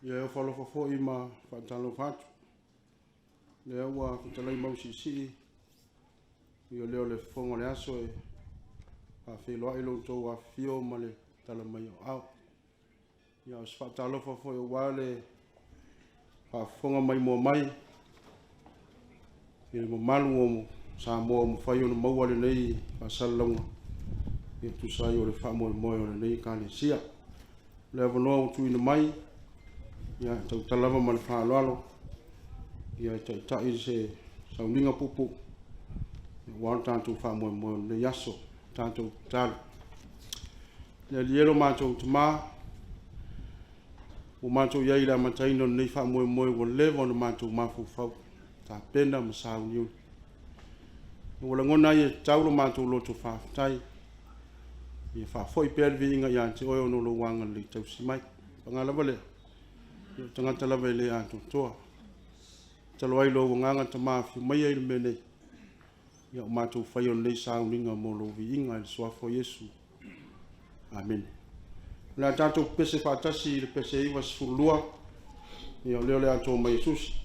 Ia falo fo ima fa talo fatu. Le wa fa talo ima sisi. Ia le fongo le aso e fa filo ai lo to wa fio male talo mai au. Ia fa talo fo wale fa fonga mai mo mai. Ia mo malu mo sa mo fa yo no mawale nei fa salonga. Ia tu sa yo le fa mo nei kane sia. Le vono tu ina mai. Ia tau talava mal fa lalo. Ia tai se sauninga pupu. Wa tantu fa mo le yaso tantu tal. Le lielo macho tuma. O macho ia ila mataino nei fa mo o levo no macho mafu fa. Ta pena ma sauniu. O la ngona ia tau macho lo to fa tai. Ia fa foi pervi inga ia te o no lo wanga le tau simai. Pangala vale. Tanga tala vele antu toa. Talo ai lo nganga tama fi mai ai mene. Ya matu fayo nei sauninga mo lo vinga il swafo Yesu. Amen. La tanto pese fatasi le pese iwa sfulua. Ya leo le antu mai Jesus.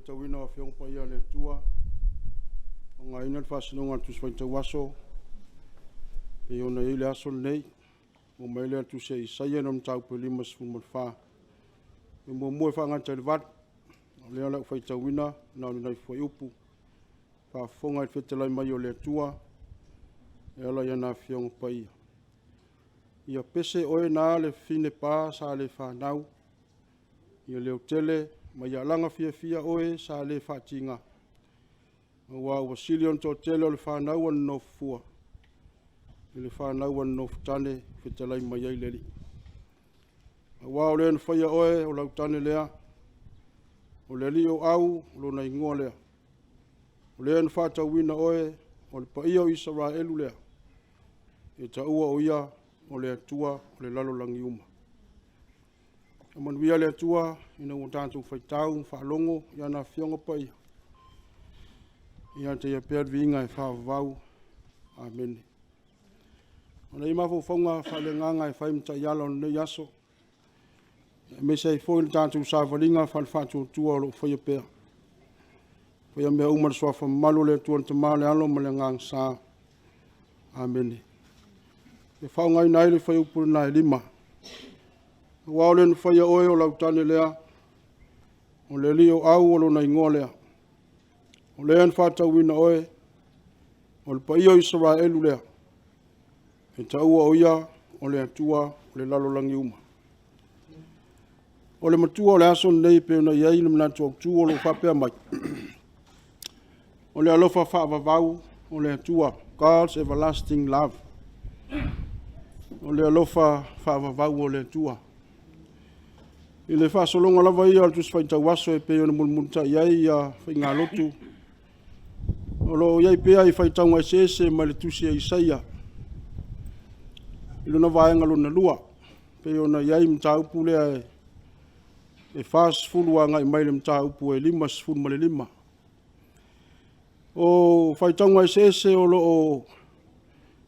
Tawina fiong pa ia le tua. Nga ina fasinonga tu swaita waso. Pe ona ile aso nei. Mo maile tu se isaia nom tau pe limas fu mo fa. Mo mo fa nga telvat. Le ala fa tawina na na foi upu. whaafonga I whetelai mai o le atua, e ala iana fionga pai. Ia pese oe nā le fine pā sa le whanau, ia leo tele, ma ia langa fia oe sa le whatinga. Wa wasilion to tele o le whanau an no fua. Le whanau an no futane, whetelai mai ai leli. Wa o lean whaia oe o lau tane lea, o le li o au, lo na ingoa lea. O lean whata wina oe, o le paia o Israelu lea. E ta ua o ia, o le atua, o le lalo langi uma. E manuia le atua, ina o tātou whaitau, whaalongo, ia na fionga paia. Ia te ia pēr vinga e whaavau. Amen. O nei mafo whaunga whale nganga e whaimta iala o nei aso. Me sei foi le tātou sāwharinga whalwhātou tua o lo whaia pēr. Whaia mea umar soa whamalo le atua te maa le alo ma le ngang sā. Amen. E whaungai nai le whai upuri nai lima. Wao le whaia oe o lau tane lea. O le li o au o lo na ingoa lea. O lean whātau wina oe. O le pai o Israelu lea. E taua o ia o le atua o le lalo langi uma. O le matua o le aso nei pe ona iai le manatu au tu o lo whapea mai. O le alofa whaavavau o le atua. God's everlasting love. O le alofa whaavavau o le atua. I le whaasolonga lava ia al tus whaitau aso e pe ona mulmunta iai ia whainga lotu. O lo iai pea I whaitau ngai sese mai le tusi e Isaia. I luna vaenga luna lua. Pe ona iai mta upu lea e fast fulu anga I mai le mta upu e lima sifunu ma le lima. O whaitau ngai sese o lo o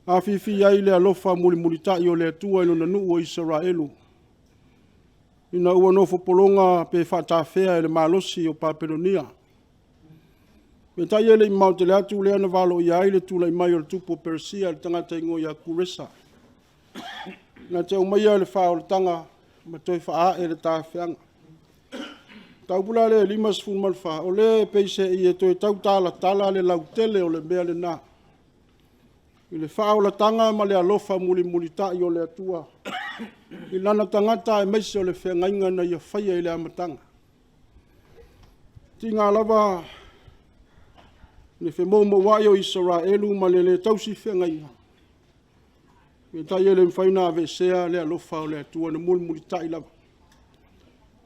awhiwhi iai le alofa muli mulitai o le atua I luna nuu o Israelu. Ina ua nofo polonga pe whatawhea e le malosi o Papelonia. Me tai ele I mau te le atu le ana walo I aile tula I mai o le tupo Persia le tangata ingo ia Kuresa. Nga te umaia le wha o le tanga ma toi wha e le tāwhianga. Taupula le lima sifunu malwha o le peise I e toi tau tala le lautele o le mea le nā. I le wha o le tanga ma le alofa muli tai o le atua. I lana tangata e meise o le whengainga na ia whaia I le amatanga. Ti ngā lava le whemomo wai o Israelu ma le tausi whengainga. Me tai ele mwhaina ave sea le alofa o le atua na muli tai lava.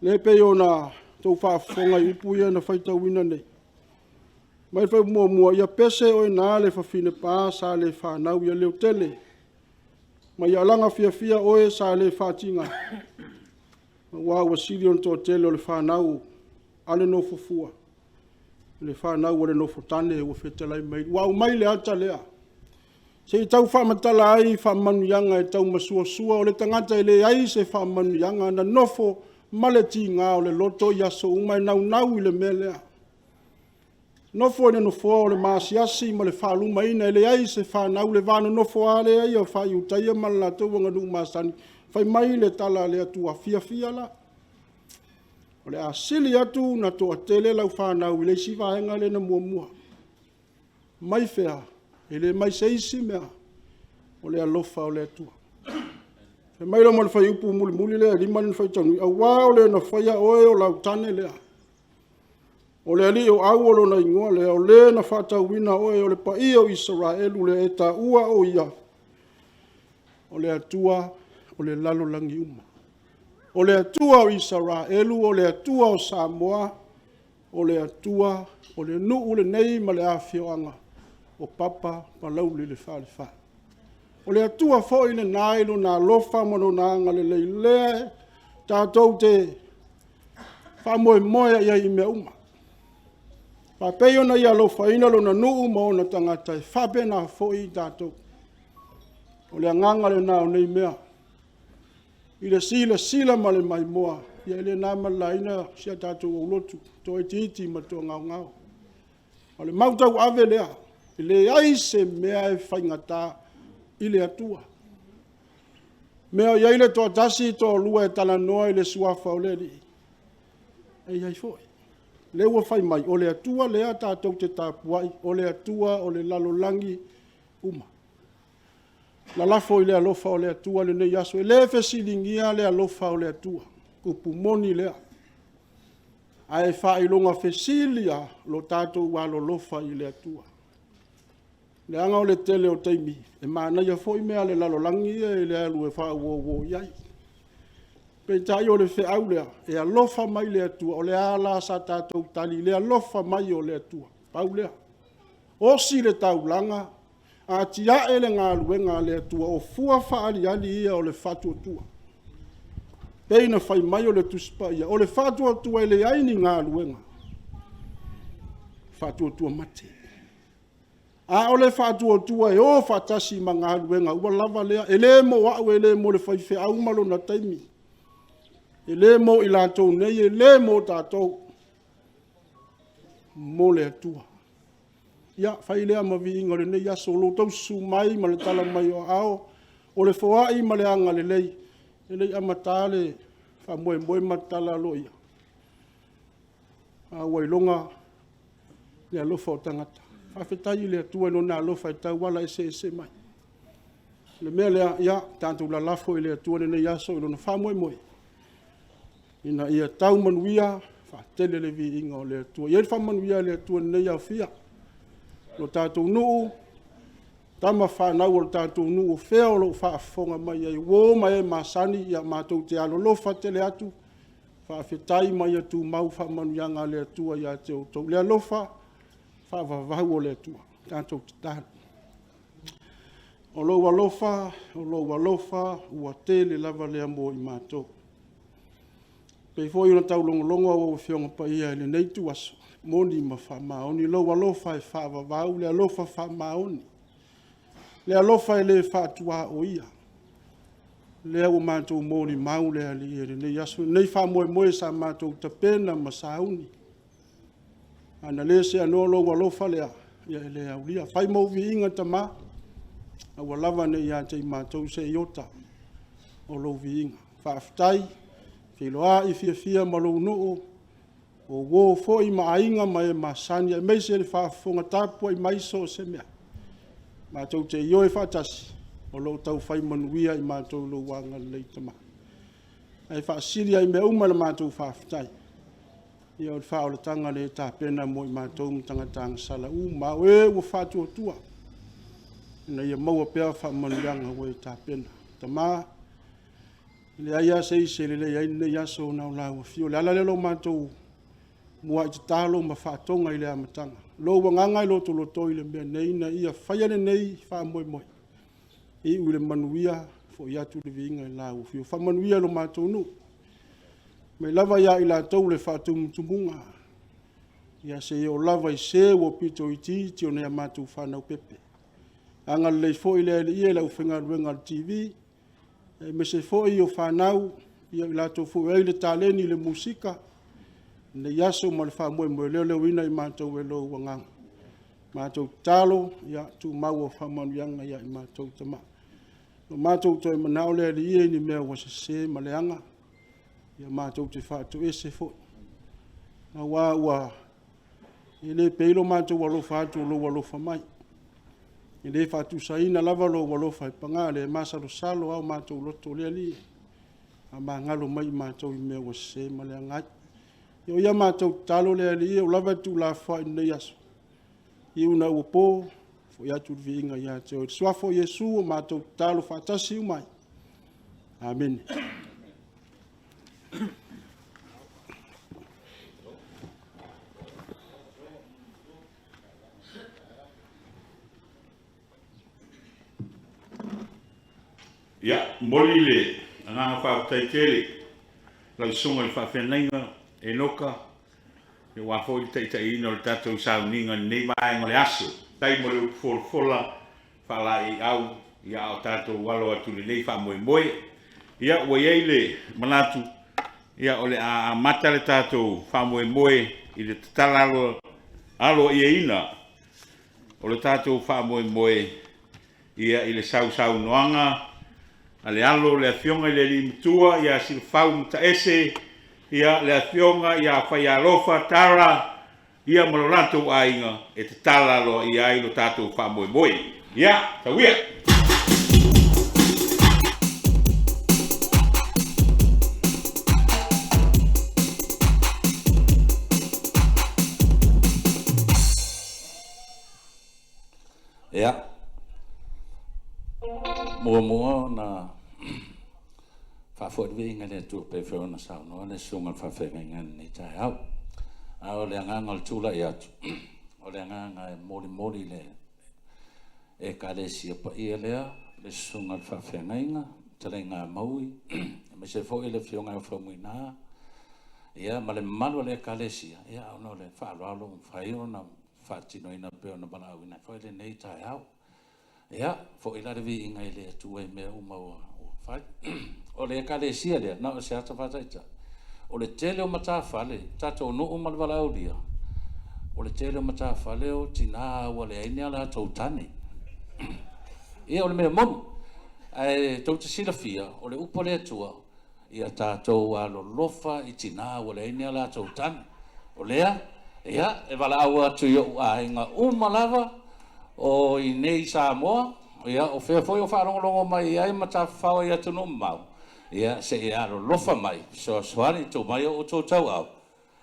Le pe o na tau whaafonga I upu ia na whaita wina nei. Mai whai mua ia pese o nā le whawhine pā sa le whanau ia leo tele. Mai alanga fia oe sa le whatinga. Wa wasilion to tele o le whanau ale no fufua. Le whanau o le no fotane o whetelai mai. Wa mai le ata lea. Se I tau whamatala ai whamanuianga e tau masua o le tangata I le ai se whamanuianga na nofo maleti ngā o le loto I aso umai nau I le mea lea. Nofo e nofo o le maasiasi ma le whaaluma ina e le ai se whanau le vāna nofo a le ai o whai utaia ma la tau wanga nuu maasani. Whai mai le tala le atua fia la. O le asili atu na toa tele lau whanau I le si vahenga le na mua. Mai whea. E le mai seisi mea, o le alofa o le atua. E mai la mo le whai upu muli lea, lima le whai tanu. A wā o le na whaia oe o lau tane lea. O le ali o au o lo na ingoa lea, o le na whatau wina oe o le pai o Israelu le e ta ua o ia. O le atua, o le lalo langi uma. O le atua o Israelu, o le atua o Samoa, o le atua, o le nuu le nei ma le awhioanga. O papa palau le wha. O le atua foi le nailo na lofa mono na anga le leilea tātou te whamoe ia I mea uma. Whapeo na ia lofa ina lo na nuu mo na tangata e whape na foi tātou. O le anganga le nao nei mea. I le sila ma le mai moa. Ia le nama la ina sia tātou o lotu. To e titi ma to ngau. O le mautau ave lea. I le ai se mea e whaingata I le atua. Mea iai le toa tasi toa lua e tala noa I le suafa o le li. E iai foi. Le ua fai mai, o le atua lea tātou te tāpuai, o le atua o le lalolangi uma. La lafo i le alofa o le atua le nei aso, e le fesilingia le alofa o le atua, kupumoni lea. Ae whailonga fesilia lo tātou walo lofa i le atua. Le anga o le tele o teimi, e maana ia fo i mea le lalolangi e le alu e wha uo iai. Pe tai o le fe au lea, e alofa mai le atua, o le ala sa tātou tali, le alofa mai o le atua, pau lea. O si le taulanga, a tia e le ngā luenga le atua, o fua whaali ali ia o le fatu atua. Peina whai mai o le tuspa ia, o le fatu atua e le aini ngā luenga. Fatu atua mate. A o le fatu atua e o fatasi ma ngā luenga, ua lava lea, e le mo wau e le mo le whaife au malo na taimi. E le mo i lātou nei, e le mo tātou. Mo le atua. Ia, whai lea ma vi inga le nei aso, lo tau su mai, ma le tala mai o ao, o le whaai ma le anga le lei, e lei amatale, wha moe matala lo ia. A wailonga, le alofa o tangata. Whawhetai le atua no nā alofa e tau wala ese mai. Le mea lea, ia, tātou la lafo i le atua le nei aso, i lona wha moe. Ina ia tau manuia, whaatele le vi inga o le atua. Ia wha manuia le atua nei au fia. Lo tātou nuu, tama whanau o tātou nuu, whea o lo whaafonga mai ai, wō mai e masani, ia mātou te alo lofa tele atu, whaafetai mai atu mau whamanuianga le atua ia te o tau. Le alofa, whaavavahu o le atua, tātou te tānu. O lo alofa, ua tele lava le amo i mātou. Pei fōi una tau longo o whionga pa ia le neitu aso. Moni ma whamaoni, lo alofa e whaavavau, le alofa whamaoni. Le alofa e le whaatua o ia. Le au mātou moni mau le ali e nei aso. Nei whamoe sa mātou tapena ma sauni. Ana le se anō lo alofa lea, ia e le au lia. Whai mau vi inga tama, au lava nei ia te mātou se iota o lo vi inga. Whaaftai, whiloa i fia ma lo noo, o wō fo i maainga mai e masani, e meise le whaafonga tāpua i maiso se mea. Mātou te ioe whaatasi, o lo tau whai manuia i mātou lo wanga leitama. Ai whaasiria i mea umana mātou whaafitai. Ia o le whaoletanga le tāpena mo i mātou mtangatanga sala mau e ua whaatua tua. Ina ia maua pēa whaamanuianga o e tāpena. Tamā, le aia se le aine yaso na la fio le ala le lo mātou mua i te talo ma whaatonga i le amatanga. Lo wanganga i loto i le mea nei na ia whaiane nei wha moe. I ule manuia fo i atu le vinga i lau fio. Wha manuia lo mātou nu. Me lava ia i la tau le whaatumutumunga. Ia se o lava i se o pito i ti o nea mātou whanau pepe. Anga le fo i le ia lau whenga ruenga TV. Me se fo i o whanau ia i la tau fo i le taleni le musika. Ne yaso ma le whamoe leo ina i mātou e lo wangang. Mātou talo, ia tu mau o whamanuianga ia i mātou tama. No mātou toi manao lea li ia ni mea wasa se ma le anga. Ia mātou te whātou e se fo. Na wā, i le peilo mātou walofa atu lo walofa mai. I le whātou saina lava lo walofa i panga le masalo salo au mātou loto lea li. A mā ngalo mai mātou i mea wasa se ma le anga. Yo ia mātou talo lea li ia, o lava tu la wha i nei aso. I una ua pō, fo ia tu viinga ia te o. Suafo Yesu o mātou talo whaatasi umai. Amen. Ia, moli le, ngā whaatai kere, lau songa i whaawhenainga, e noka, e wafo i tai ino le tatou sauninga nei mai ngole aso. Tai mo le fola, whala i au, ia o tatou walo atu le nei wha moe. Ia ua iei le manatu, ia o le a mata le tatou wha moe i le tatala alo i e ina. O le tatou wha moe, ia i le sau noanga, a le alo le afionga i le limtua, ia si le whau mta ese, ia le afionga ia whai alofa tara ia malolato ainga e te tala lo ia ai lo tātou whamoe moe. Ia, tauia! Ia. Mua na whawhoi winga le tu pe whiona sao no le sunga whawhenga ngan ni tai hau. A o le anganga le tula i atu. O le anganga e mori le e ka le sia pa ia lea le sunga le whawhenga inga tale ngā maui. Me se fo le whionga o whamuina. Ia ma le malu le ka le sia. Ia o no le whaaralo whaio na whaatino ina peo na bana au ina. Fo le nei tai hau. Ia, fo ila le vi inga i le atu e mea umaua o whai. O le ka le sia lea, na o se ata whataita. O le tele o mata whale, tatou no o malwala au lia. O le tele o mata whale o tina awa le aine ala tau tane. Ia o le mea monu, ai tau te sila fia, o le upo le atua, ia tatou alo lofa i tina awa le aine ala tau tane. O lea, ia, e wala au atu i o a inga umalava, o i nei Samoa, ia, o whea foi o whaarongolongo mai ai mata whaua i atu no mau. Ia, se e aro lofa mai, so soari tō mai o tō tau au.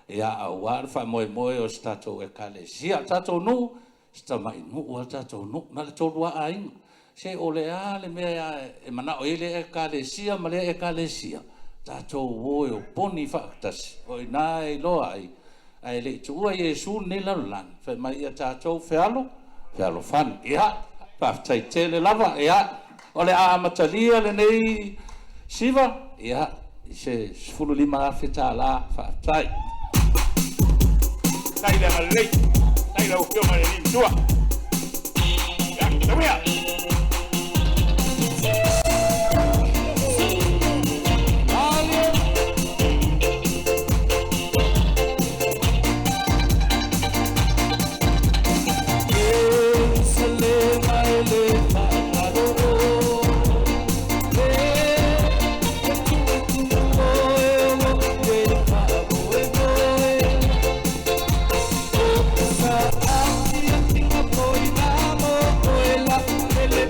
Ia, au wāra wha moe o statou e kale. Sia, tatou nu, sta mai nu, ua tatou nu, na le tōrua a inga. Se o le a, le mea e mana o ele e kale sia, ma le e kale sia. Tatou woe o poni whaktasi, o i nā e loa ai. Ai le tua Iesu ni lalang, wha mai ia tatou whialo fan. Ia, paftai tele lava, ia, o le a amatalia le nei siva, ia, se 15 awhita la whaatai. Tai le malei, tai le upio mai ni tua. Ia, tawia! Ele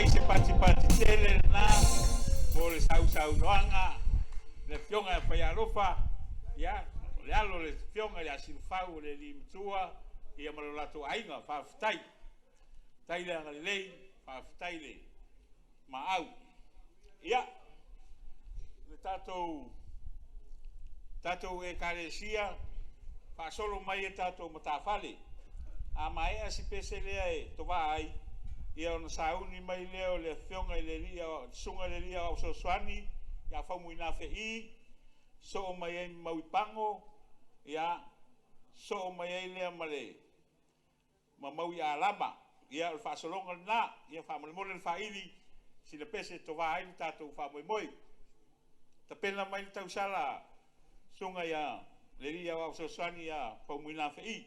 ai se pati tele na mo le sau noanga le fionga e whai alofa ia le alo le fionga le asilfau le limtua ia malolato ainga whawhitai tai le anga lei whawhitai le ma au ia le tatou e karesia whaasolo mai e tatou matawhale a mai a si pese lea e towa ai ia ona sauni mai leo le fionga i le lia sunga le lia o soswani ia whamu ina i so o mai e mauipango ia so o mai e lea male ma mau ia lama ia o whaasolonga na ia whaamalimole le whaili si le pese towa ai le tatou whamoimoi ta pena mai le tausala sunga ia le lia o soswani ia whamu ina i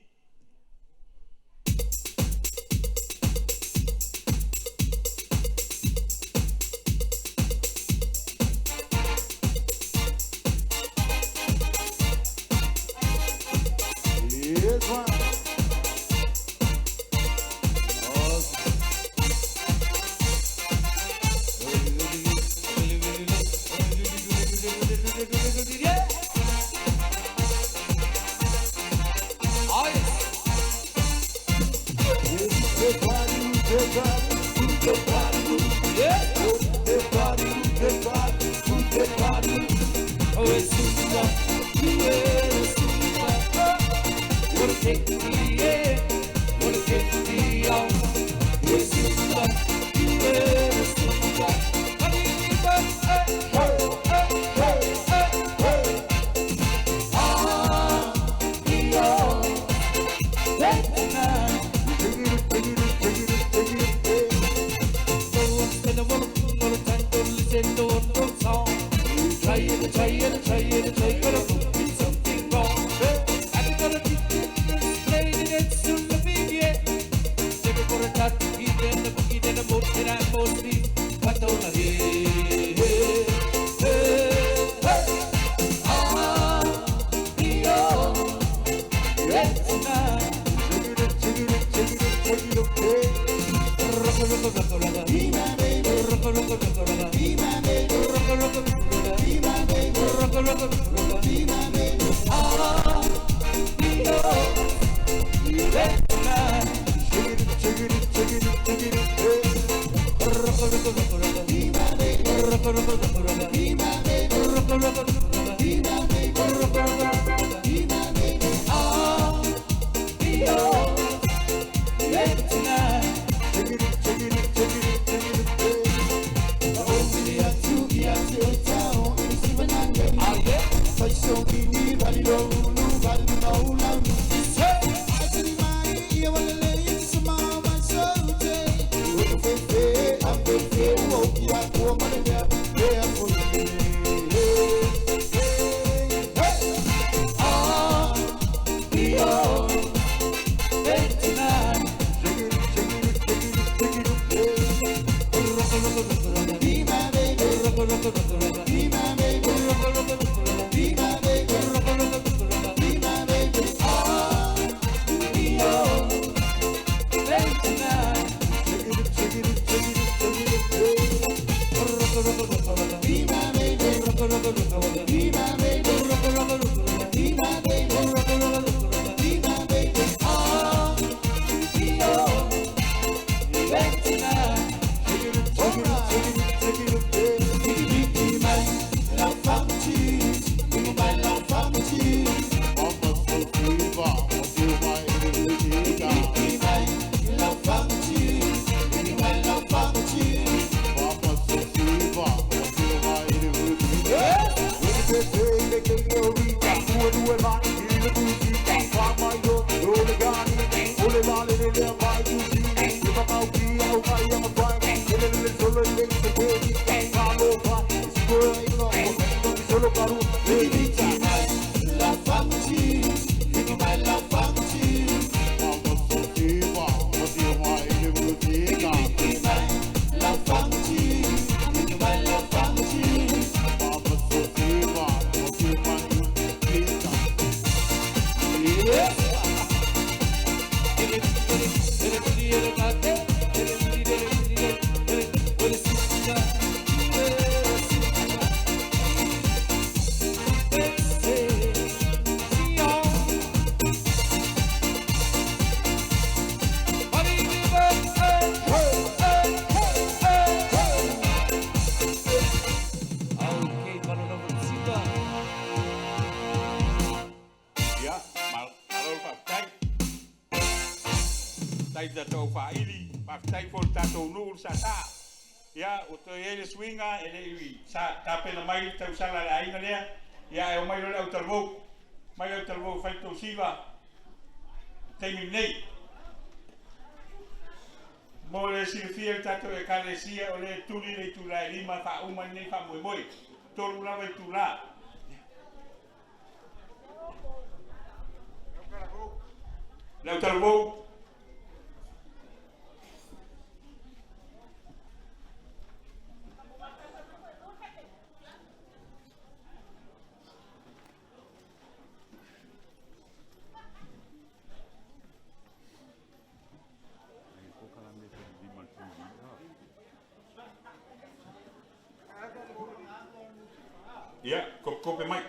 ili pafitai fo tatou nuu sa ta ia o to ele swinga ele iwi sa tapena mai tausala la inga lea ia e mai lo au talvo fai to siva taimi nei mo le silfia tatou e kalesia o le tuli le tula lima fa uma nei fa moi tolu lava i tula Lau talvo ya kope mai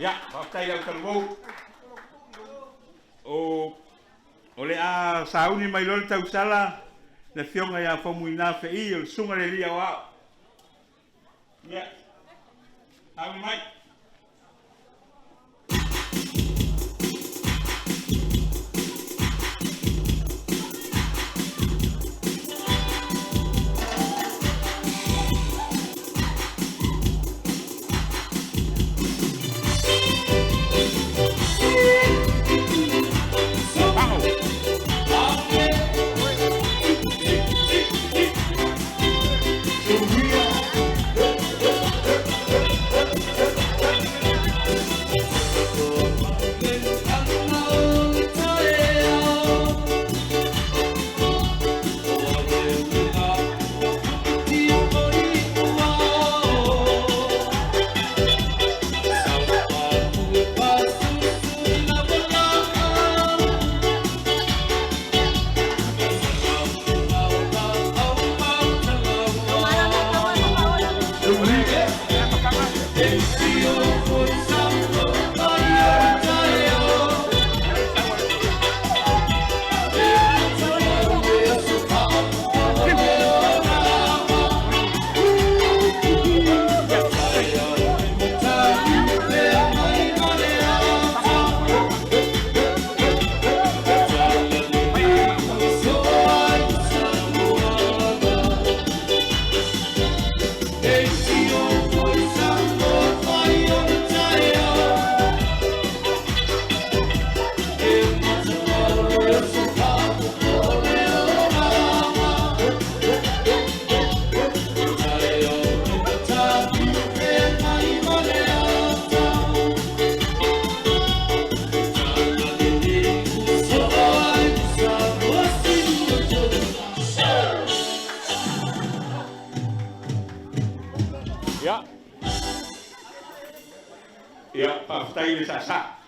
Ya, paktai yang terwau. O le a sauni mai lol Tausala na fionga ya famuina fei o sunga le lia wa. Ya. Sauni mai.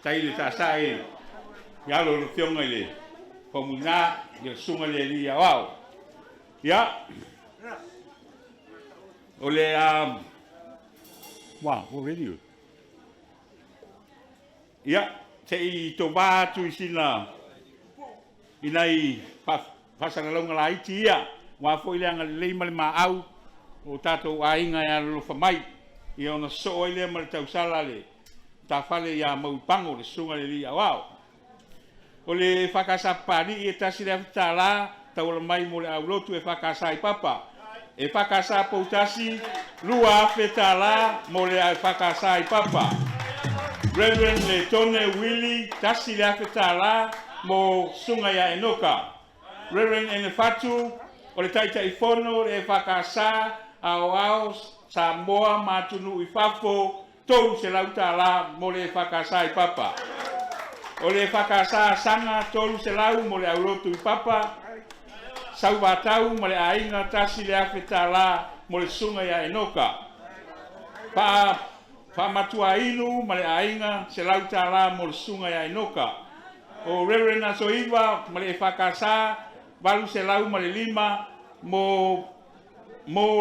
Taile sa e ya lo fionga le pomuna ya sunga le lia wow ya ole wow what radio ya te to ba tu sina inai pasanga longa la iti ya wa fo ile nga le ma au o tato ainga ya lo famai i ona so ile ma Tausala le ta fale ya mau pango le sunga le lia wow o le whakasapani e tasi le tala tau mai mo le aulotu e whakasa i papa e whakasa poutasi lua fetala mo le whakasa i papa Reverend le tone Willy tasi le fetala mo sunga ya enoka Reverend ene fatu o le taita i fono e whakasa au Samoa matunu i fafo tolu se lauta la mo le whakasa i papa. O le whakasa sanga tolu se lau mo le aulotu i papa. Sau batau mo le ainga tasi le awheta la mo le sunga ya enoka. Pa matua inu mo le ainga se lauta la mo le sunga ya enoka. O Reverend Asoiva mo le whakasa balu se lau mo le lima mo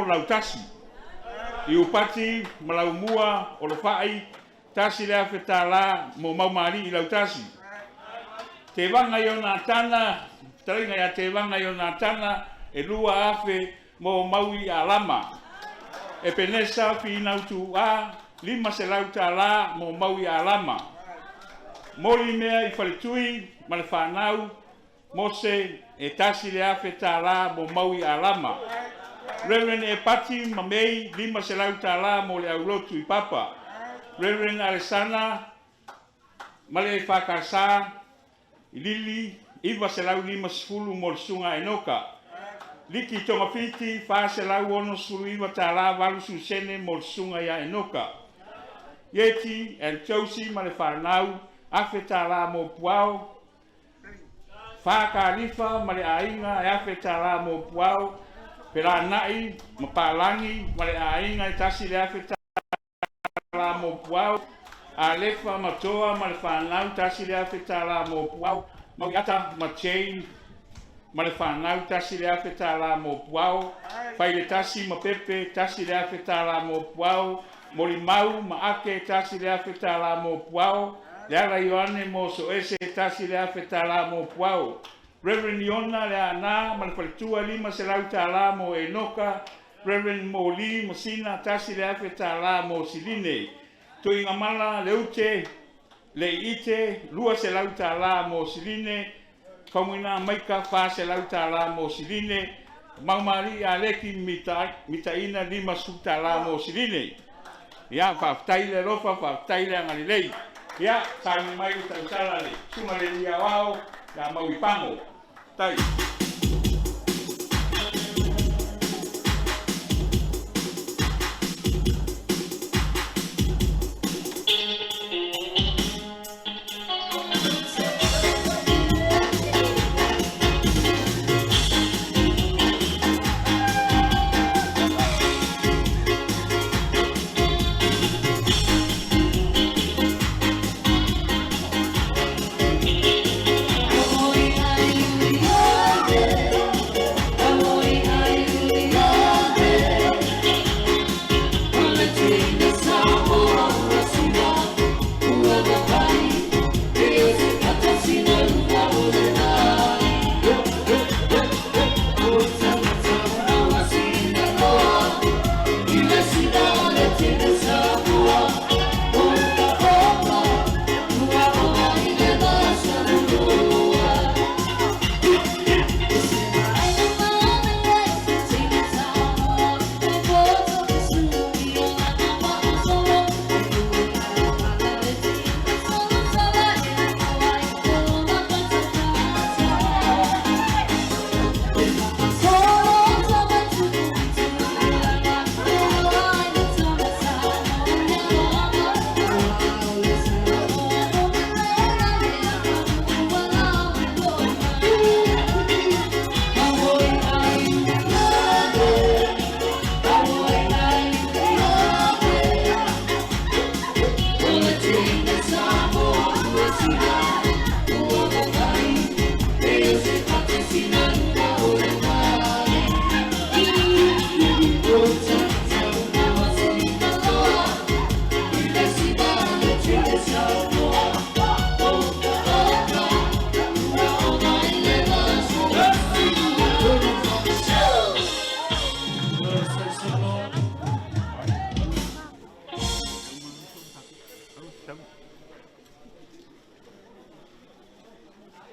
lautasi. I upati malaumua o lo fai tasi le awheta la mo maumari i lautasi. Te wanga i o nā tana, taringa ia te wanga i o nā tana, e lua afe mo maui a lama. E penesa fina utu a 5 selau tala mo maui a lama. Moli mea I whaletui ma le whanau Mose e tasi le afe tala mo maui a lama. Reverend e pati ma mei 5 selau tala mo le aulotu I papa. Reverend Alessana ma le whakasa I lili 5 selau 5 sefulu mo le sunga enoka. Liki tonga fiti fa selau ono sefulu 5 tala valu susene mo le sunga ia enoka. Yeti el chausi ma le whanau afe tala mo puao. Fa kalifa ma le ainga e afe tala mo puao. Pela nai ma palangi ma le ainga e tasi le afe tala mo puao. A lefa matoa ma le whanau tasi le afe tala mo puao. Ma iata ma chain ma le whanau tasi le afe tala mo puao. Fai le tasi ma pepe tasi le afe tala mo puao. Moli mau ma ake tasi le afe tala mo puao. Le ala Ioane mo so ese tasi le afe tala mo puao. Reverend Iona le ana ma le whaletua 5 selau tala mo enoka. Reverend Moli mo sina tasi le afe tala mo siline. To inga mala le ute le ite 2 selau tala mo siline. Kamuina maika 4 selau tala mo siline. Maumari a leki mitaina 5 su tala mo siline. Ya whaftai le rofa, whaftai le angalilei. Ya, tangi mai u Tausala le. Suma le lia wao, ya maui pango. Tai.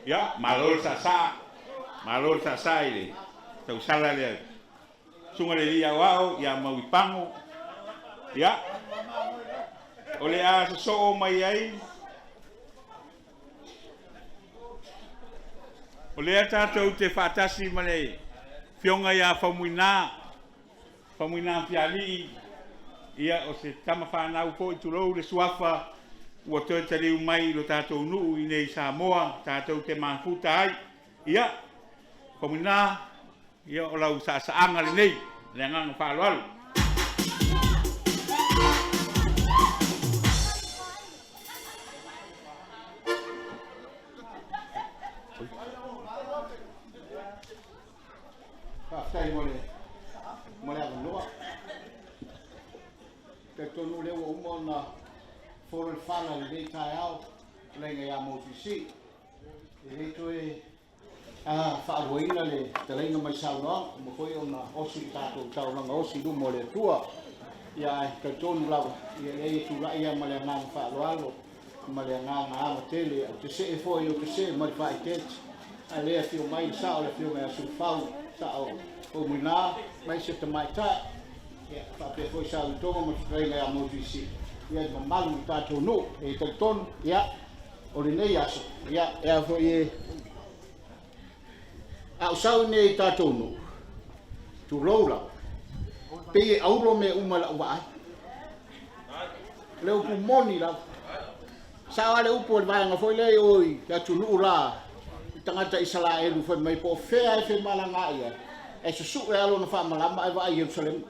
Ya, malol sasa ile. Tausala le. Sunga le dia wao ya maui pango. Ya. Ole a so mai ai. Ole a tatou te fatasi male. Fionga ya famuina. Famuina fiali. Ia o se tama whanau ko I tulou le suafa. Ua toi te reu mai lo tātou nuu I nei Samoa, tātou te mafuta ai. Ia, komina, ia o lau saanga le nei, le anganga whaaloalu. Whaftai mole awa noa. Te tonu lewa umona for el fala le dei tai au lenga ya motisi e le toe whaaruaina le talaina mai saunoa, ma koe o na osi tātou tauranga osi rumo le tua. Ia e kaitonu lawa, ia e tūra ia ma le ngāma whaaroalo, ma le ngāma ama tele, o te se e fo i o te se, ma le whae tete. A lea fio mai sao le fio mai asu whau, sao o muina, mai se te mai tā. Ia, whape fo i sao i tonga ma whainga ia mōtisi. Ia ma malu tātou no, e kaitonu, ia, o le nei aso, ia, ea fo i e au sau nei tātou no, tu roula, pe e auro me umala ua ai. Leo pu moni la, sao ale upo le vanga foi le oi, ya tu nu la, tangata isala e lu foi mai po fea e fe malanga ia. E susu e alo na fa malama e va ai Jerusalem.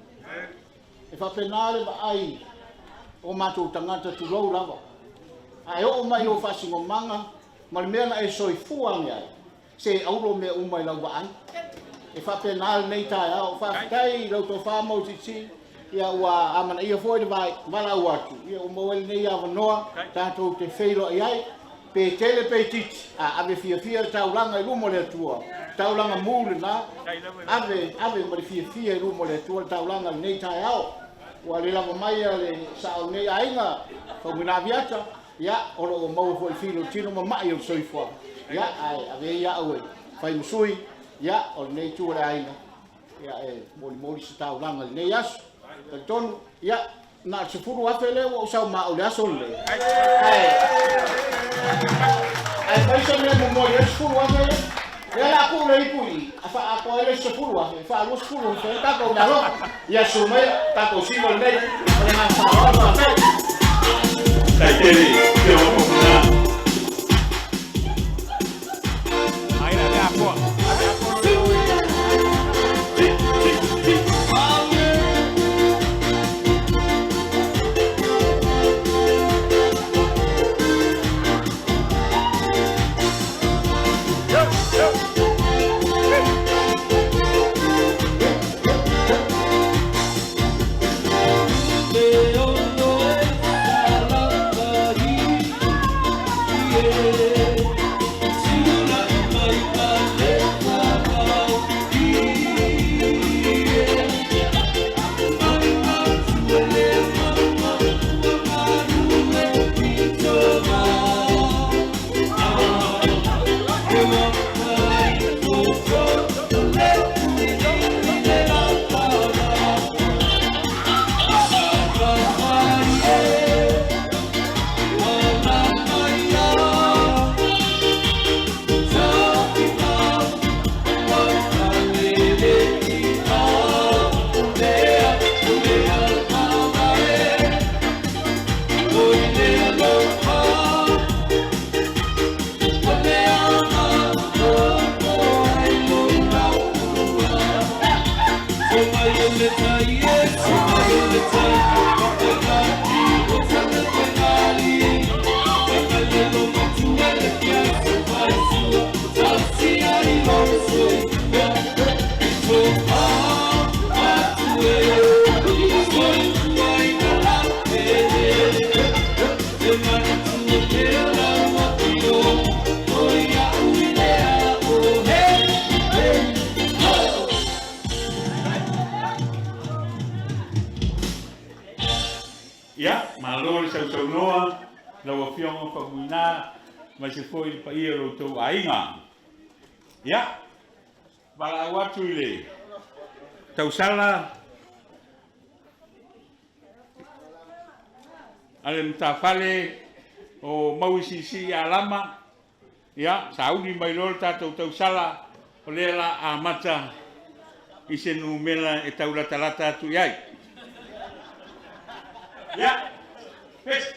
E fa penale va ai o matu tangata tu roula va. Ai o mai o fa singo manga, mal mena e soi fuang ia. Se auro me umai la wa ai e fa penal nei ta o fa tai lo to fa mo si ia wa amana ia foi vai mala watu ia o mo nei ava noa tanto te feilo ai pe tele pe tit a ave fia taulanga i lumo le tua taulanga mulu na ave mo fia i lumo le tua taulanga nei ta ao wa le lava mai le sa nei ainga ko mina viata ia o lo mo foi filo tino ma mai o soi fo ia ai ave ia oe fai musui ia o nei tu raina ia e moli se tau langa nei as ton ia na se furu afele o sa ma o le aso le ai fai se me mo le furu afele ia la ku le pui afa a ko le se furu afele fa lo furu fe ta ko na ro ia su me ta ko si mo nei o na fa o fa Sai tele, que eu vou comprar. Mas se foi para ir ao teu ainga, ya, para o outro ele, Tausala, alem tafale o mauisisi alama, ya, saudi mailor tato Tausala, olela amata, isenu mela etaula talata tu yai, ya, yes.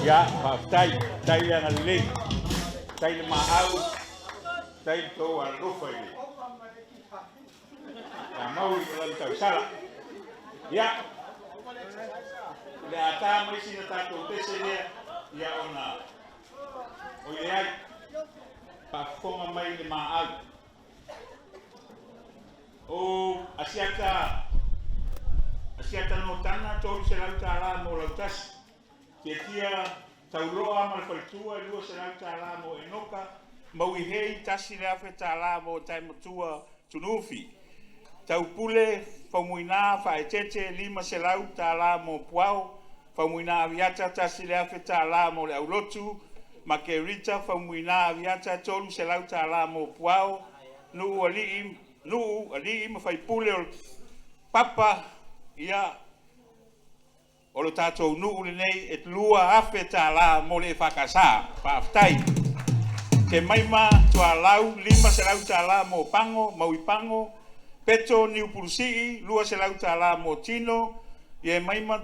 Ya, tai yang le. Tai le mahau. Tai to al rufa ini. Ya mau dalam Tausala. Ya. Le ata mai sina tato tesene ya ona. O ia pa fonga mai le mahau. O asiata no tana tolu se lauta ala mo lautas. Kia tauloa ma le faitua lua se lauta ala mo enoka. Mauihei tasi le afe tala mo taimatua tunufi. Taupule faumuina faetete lima se lauta ala mo puao. Faumuina aviata tasi le afe tala mo le aulotu. Makerita faumuina aviata tolu se lauta ala mo puao. Nuu alii ma faipule o papa ia o lo tātou nuu le nei et lua afe tala mo le whakasa whaaftai. Te maima tua lau lima se lau tala mo pango, maui pango, peto niu purusii, lua se lau tala mo tino, e maima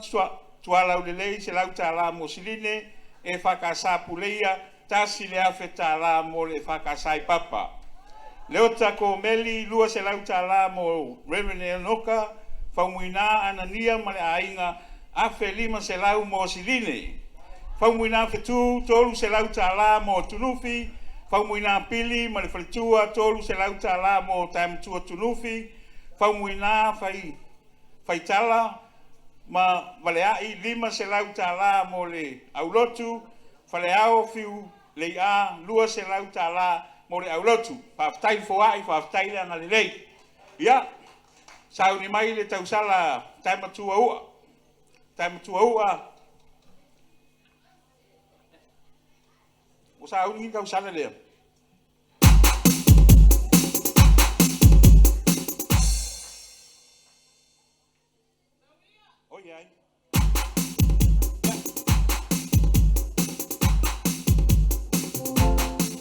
tua lau le lei se lau tala mo siline, e whakasa PULEIA, tasi le afe tala mo le whakasa i papa. Leota ko meli lua se lau tala mo Reverend Enoka, faumuina anania ma le ainga afe lima se lau mo siline. Faumuina fetu tolu se lau tala mo tunufi, faumuina pili ma le falitua tolu se lau tala mo taimatua tunufi, faumuina faitala ma valeai lima se lau tala mo le aulotu, faleao fiu le a lua se lau tala mo le aulotu. Whaaftai foai, whaaftai le ana le lei. Ia, sauni mai le Tausala taimatua ua. Taimatua ua. O sauni Tausala lea. Oi ai.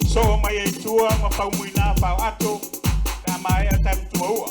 So mai e tua ma paumuina pau ato ka mai a taimatua ua.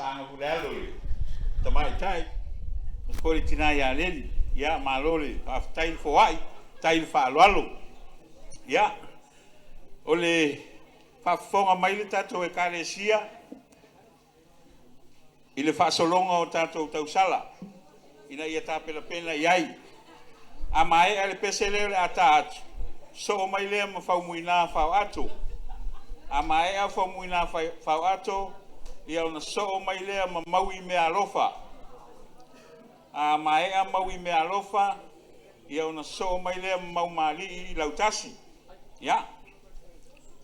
anga pulalo le. Tamai tai. Ko le tina ya len. Ya malole aftai fo ai. Tai fa lalo. Ya. Ole fa fonga mai le tato e kalesia. Ile fa solonga o tato tausala. Ina ia tapela pena iai. Amae ale pesele ata atu. So mai le ma fa muina fa atu. Amae a fa muina fa atu. Ia ona so mai le ma maui me alofa. Amae a maui me alofa. Ia ona so mai le ma mau mali lautasi. Ya.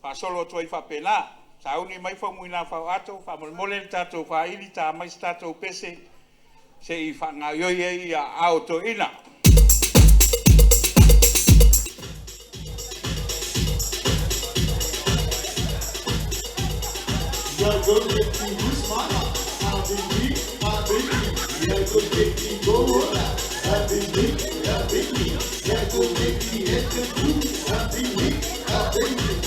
Fa solo toi fa pena. Sauni mai fa muina fa atu fa mole tato fa ili ta mai tato pese. Se I fa nga yo ye ia auto ina. You're good making this mama. I've been weak, I've been weak. You're good making go on. I've been weak, I've been weak. You're good making it to do. I've been weak, I've been weak.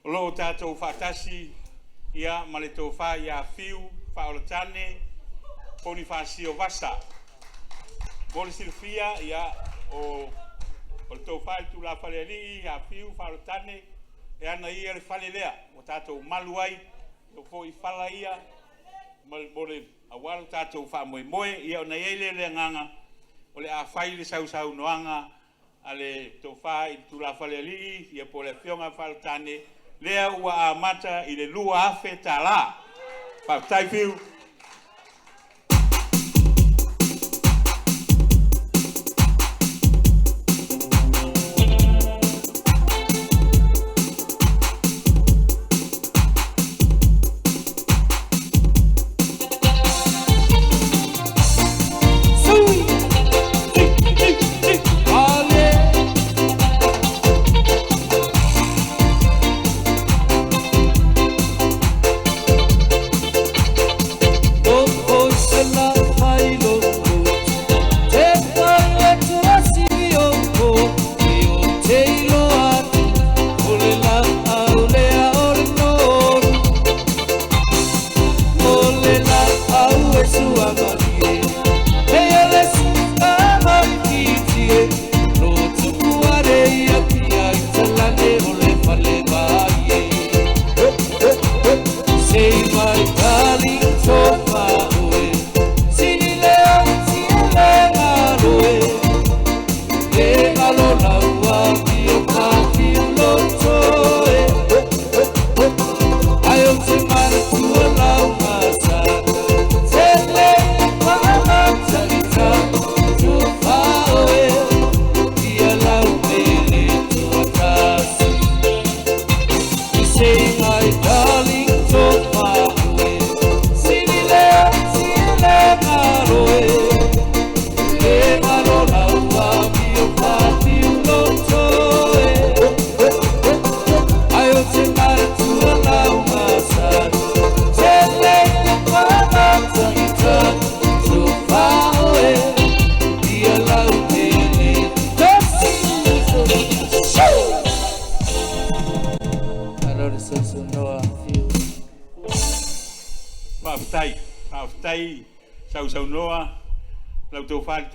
Lo tato fatasi ia maleto fa ia fiu fa oltane Bonifasio vasa. Mole Silvia ia o to fa tu la faleri ia fiu fa oltane e ana ia le falelea o tato maluai o foi fala ia Mole awal tatou fa moe ia ona ele le nganga ole a fai le sau noanga ale to fa I tu la faleli ia po le fionga faltane lea ua amata I le lua afe tala pa tai fiu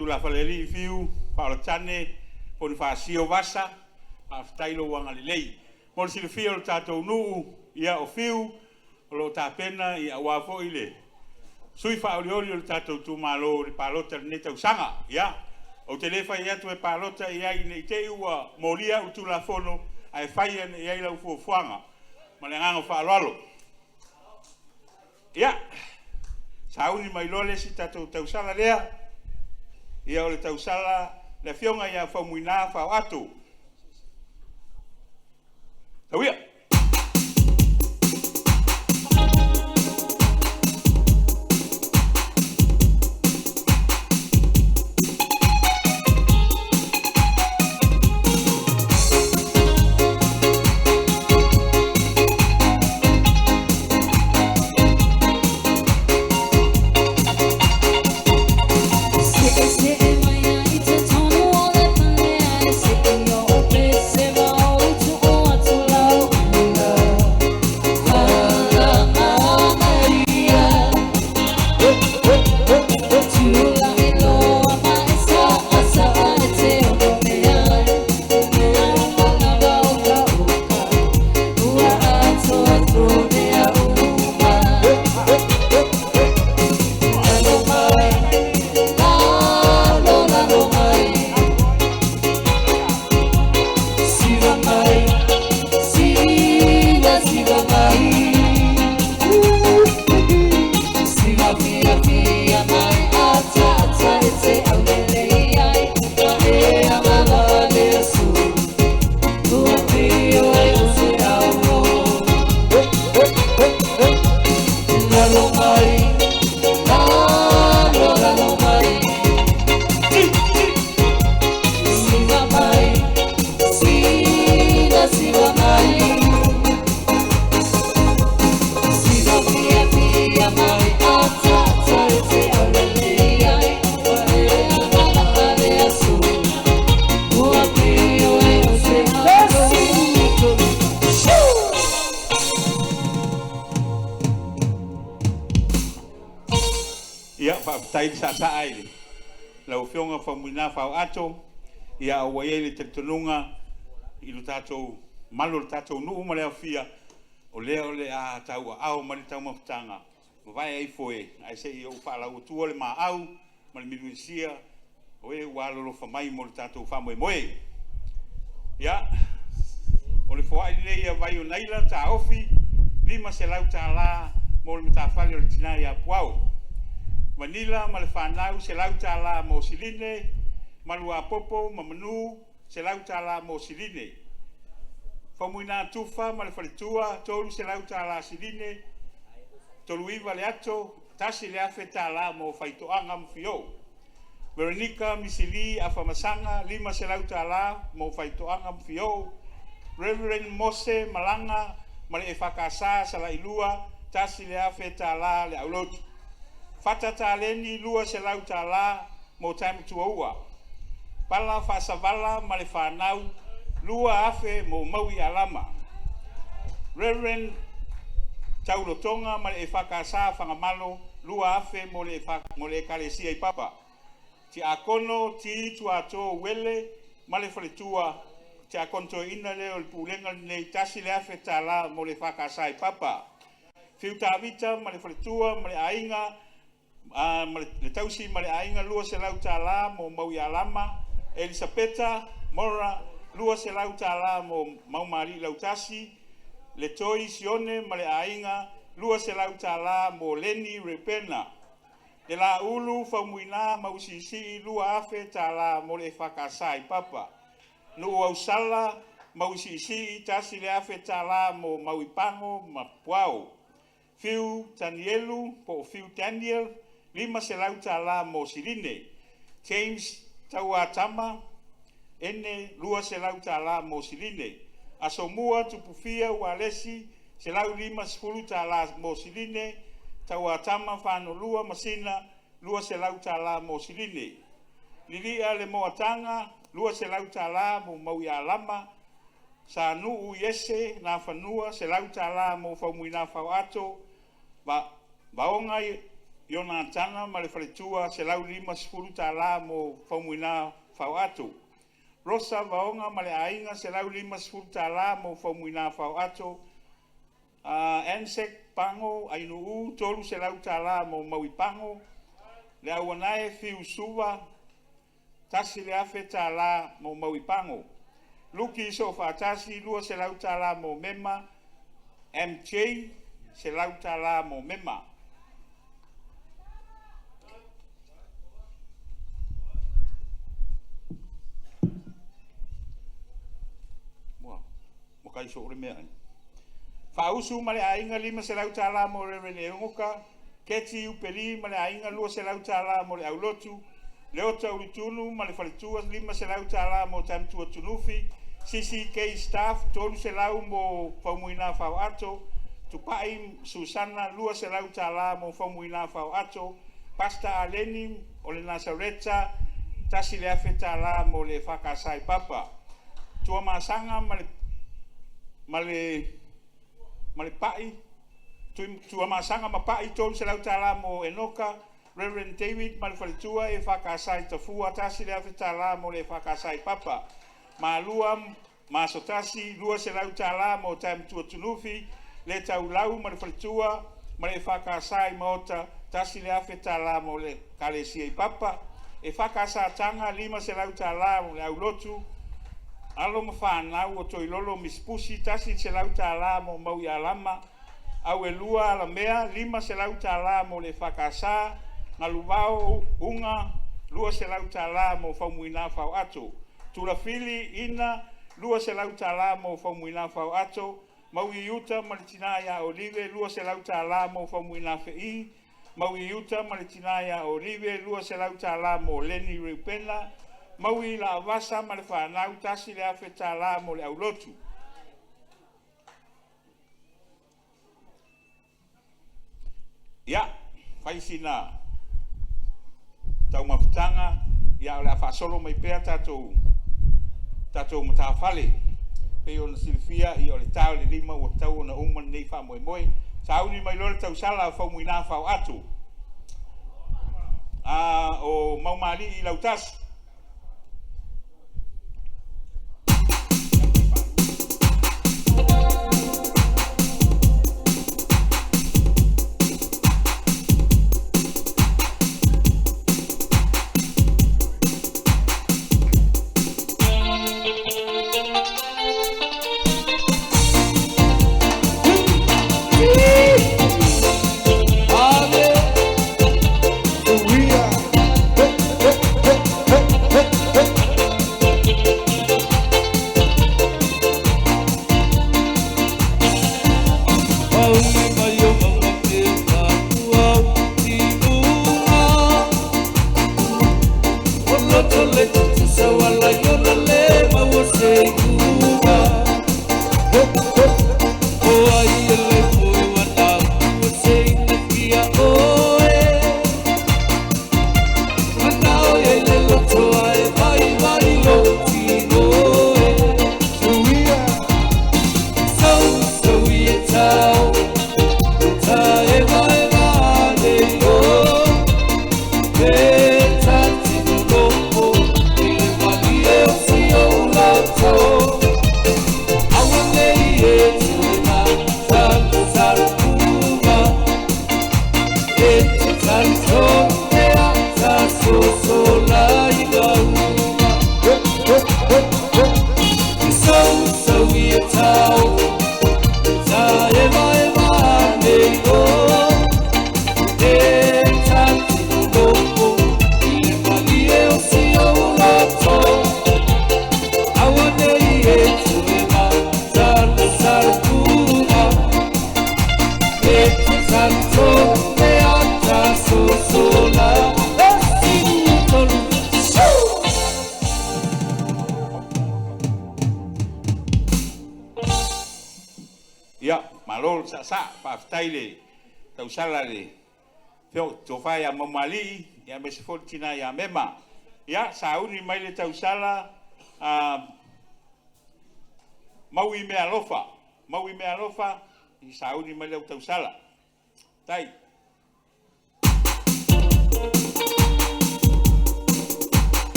tu la faleri fiu fa tane pon fa sio vasa aftailo wanga lei mon sil fio tato nu ia o fiu lo ta pena ia wa fo ile sui fa oli tato tu malo ri palota neta usanga ia o telefa ia tu palota ia nei te ua molia tu la fono ai fai ia ila fu fuanga malanga fa lalo ia sauni mai lole si tato tausala lea ia ole tausala le fionga ia fa muina fa atu tawia tai sa ai lau fionga fa muina fa ato ia o ele te tununga I lu tatou malo tatou nu male afia o le a tau au mali tau mafutanga vai ai foi ai se o fala o tu le ma au ma le minusia o e wa lo fa mai mo tato fa mo moe ya o le foi le ia vai o naila ta ofi lima se lau ta la mo le ta fa le tina ya puau manila ma le fanau se lau ta la mo siline malua popo ma manu se lau ta la mo siline fa muina tufa ma le falitua tolu se lau ta la siline toluiva le ato tasi le afeta la mo faitoanga mfio Veronica misili afamasanga lima se lau ta la mo faitoanga mfio Reverend Mose Malanga male e whakasa sa la ilua tasi le afeta la le aulotu fata taleni lua se lau ta la mo time tuaua pala fasavala male whanau lua afe mo maui alama Reverend Taulotonga male e whakasa whangamalo lua afe mo le kalesia I papa ti akono ti tuato wele male whaletua ti akonto ina leo le pulenga nei tasi le afe tala mo le whakasa I papa fiuta vita male whaletua male ainga le tausi male ainga lua se lau tala mo maui alama Elisabeta Mora lua se lau tala mo maumari lautasi le toi sione male ainga lua se lau tala mo leni repena le la ulu faumuina mausisi lua afe tala mo le whakasai papa no ausala mausisi tasi le afe tala mo mauipango mapuao fiu Tanielu po fiu Daniel lima se lau tala mo siline James Tauatama ene lua se lau tala mo siline asomua tupufia walesi se lau lima sepulu tala mo siline Tauatama fano lua masina lua se lau tala mo siline lilia le moatanga lua se lau tala mo maui alama sa nuu yese na fanua se lau tala mo faumuina fauato vaonga Yonatana ma le faletua se lau lima sepulu tala mo faumuina fauato Rosa vaonga ma le ainga se lau lima sepulu tala mo faumuina fauato Ensek pango ainuu tolu se lau tala mo mauipango le auanae fiusuva tasi le afe tala mo mauipango Luki so fatasi lua se lau tala mo mema MJ se lau tala mo mema kai so re mea fausu male ainga lima se lau tala mo re ngoka keti upeli male ainga lua se lau tala mo le aulotu le ota ulitunu male falitua lima se lau tala mo tam tua tunufi CCK staff tolu se lau mo faumuina fauato tupai Susana lua se lau tala mo faumuina fauato pasta aleni o le Nazareta tasi le afeta la mo le whakasai papa tua masanga male pai tu amasanga mapai tolu se lau tala mo enoka Reverend David male faletua e whakasai tafua tasi le afeta la mo le whakasai papa malua masotasi lua se lau tala mo time tua tunufi le taulau male faletua male whakasai mota tasi le afeta la mo le kalesia I papa e whakasa tanga lima se lau tala mo le aulotu alo mawhanau o toi lolo mispusi tasi se lau tala mo maui alama au e lua ala mea lima se lau tala mo le whakasa ngaluvao unga lua se lau tala mo faumuina fau ato turafili ina lua se lau tala mo faumuina fau ato maui yuta malitina ya olive lua se lau tala mo faumuina fei maui yuta malitina ya olive lua se lau tala mo leni repena maui la avasa ma le whanau tasi le afeta la mo le aulotu. Ia, whaisina tau mawhitanga ia o le awhasolo mai pēr tātou matawhale pe o na silifia i o le tau le lima o tau o na uman nei wha moe moe tauni mai lore Tausala whau muina whau atu o maumali I lautasi Ya, malol sa paftaile tausala le. Feo tofa ya mamali ya mesfotina ya mema. Ya sauni mai le tausala maui me alofa i sauni mai le tausala. Tai.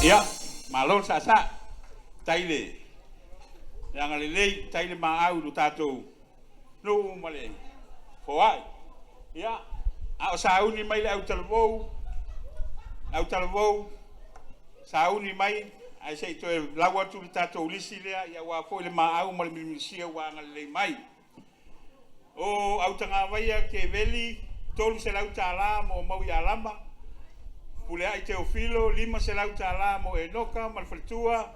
Ya, malol sa taile. Yang alilei taile maau lu tatou. No male. Foai. Ya, au sauni mai au talvou. Au talvou. Sauni mai ai sei to lawa tu tatou lisi le ya wa fo le maau mal misia wa ngalei mai. O au tanga vai ke veli tolu se lau tala mo mau ya lamba. Pulea i Teofilo, 5 se lau tala mo Enoka, Malfaltua,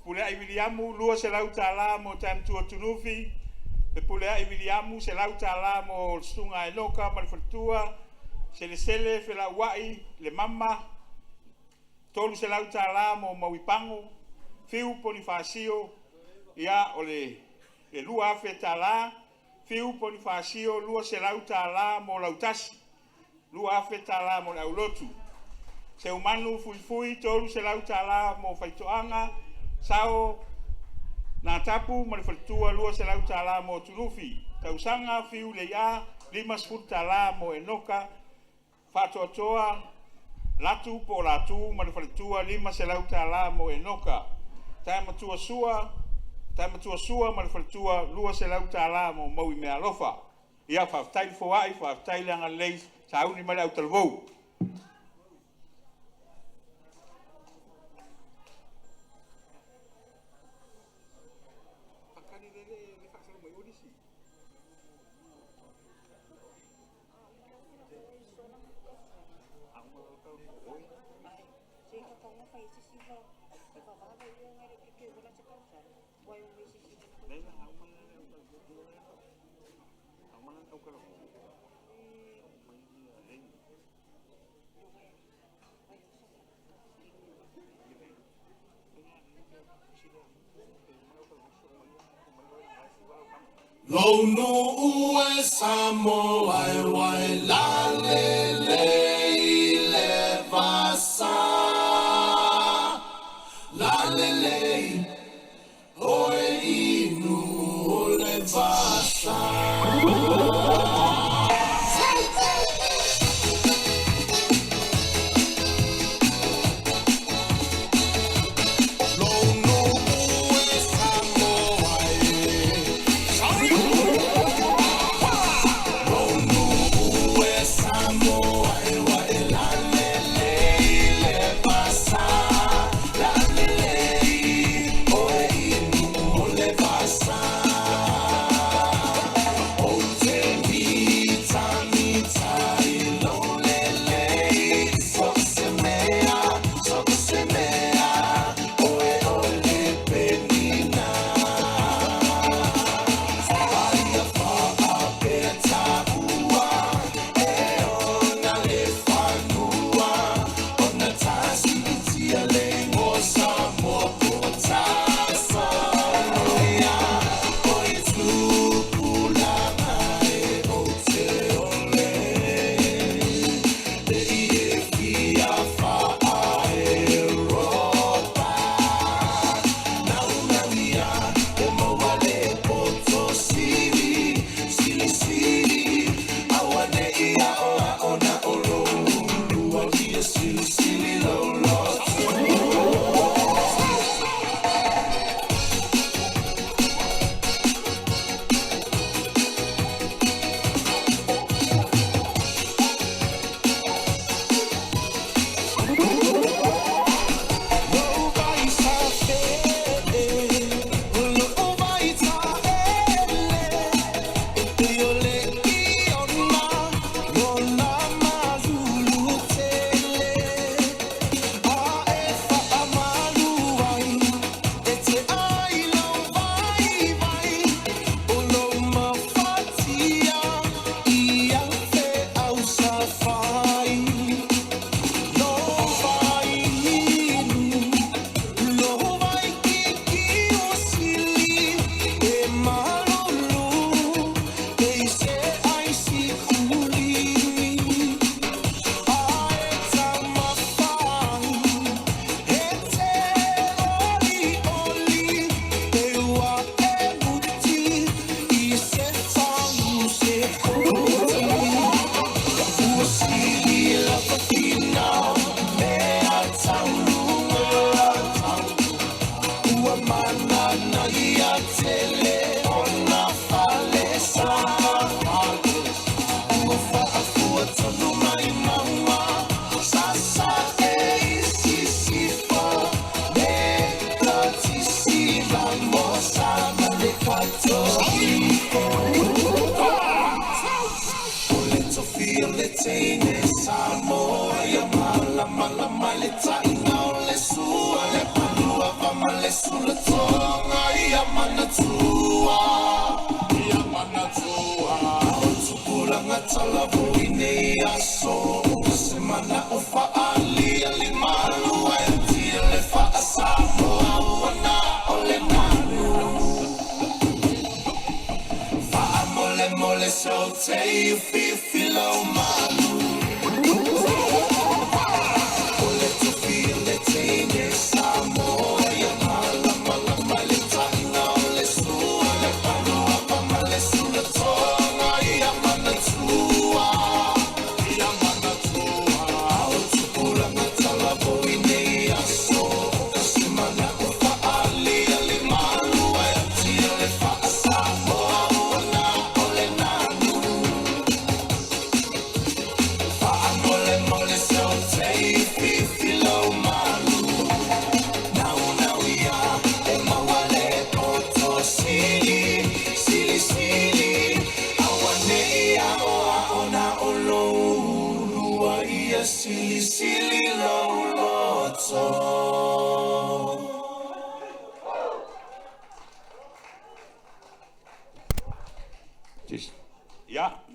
pulea i Miliamu, 2 se lau tala mo Tamtua Tunufi, pulea i Miliamu se lau tala mo Sunga Enoka, Malfaltua, Sele fe la wai, le mama, tolu se lau tala mo Mauipango, Fiu Bonifacio, ia o le lua fe tala, Fiu Bonifacio, 2 se lau tala mo Lautasi, lua fe tala mo Laulotu. Se umanu fui tolu se lau tala mo faitoanga sao na tapu malfaltua lua se lau tala mo Tunufi tausanga fiu leia 5 tala mo Enoka fatotoa latu po latu malfaltua 5 se lau tala mo Enoka tamatua sua malfaltua lua se lau tala mo Maui me alofa ia faftai foai faftai langa lei sauni mala utalvou. Lo no ue samo ai wai la le le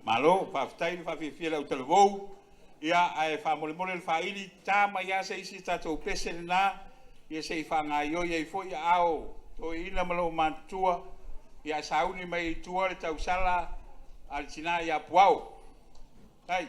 Malo, whaftai, whawhiwhia lau talawou. Ia, ai whamole le whaili, tāma ia se isi tātou pese nā, ia se i whangaio, ia i fwoi ao, to ina malo mantua, ia sauni mai tua le tausala, al tina ia puau. Hai.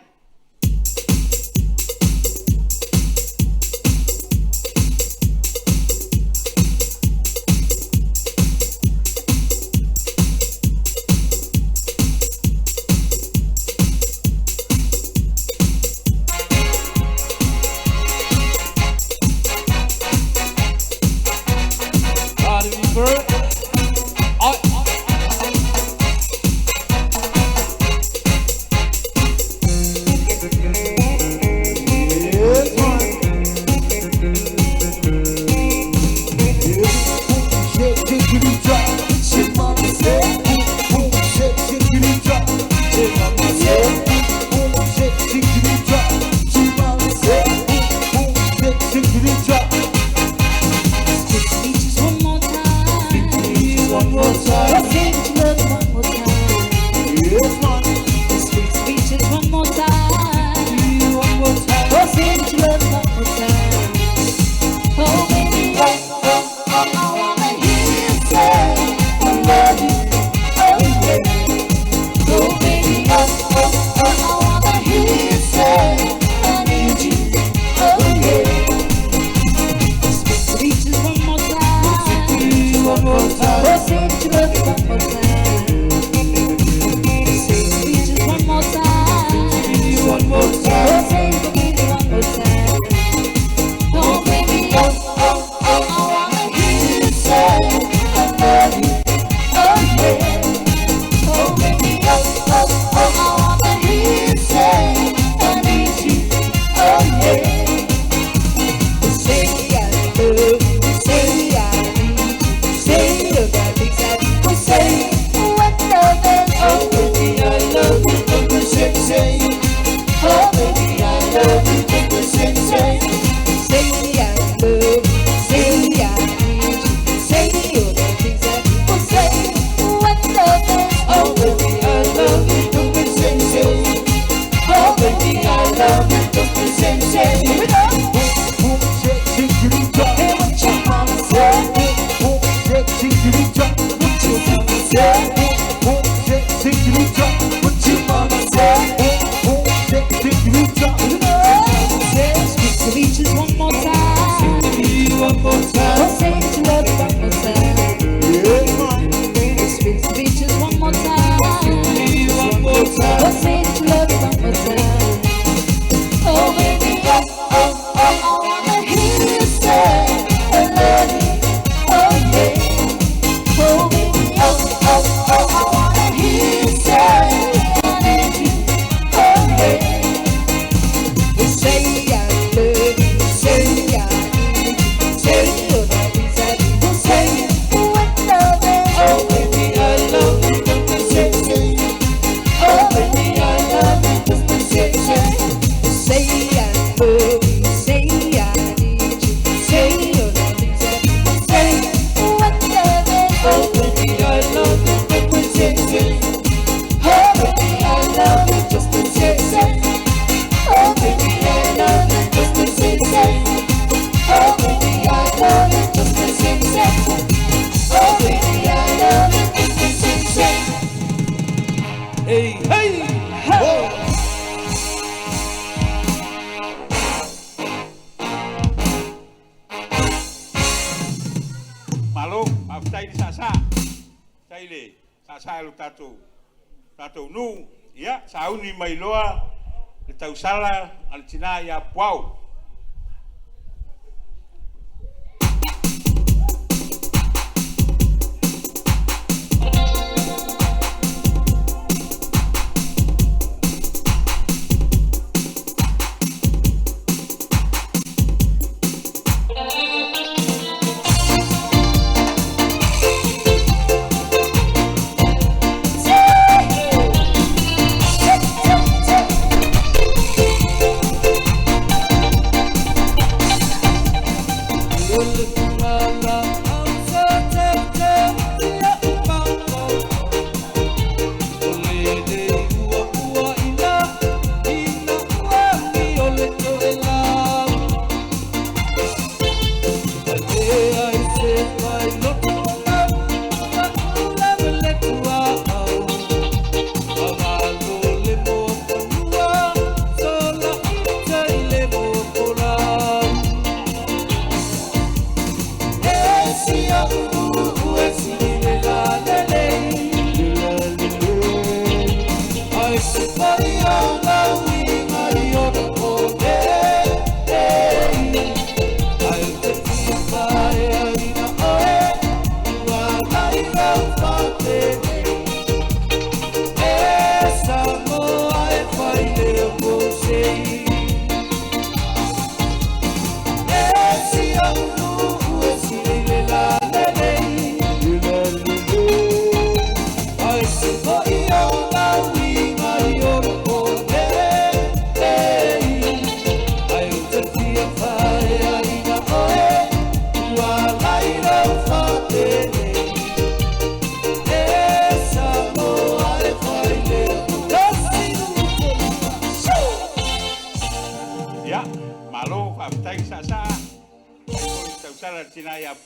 sa lu tatou nu ia sa uni mai loa le tausala al tina ia puau.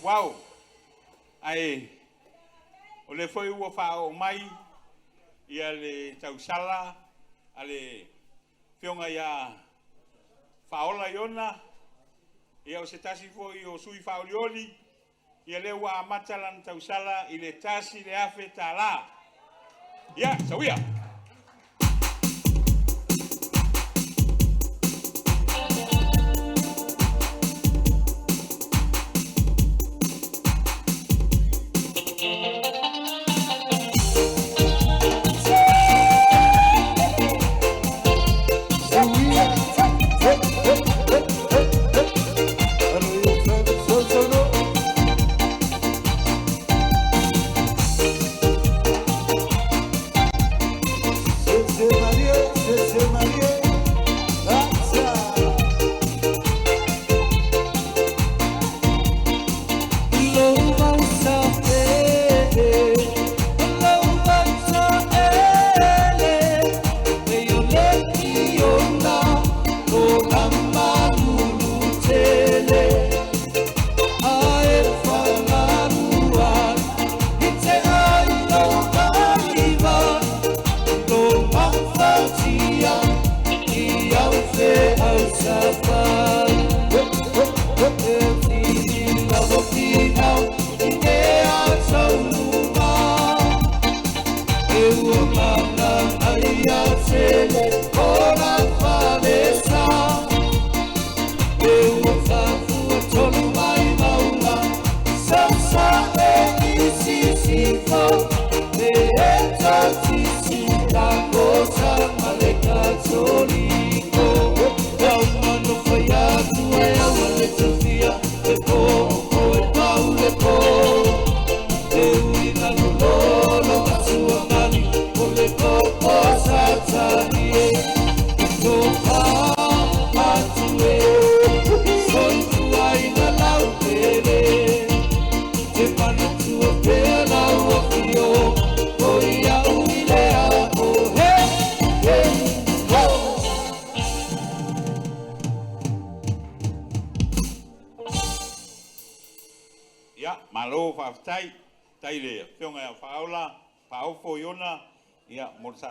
Wow, ai o le foi ua whao mai ia le tausala ale whionga ia whaola iona ia o se tasi foi o sui whaolioli ia le ua amatalan tausala i le tasi le afe tala ia sawia.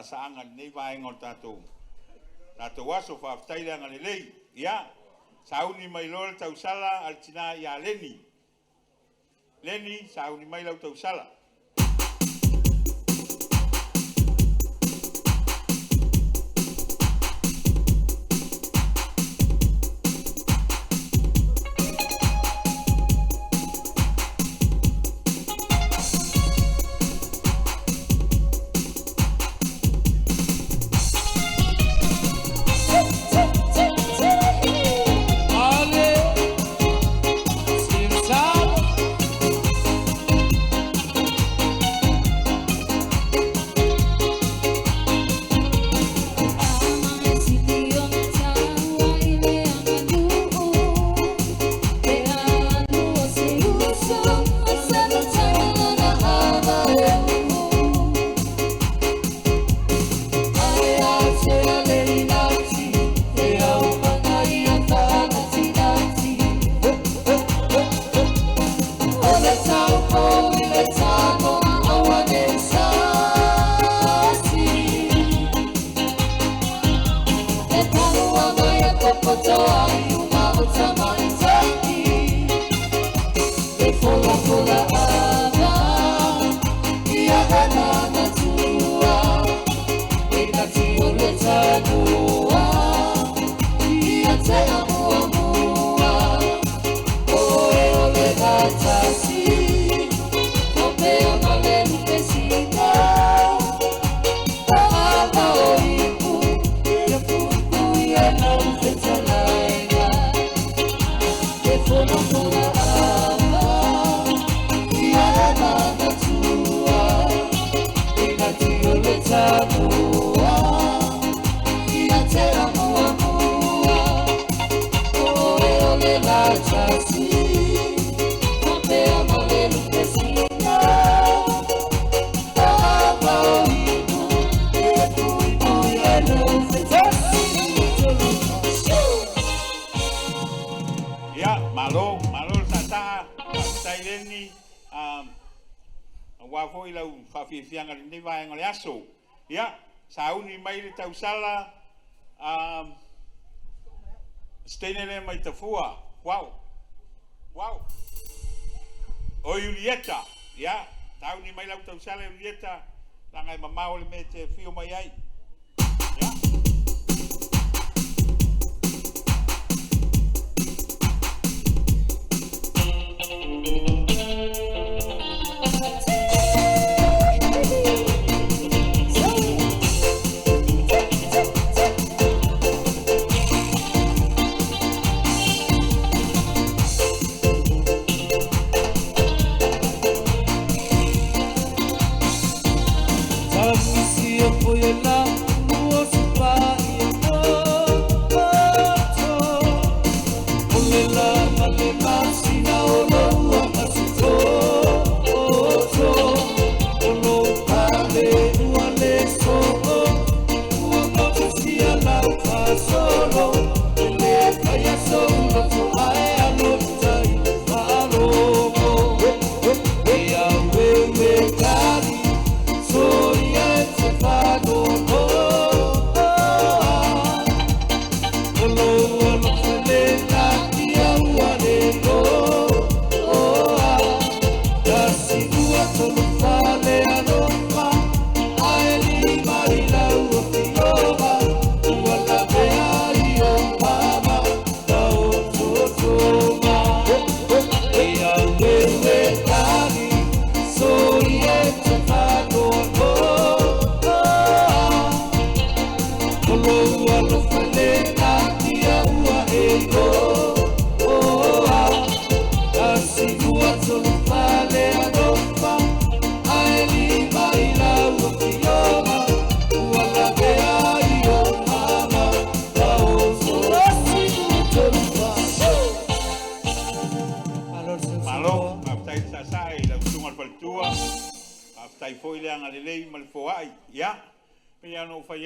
Saanga nei vai ngol tatou aso fa taile ngale lei ia sauni mai lol tausala al tina ia leni sauni mai lau tausala Wafo i lau whawhiwhianga ni vai ngole aso. Ia, sauni mai le Tausala, stenele mai tafua. Wow. Wow. O Julieta, ia, sauni mai lau Tausala Julieta, langai mamao le me te fio mai ai. Ia.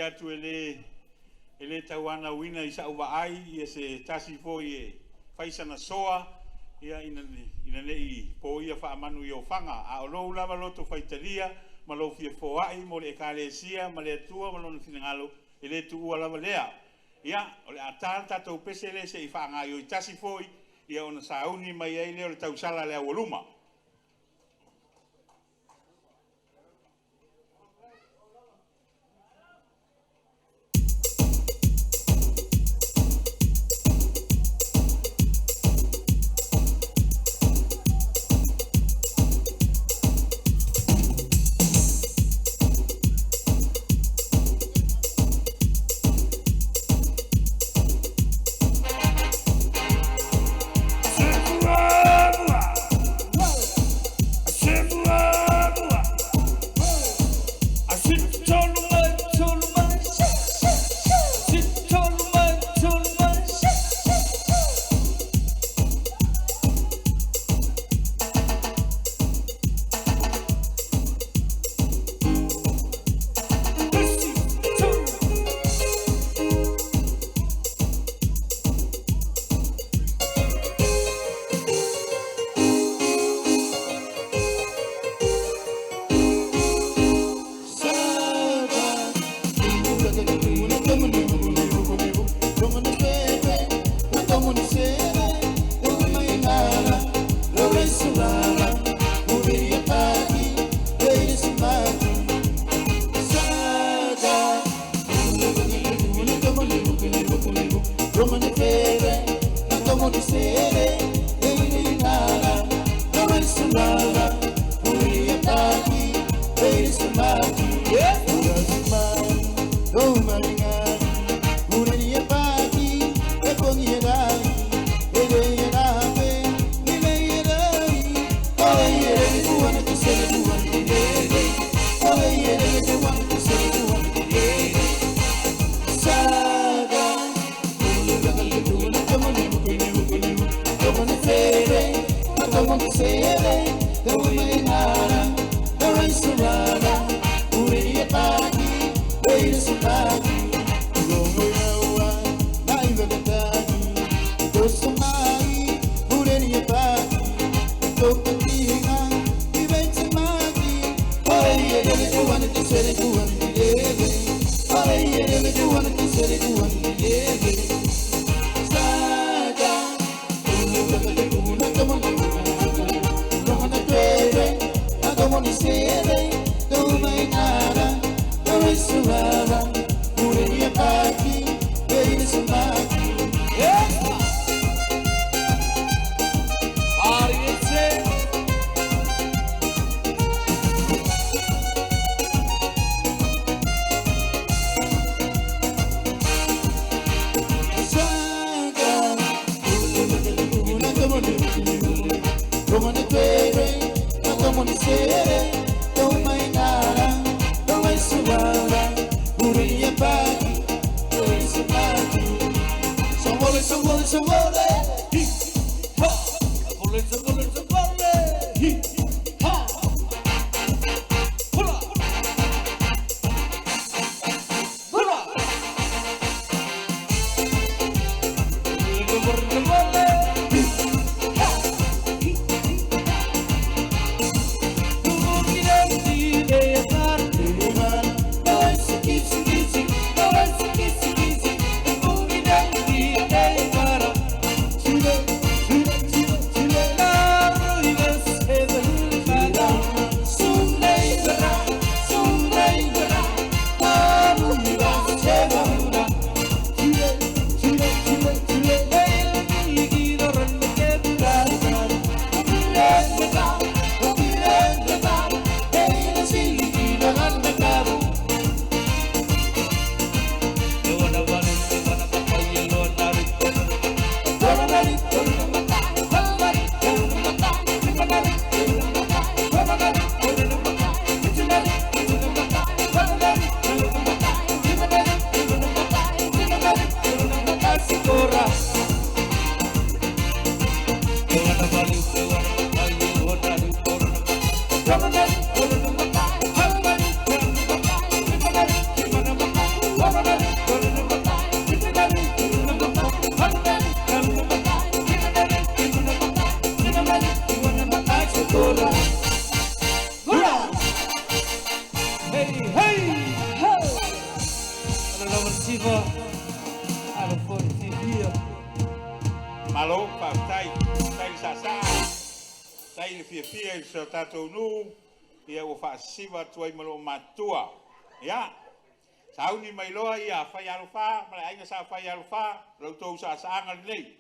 Atu ele tauana wina i sa uwa ai ia se tasi fo i faisa na soa ia ina nei po ia wha amanu i o whanga a o lou lava loto whaitalia ma lo fia fo ai mo le ekalesia ma le atua ma lo na finangalo ele tu ua lava lea ia o le atana tatou pese le se i whaanga i o i tasi fo ia ona sauni mai ai leo le Tausala le awaluma. Como como ni fere, como ni sere, ni nada, no es nada, PULEIA pagi, es mati, no maringa, PULEIA pagi, pongi dai, ele nabe, ni le dai, oh ele tu wana tu sele tu wana ele, oh ele tu wana tu sele tu wana ele, saga, como ni fere, como ni sere, como ni nada, no es nada, PULEIA pagi, es mati. Malo, tai sasa, tai le fia so tatou nu, ia o fa siva tuai malo matua. Ya. Sauni mai loa ia fai alufa, mai ainga sa fai alufa, lo tou sa anga nei.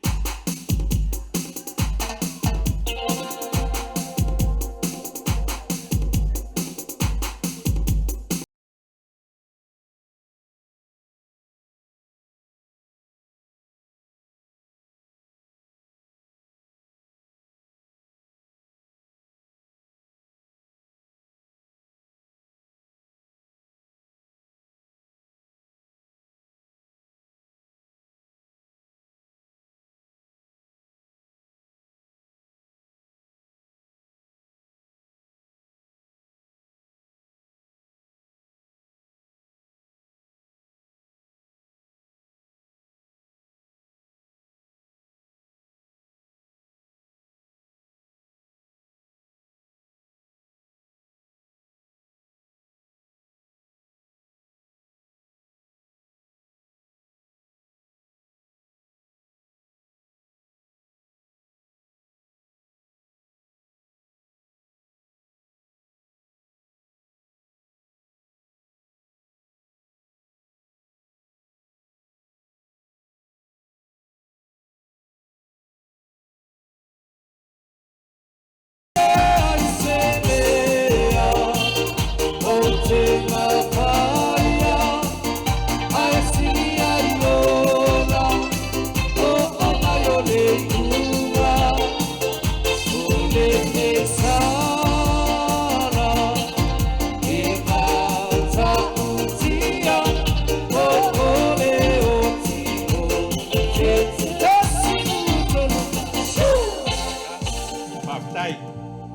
Maftai,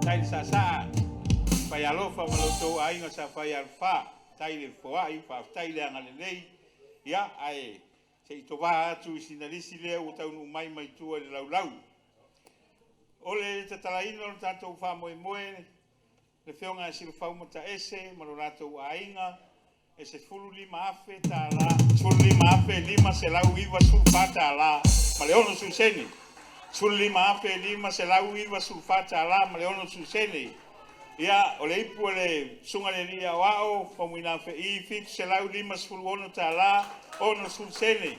tai sasa. Pai alofa maloto ai nga sa pai alfa, tai le foai, maftai le angalei. Ya ai. Se to va tu sinalisi le o tau no mai tua le laulau. Ole te talaino tanto fa moe le feonga si lo fa mota ese, malorato ainga. Ese fulu lima afe tala, fulu lima afe lima se lau iwa sulfata la, maleono suseni. Fulu lima afe lima se lau iwa sulfata la, maleono suseni. Ya ole ipu ole sunga le lia wao, famuina fe I fit se lau lima fulu ono tala, ono suseni.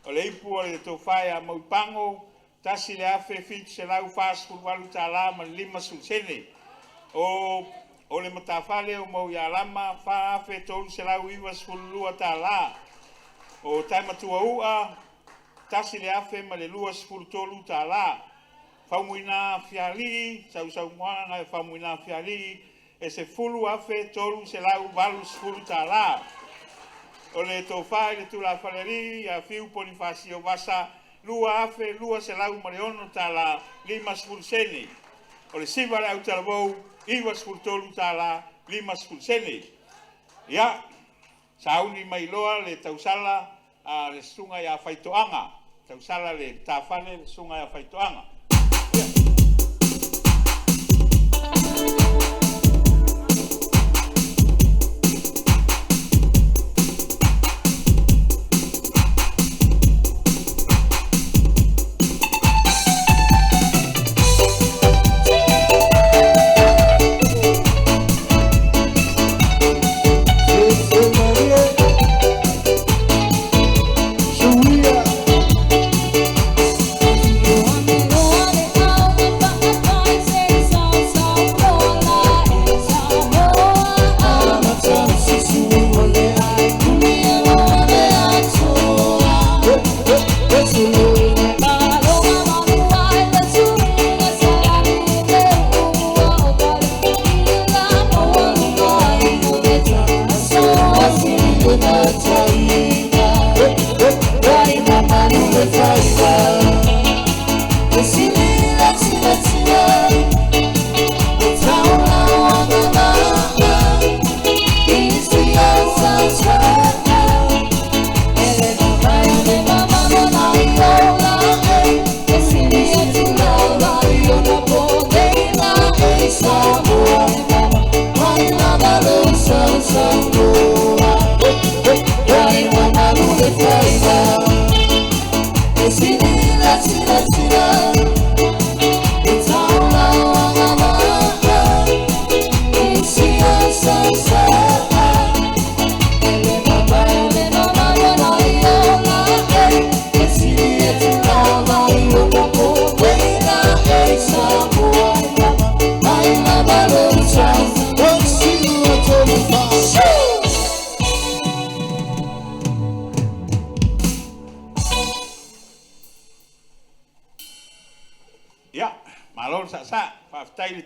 Ole ipu ole tofaya maupango, tasi le afe fit se lau fas fulu walu tala, ma lima suseni. O le matafale o mau ia lama fa afe tolu se lau iwa sfululua ta la. O taimatua ua, tasi le afe ma le lua sfulutolu ta la. Faumuina fiali, sau moanga e faumuina fiali, e se fulu afe tolu se lau balu sfulu ta la. O le tofai le tula faleri, a fiu ponifasio wasa, lua afe, lua se lau mareono ta la, lima sfuluseni. O le siva le au talabou, iwa sfultolu tala, lima sfulsene. Ya, sauni mai loa le tausala le sunga ya faitoanga. Tausala le tafale le sunga ya faitoanga.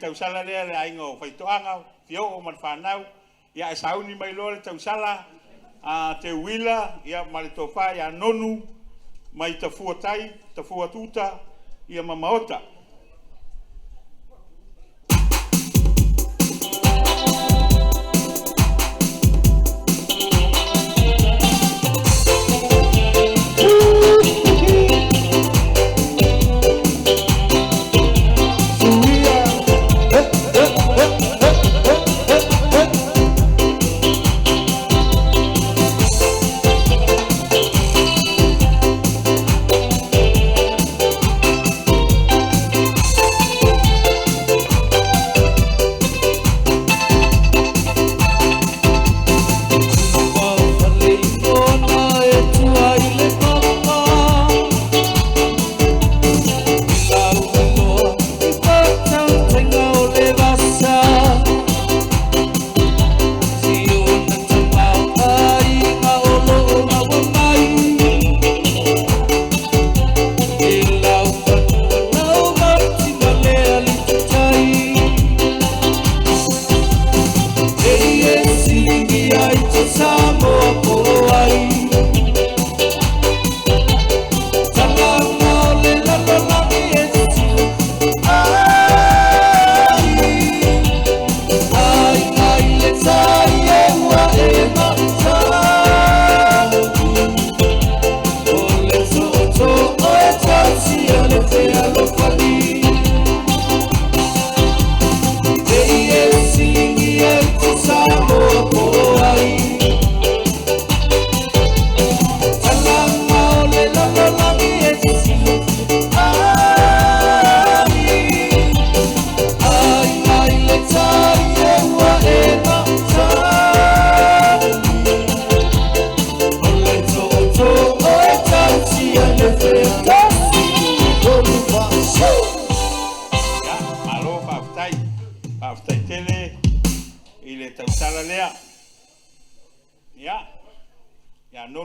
Tausala lea le aingo faitoanga fio o man fanau ia sauni mai lo le tausala a te wila ia male tofa ia nonu mai tafua tai tafua tuta ia mamaota.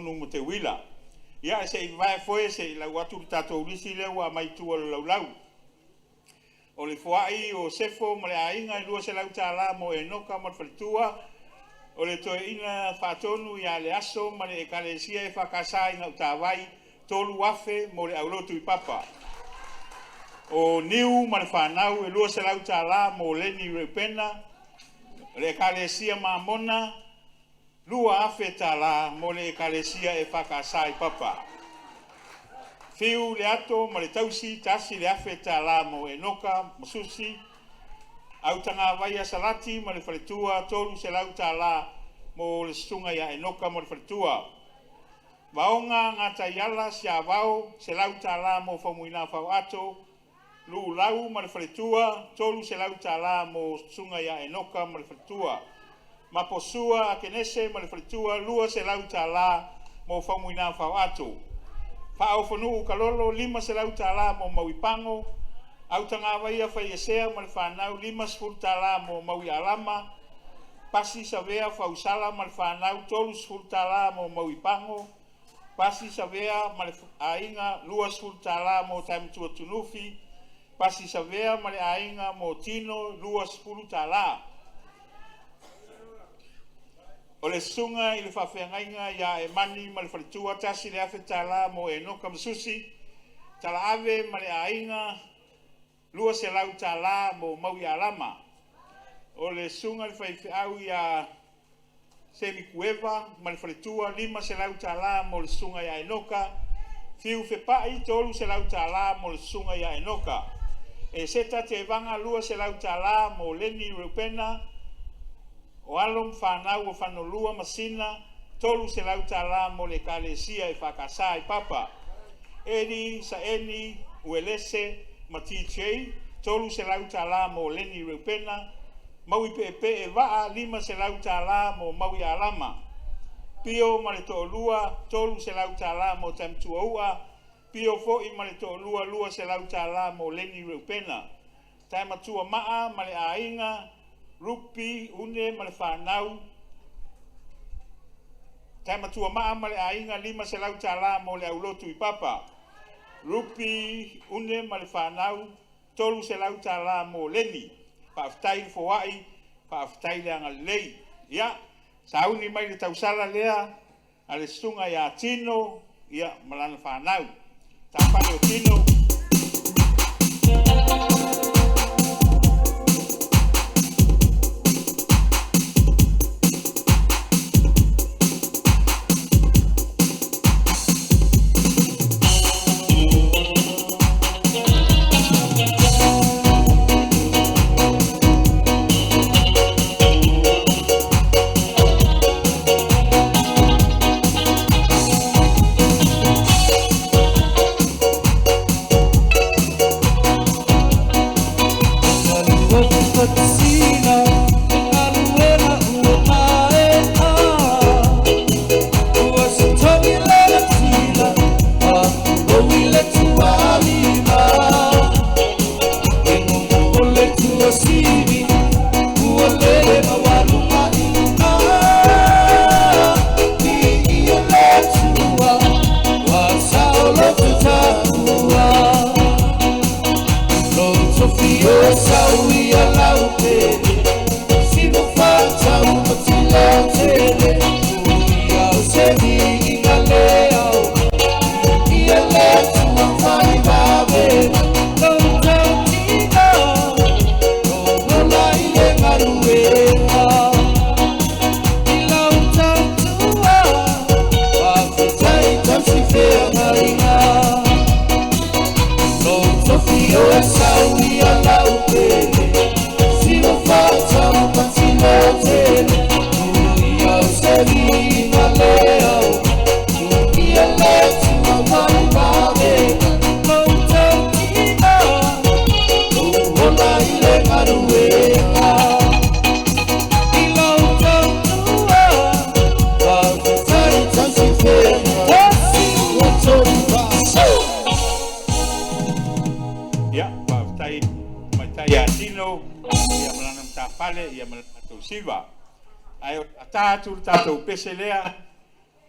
tonu mo te wila. Ia se i vai foi se la watu tatou lisi le wa mai tu lau. O le fuai o sefo mo le ainga i lua se lau tala mo e noka mo falitua. O le toe ina whatonu ia le aso ma le ekalesia e whakasai ngau tāwai tolu afe mo le aulotu i papa. O niu ma le whanau e lua se lau tala mo leni repena. Le ekalesia ma mona lua afe tala mo le ekalesia e whakasai papa. Fiu le ato ma le tausi tasi le afe tala mo e noka mo susi. Au tanga vaia salati ma le whaletua tolu se lau tala mo le sunga ia e noka mo le whaletua. Vaonga ngata iala si a vau se lau tala mo whamuina whau ato. Lu lau ma le whaletua tolu se lau tala mo sunga ia e noka mo le whaletua. Ma posua a kenese ma le whaletua lua se lau tala mo whamuina whau ato. Whao whanu kalolo lima se lau tala mo mauipango. Au tanga waia whaiesea ma le whanau 5 tala mo maui alama. Pasi sa vea whausala ma le whanau 3 tala mo maui pango. Pasi sa vea ma le ainga 2 tala mo taimatua tunufi. Pasi sa vea ma le ainga mo tino 2 tala. O le sunga i le whawhengainga ia e mani ma le whalitua tasi le afe tala mo e noka masusi. Tala ave ma le ainga lua se lau tala mo maui alama. O le sunga le whaiwhiau ia semi kueva, ma le whaletua 5 se lau tala mo le sunga ia enoka. Fiu whepai tolu se lau tala mo le sunga ia enoka. E seta te vanga lua se lau tala mo leni rupena. O alom whanau o whanolua masina tolu se lau tala mo le kalesia e whakasa i papa. Eri sa eni uelese Matichei, tolu se lau tala mo leni reupena, maui pepe e waa 5 se lau tala mo maui alama. Pio ma le to'olua, tolu se lau tala mo tamtua ua, pio fo'i ma le to'olua 2 se lau tala mo leni reupena. Taimatua maa ma le ainga, rupi une ma le whanau. Taimatua maa ma le ainga 5 se lau tala mo le aulotu i papa. Rupi une ma le whanau, tolu se lau tala mo leni. Whaaftai foai, whaaftai le anga lei. Ia, sauni mai le tausala lea, a le sunga ia tino, ia malana whanau. Tāpare o tino.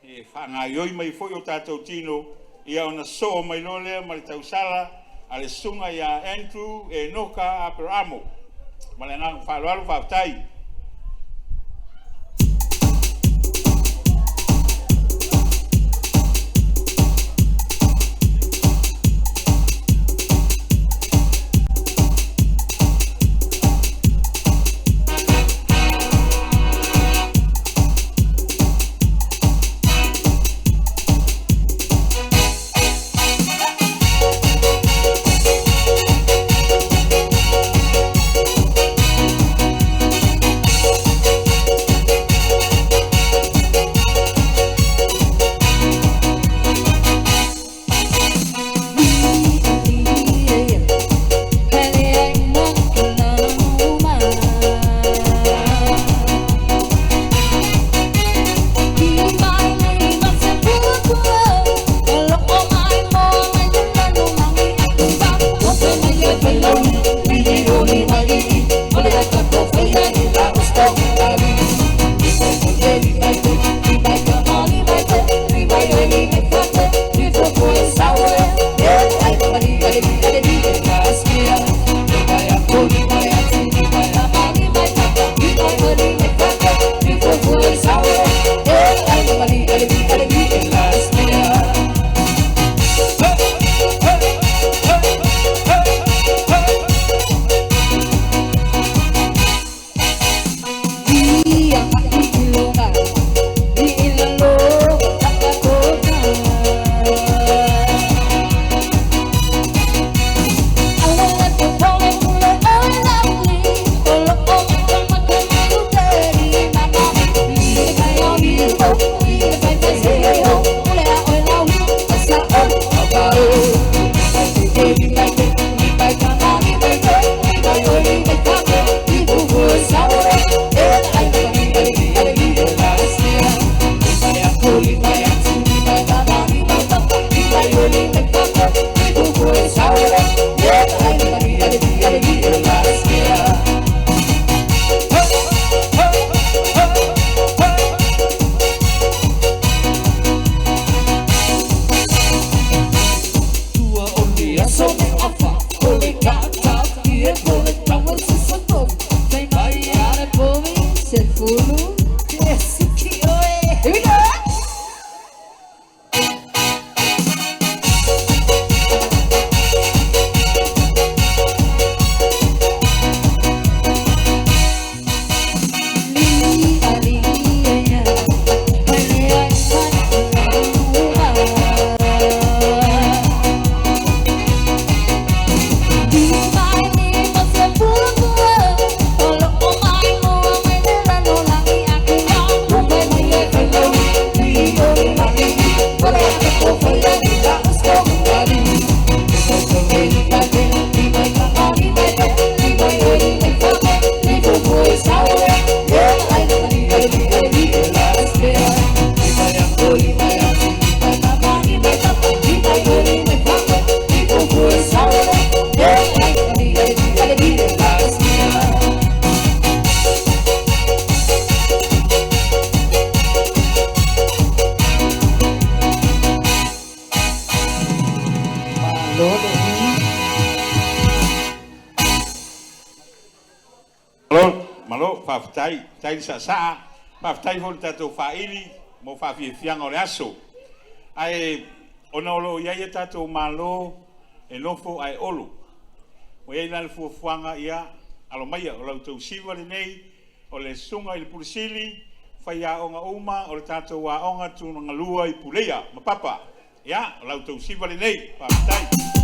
e whangaioi mai foi o tātou tino, ia ona so mai lolea ma le tausala, a le sunga ia Andrew e noka a peramo. Ma le ngang whaloalo whaptai. Tai sa paftai fo tatou faili mo fafiafiaga o le aso ae ona olo ia ia tatou malo e lofo ae olo o ia ina le fuafuaga ia alo maia o lautou siva lenei o le sunga i le pulisili fai aʻoga uma o le tatou aʻoga tunagalua i PULEIA ma papa ia o lautou siva lenei paftai.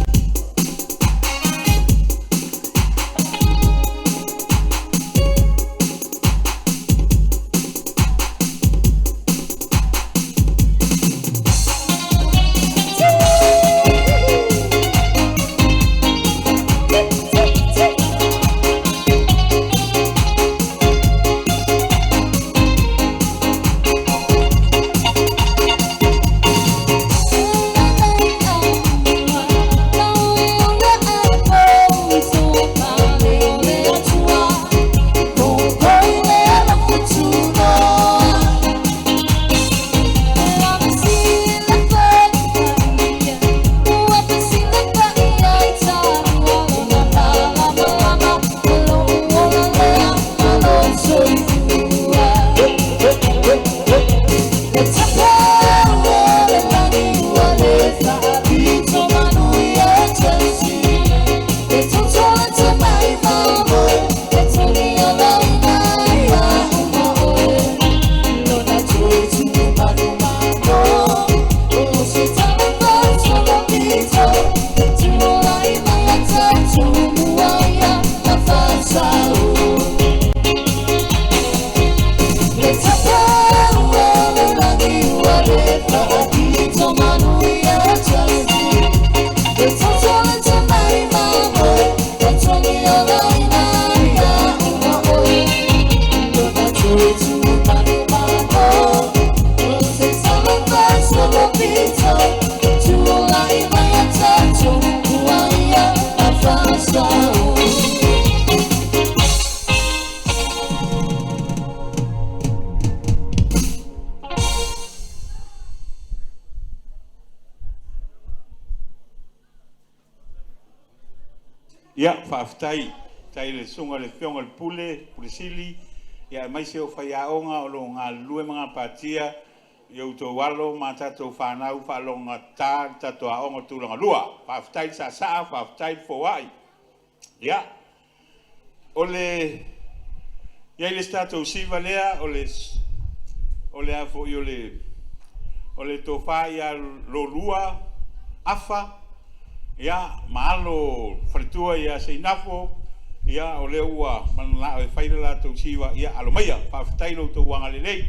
Ia, whaaftai, tai le sunga le whionga le pule sili, ia mai se o whaiaonga o lo ngā lue mga pātia, i au tō walo, mā tātou whanau, whalonga tā, tātou aonga tūranga lua. Whaaftai sa saa, whaaftai fōai. Ia, o le, iai le tātou siva lea, o le afo i o le tō whai a lo lua, afa, ia maalo fritua ia seinafo ia o le ua manala e faile la tau siwa ia alomaia whaafitai lo tau wanga lelei.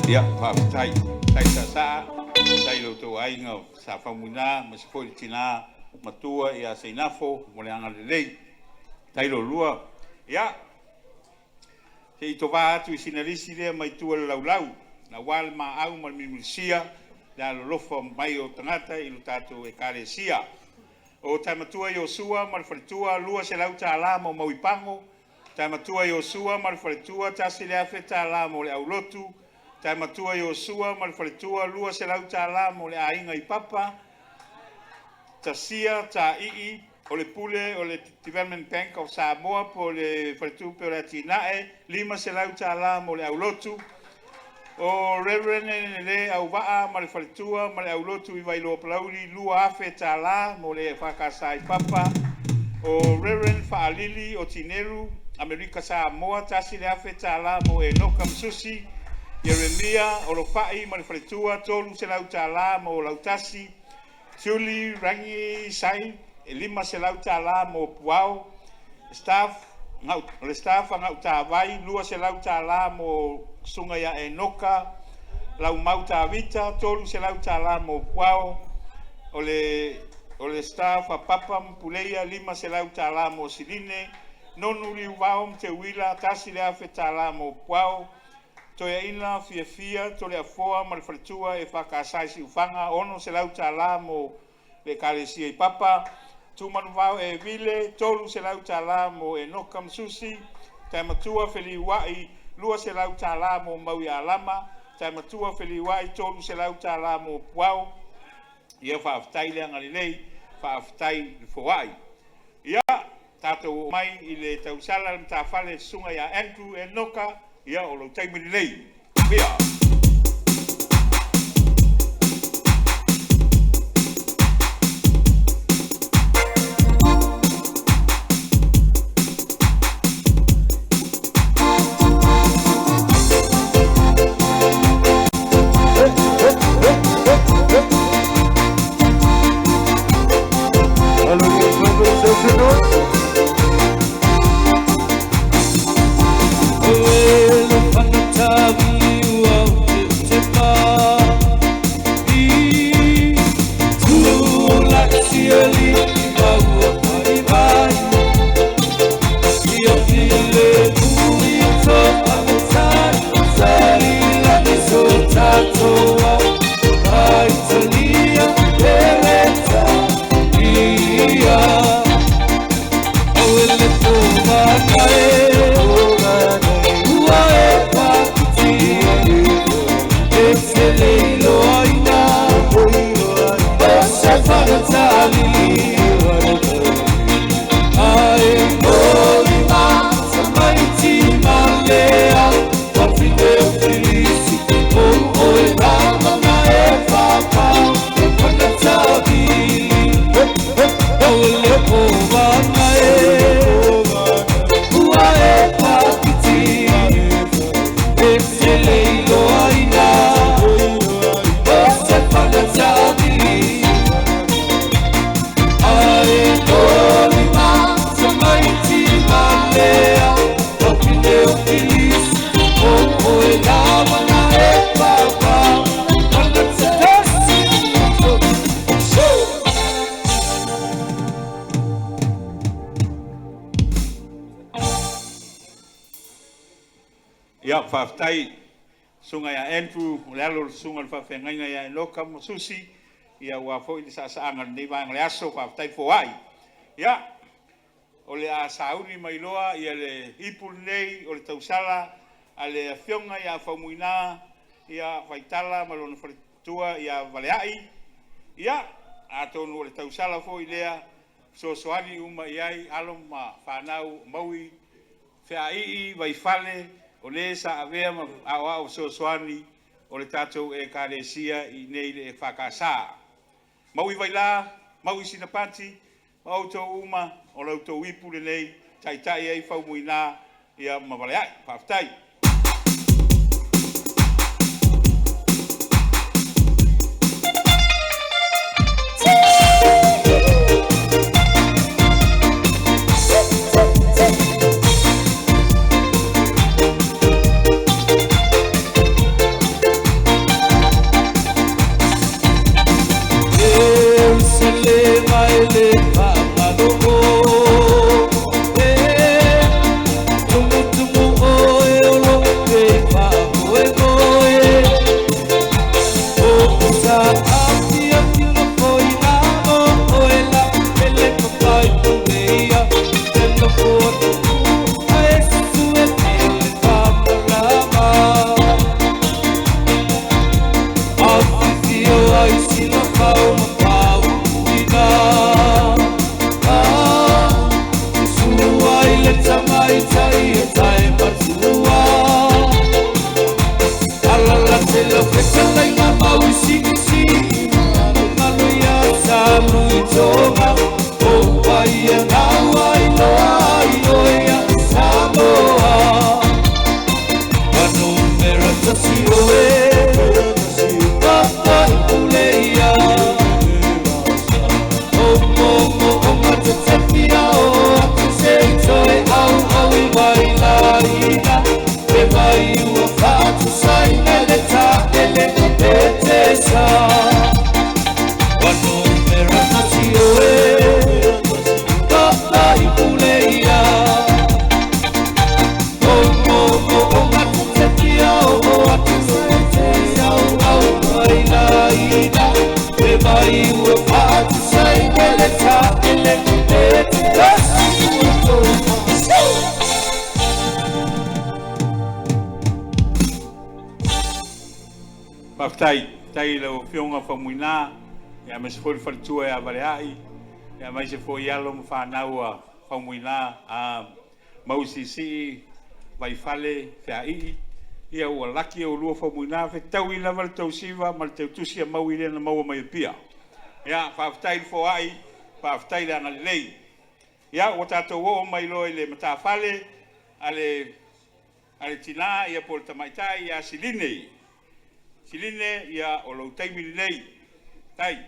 Ia, whaafitai, tai sa saa, tai lo tau ainga sa whamuna, ma se fōi tina, matua ia seinafo, mo le anga lelei, tai lo lua. Ia, se i towa atu I sinarisi lea mai tua le laulau, na wale ma au ma mimulisia, na lolofa mai o tangata I lo tātou e kāresia. O taimatua I o sua, ma le whalitua, lua se lau tā la mo mauipango, taimatua I o sua, ma le whalitua, tasi le afe tā la mo le aulotu, taimatua I o sua, ma le whalitua, lua se lau tā la mo le ainga I papa, tasia, tā ii, o le pule, o le Development Bank of Samoa, po le whalitua pe o le atinae, lima se lau tā la mo le aulotu, o Reverend le au waa, ma le whalitua, ma le aulotu I wailo palauri, lua afe tā la mo le whakasai papa, o Reverend Faraile o Tineru, Amerika Samoa, tasi le afe tā la mo e noka msusi, Yeremia o lo fai ma le whaletua tolu se lau tā la mo lautasi, Tiuli rangi sai e lima se lau tā la mo puao, le staff ngau tā vai, lua se lau tā la mo sunga ia e noka, lau mau tā vita, tolu se lau tā la mo puao, o le staff a papa PULEIA, lima se lau tā la mo siline, nonu liu vaom te wila, tasi le afe tā la mo puao, Toia ina fia to le afoa ma le whaletua e whakasai si ufanga ono se lau tā la mo le kāresia I papa tu manuvau e vile tolu se lau tā la mo e noka msusi taimatua wheli wai lua se lau tā la mo maui alama taimatua wheli wai tolu se lau tā la mo puau ia whaafitai le angalilei whaafitai le fowai ia tātou mai I le tausala le tāwhale sunga ia Andrew e noka ia o lo taimi lei. Ia. Hey. Ia whaftai sunga ia Andrew o le alo sunga le whawhengainga ia loka mo susi ia ua fo i sa saanga nei vanga le aso whaftai fo ai. Ia o le a sauni mai loa ia le ipul nei o le tausala a le fionga ia whaumuina ia whaitala malona wharitua ia valeai. Ia a tonu o le tausala fo i lea so soani uma iai alo ma whanau maui whea ii vai fale o le sa avea ma au so soani o le tatou e karesia i nei le whakasa. Maui vai la, maui sinapati, mautou uma o lautou ipu le nei, tai ei whaumuina ia mawaleai, whaftai. Tai lo fionga whamuina, ia me se fwoi wharitua ia valeai, ia mai se fwoi alo ma whanaua whamuina a mausisi, vai fale, whea ii, ia ua laki o lua whamuina, whe tau i lava le tau siva, ma le tau tusi a mau i lena maua mai pia. Ia, whaftai le fwoi, whaftai le ana lei. Ia, o tātou o mai loa i le mata fale, ale tina, ia po le tamaitai, ia silinei. Siline ia o lau taimini nei, tai.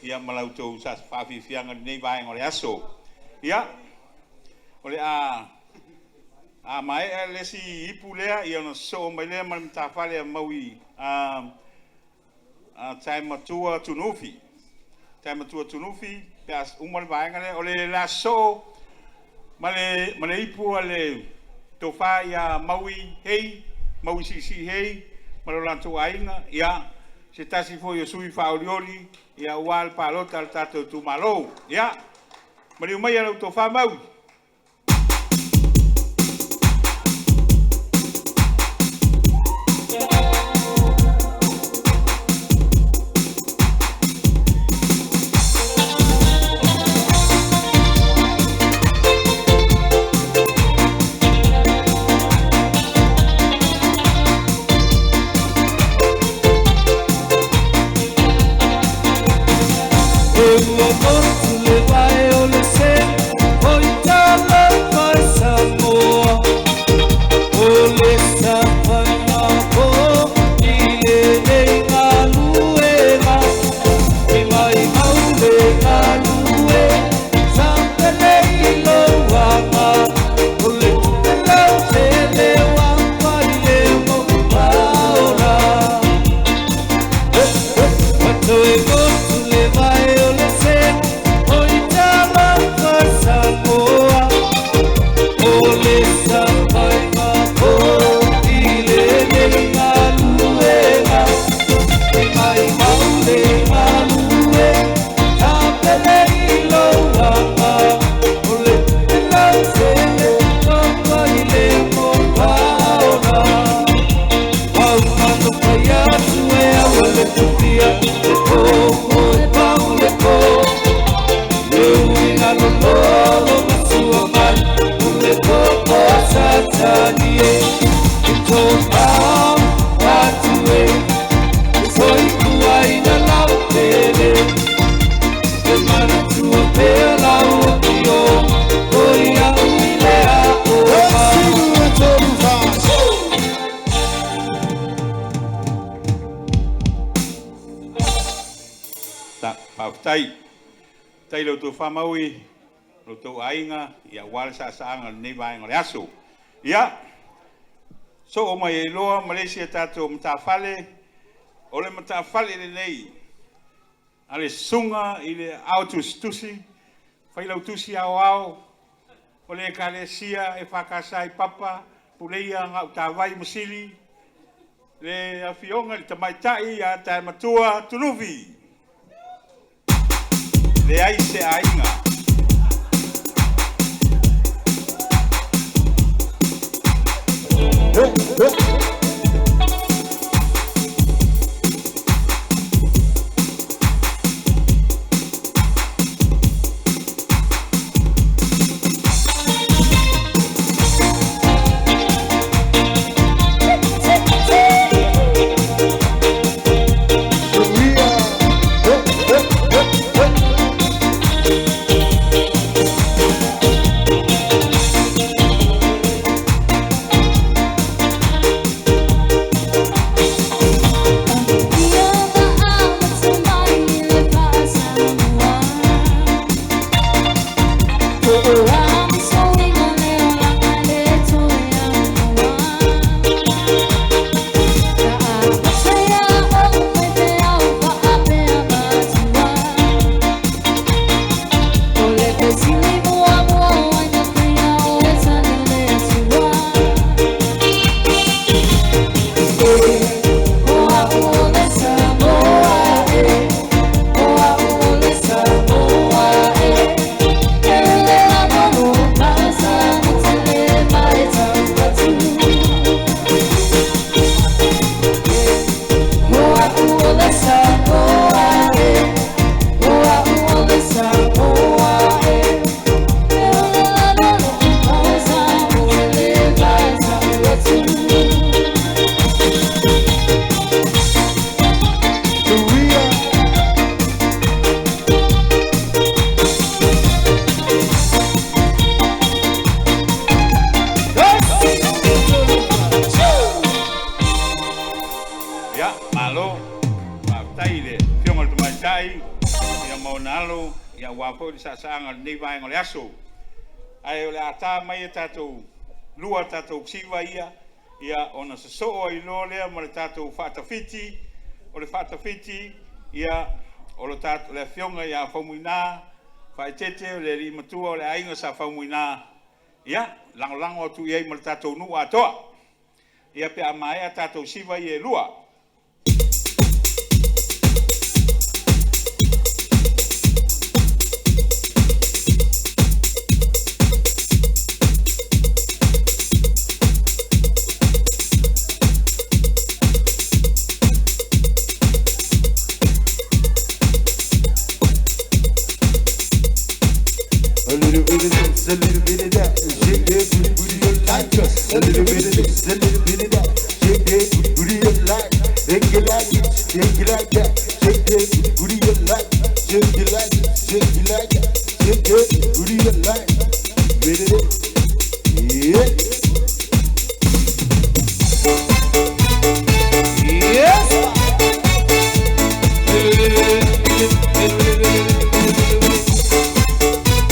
ia malautou sa whawhiwhianga nei vai ngore aso. Ia, ole a mai e lesi ipu lea, ia no so mai lea mani ta whale a maui tai matua tunufi. Tai matua tunufi, peas umar vaenga le, ole la so, male ipu ale tofa ia maui hei, maui sisi hei, malolanto ainga, ia, se tasi fo ia sui whaoriori, ia ual palota al tato tu malo, ia, mali umai ala tofa maui. Tai lo tu whamaui, lo tu ainga, ia wale sa saanga nei vai ngore aso. Ia, so o mai e loa Malaysia tato matawhale, ole matawhale le nei, ale sunga i le autus tusi, whailau tusi au au, ole kalesia e whakasai papa, PULEIA ngau tawai masili, le awhionga le tamaitai a tai matua tunuvi. Le ai se ainga. ia maunalo ia wapo di sasanga nei vai ngole aso ai ole ata mai tatou lua tatou siva ia ona so i lole mo le tatou fatafiti o le fatafiti ia o le tatou le fionga ia faumuina fai tete o le matua o le ainga sa faumuina ia lango tu ia mo le tatou nu atoa ia pe amai tatou siva ia lua A little bit of that, shake that booty you like us. A little bit of this, a little bit of that, shake that booty you like. Shake it like it, shake it like that, shake that booty you like. Shake it like it, shake it like that, shake that booty you like. Ready? Yeah. Yes.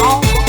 Oh,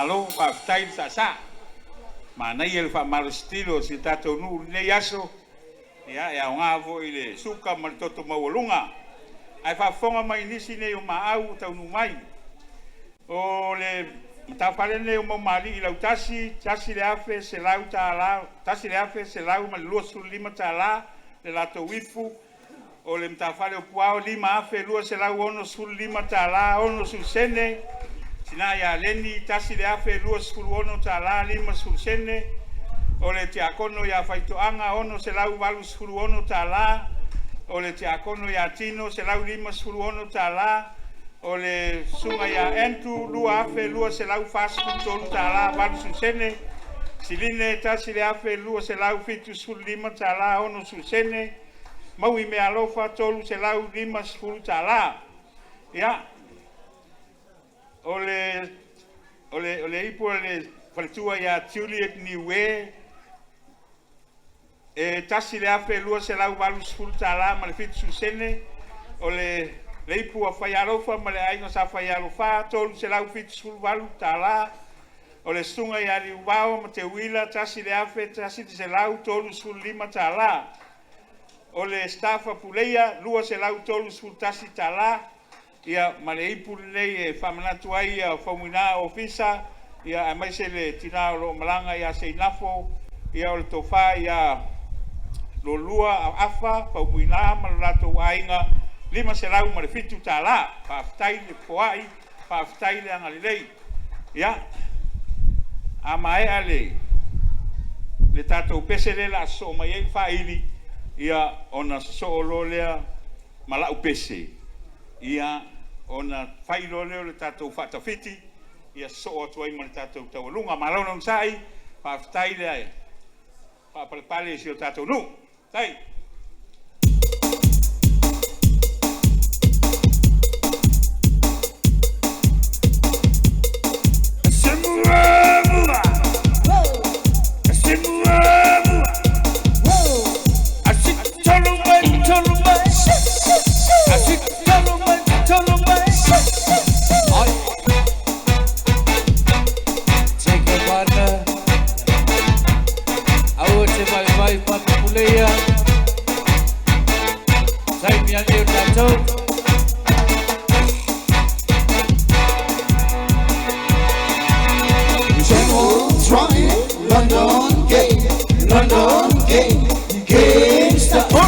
malo pa tai sa mana ia fa mal stilo si tato nu ne yaso ya nga vo ile suka mal toto mawalunga ai fa fonga mai nisi ne o maau tau nu mai o le ta fale ne o mali ila tasi le afe se lau ta la tasi le afe se lau mal lo su lima ta la le lato wifu o le ta fale o puao lima afe lo se lau ono su lima ta la ono su sene sina ya leni tasi le afe lua sulu ono ta la lima sulu sene o le te akono ya faitoanga ono se lau walu sulu ono ta la o le te akono ya tino se lau lima sulu ono ta la o le sunga ya entu lua afe lua se lau fasu tolu ta la walu sulu sene siline tasi le afe lua se lau fitu sulu lima ta la ono sulu sene maui me alofa tolu se lau lima sulu ta la ya ole ipo le faltua ya Juliet niwe tasi le afe lua se lau walu sulu ta la ma le fitu sulu sene ole le ipo a whaiarofa ma le ainga sa whaiarofa tolu se lau fitu sulu walu ta la o le sunga ya li wao ma te wila tasi le afe tasi se lau tolu sulu lima ta la o le staffa PULEIA lua se lau tolu sulu tasi ta la ia male ipu nei e whamanatu ai a whamuna ofisa ia a mai se le tina ro malanga ia se inafo ia o le tofa ia lolua a afa pa muina ma la to ainga lima se lau ma le fitu tala pa ftai le poai pa ftai le anga lei ia a mai ale le tato pese le la so mai e faili ia ona so lo le mala upese ia ona failo le tato fata fiti ia so o tuai ma le tato tawalunga malona sai pa ftai le pa pale si o tato nu tai PULEIA, saya menyanyi tato. London Gate, London Gate, gangsta.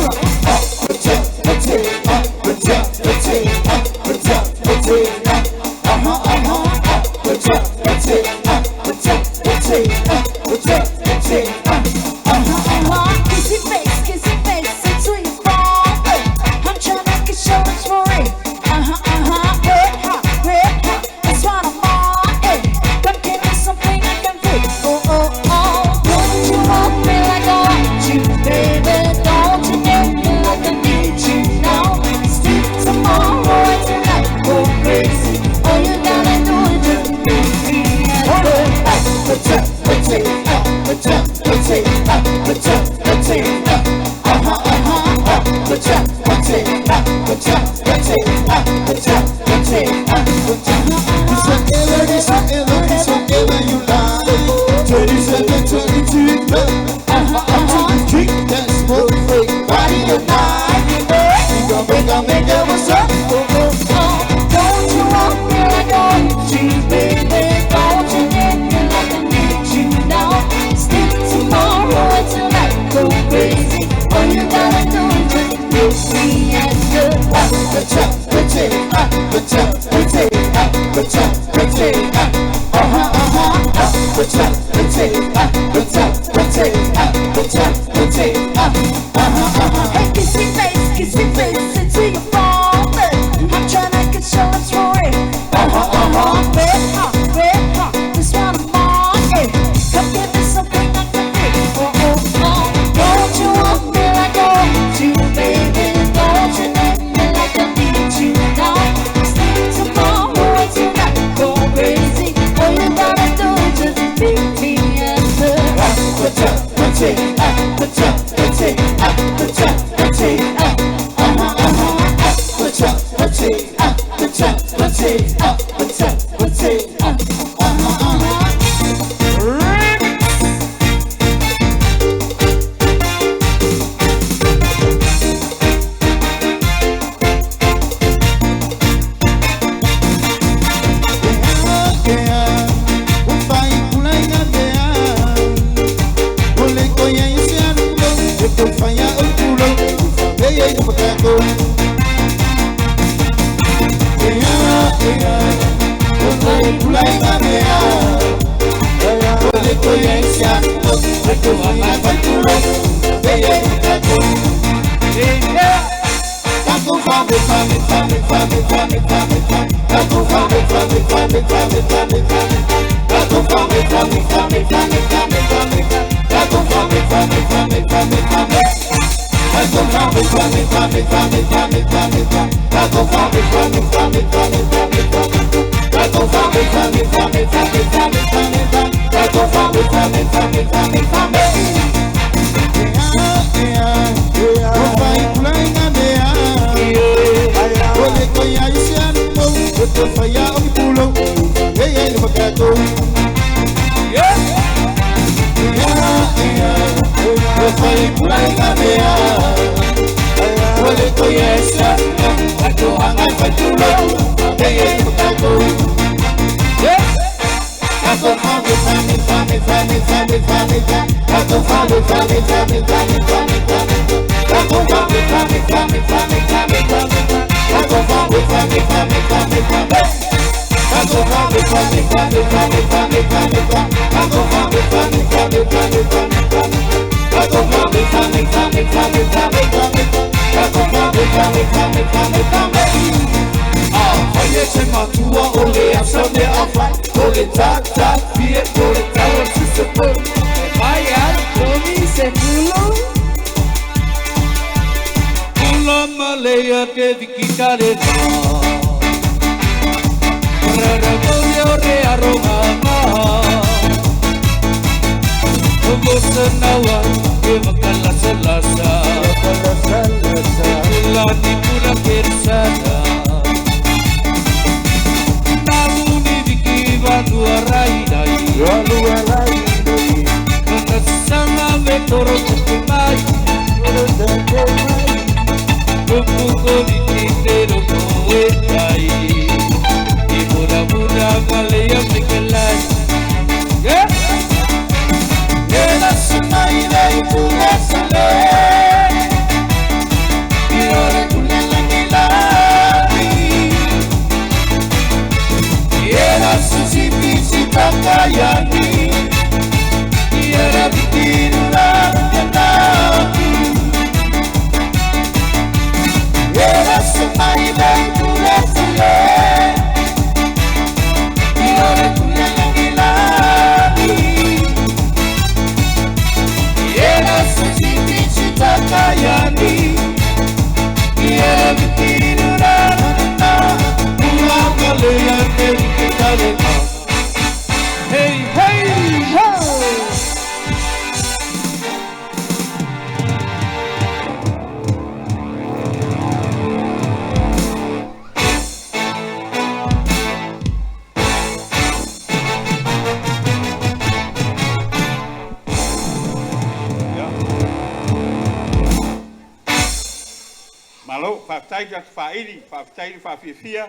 Malo, whaftai jak whairi, whaftai whawhiawhia,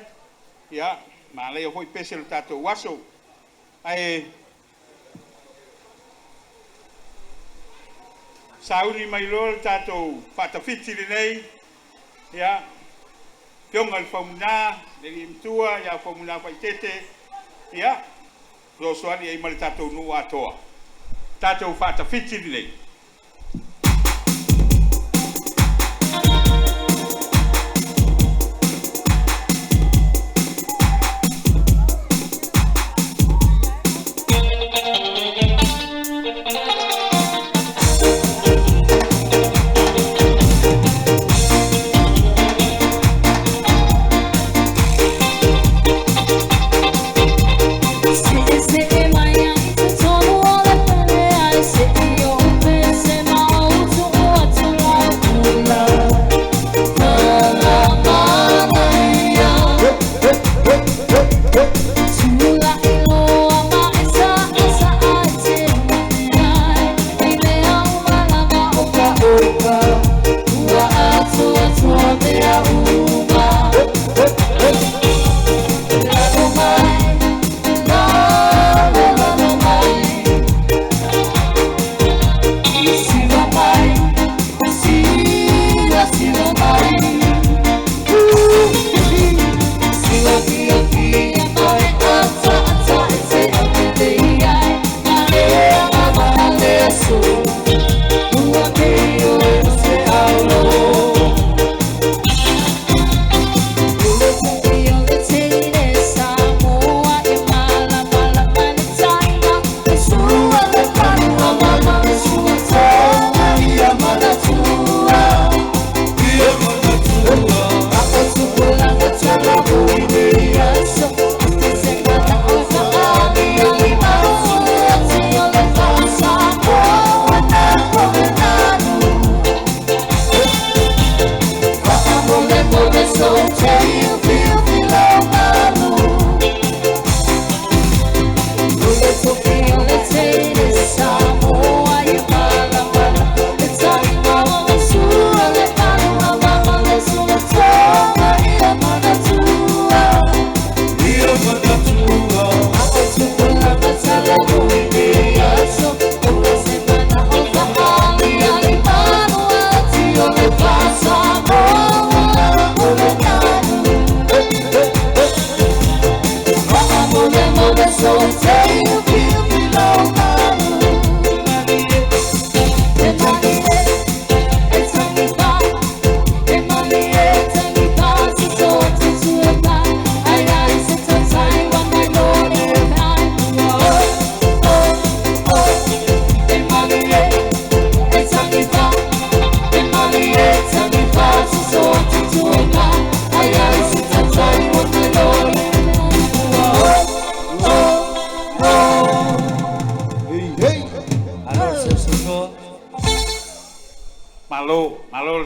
ia, ma leo hoi pese lo tātou waso. Ai, sauri mai loa lo tātou whatawhitiri nei, ia, pionga le whamuna, le imtua, ia whamuna whaitete, ia, rosoani ai male tātou nuu atoa. Tātou whatawhitiri nei. Se manhã, todo mundo vai, se eu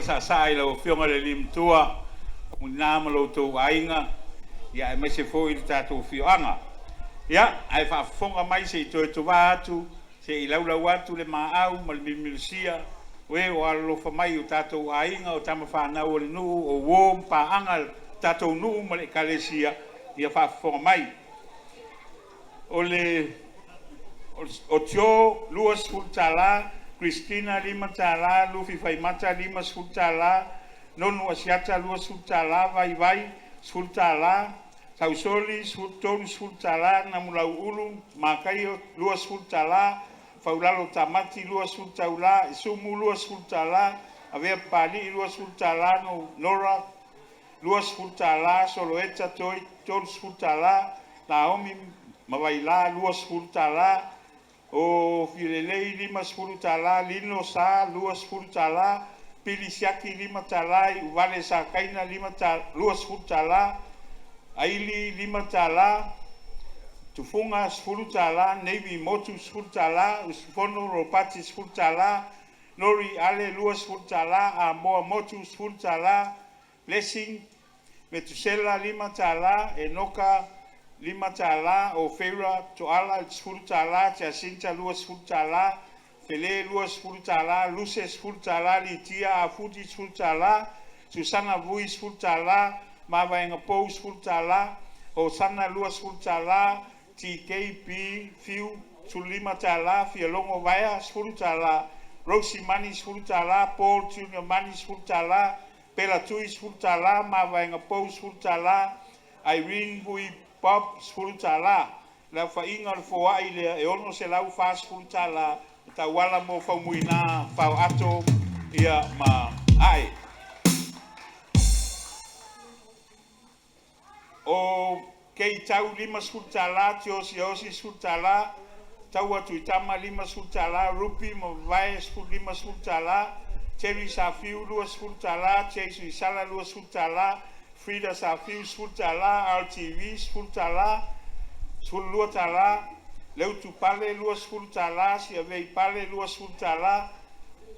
sa i lo fionga le lim tua una ma lo to ainga ia e mese fo i tatou fioanga ia ai fa fonga mai se to watu se i laula watu le maau ma le milisia we o alo fa mai o tatou ainga o tama fa na o le nu o wo pa angal tatou nu ma le kalesia ia fa fonga mai o le o tio luas fultala Christina lima tala lufi fai mata lima fultala nonu asiata luas fultala vai fultala tausoli sulton fultala namulau ulu makaio luas fultala faulalo tamati luas fultala sumu luas fultala avea pali luas fultala no nora luas fultala soloeta toi tons fultala naomi mawaila luas fultala o filelei lima fultala lino sa luas fultala pilisiaki lima talai uvale sa kaina lima luas fultala aili lima tala tufunga fultala nevi motu fultala usfono ropati fultala nori ale luas fultala a moa motu fultala blessing metusela lima tala enoka lima tala o fera to ala fultala jacinta luas fultala fele luas fultala luces fultala litia afuti fultala susana vuis fultala mavaenga pous fultala o sana luas fultala TKP fiu tulima tala fialongo vaya fultala Rosi manis fultala Paul Junior manis fultala Pela tuis fultala mavaenga pous fultala Irene Bui Bob fultala la fa inga fo ile e ono se lau fas fultala ta wala mo fa muina fa ato ia ma ai o kei tau lima fultala tiosi osi fultala tau atu itama lima fultala rupi mo vai lima fultala Terry Safiu luas fultala Chase Sala luas fultala Frida Safiu fultala RTV fultala fulutala leutu pale luas fultala si avei pale luas fultala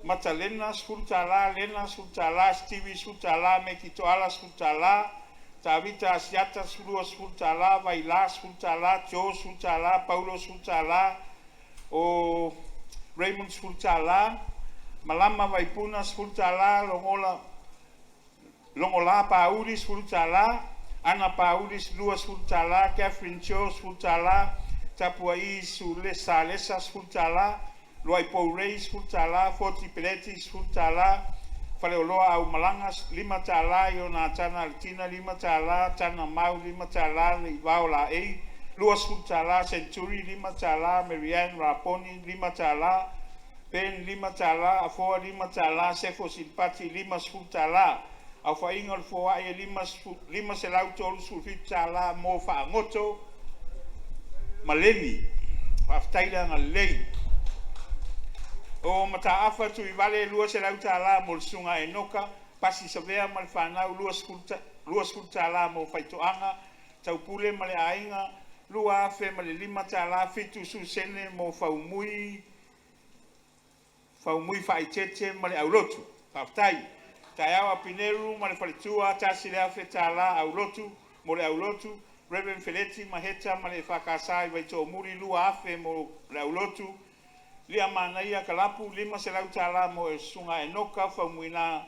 Matalena fultala Lena fultala Stevie fultala Mekitoala fultala Tavita Asiata luas fultala Vailas fultala Jos fultala Paulo fultala o Raymond fultala Malama Vaipunas fultala Longola Paulis fultala Ana Paulis luas fultala Catherine Jos fultala Tapuai Sulesa Lesas fultala Loaipo Reis fultala Forti Peletis fultala Faleoloa au Malangas lima tala Iona Tana Altina lima tala Tana Mau lima tala Ivaola E luas fultala Centuri lima tala Marianne Raponi lima tala Ben lima tala Afoa lima tala Sefo Silpati lima fultala au fainga foa e lima se lauto fultala mo fa ngoto maleni aftaila nga lei o mata afa tu vale luas se lautala mo sunga enoka pasi savea mal fana luas fultala mo faitoanga tau pule male ainga lua fe male lima tala fitu su sene mo faumui faitete male aulotu aftai Taiawa Pineru, Malefalitua, Tassilea Fetala, Aulotu, Mole Aulotu, Reverend Feleti, Maheta, Malefakasai, Vaito Muri, Lua Afe, Mo Aulotu, Lia Manaia, Kalapu, Lima Selautala, Mo Sunga Enoka, Famuina,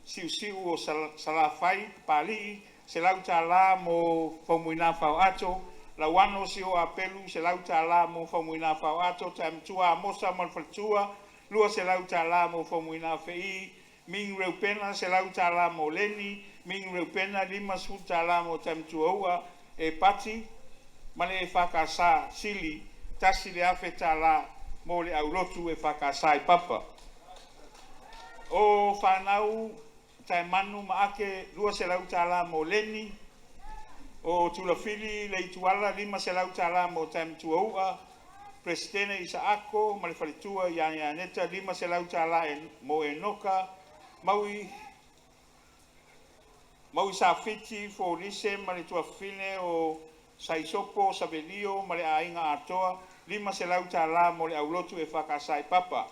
Siu o Salafai, Pali, Selautala, Mo Famuina Fauato, Lawano Sio Apelu, Selautala, Mo Famuina Fauato, Tamtua, Mosa Malfaltua, Lua Selautala, Mo Famuina Fei, Ming reupena se lautala mo leni, ming reupena lima sultala mo tamtuaua e pati, male e whakasa sili, tasi le awhetala mo le aulotu e whakasa i papa. O whanau, tai manu maake lua se lautala mo leni, o tulafili le ituala lima se lautala mo tamtuaua, Presidene Isaako, male whalitua Iania Neta lima se lautala mo enoka, Maui sa fiti fo lise male tua fine o saisopo sabelio male ainga atoa lima se lautala mo le aulotu e whakasai papa.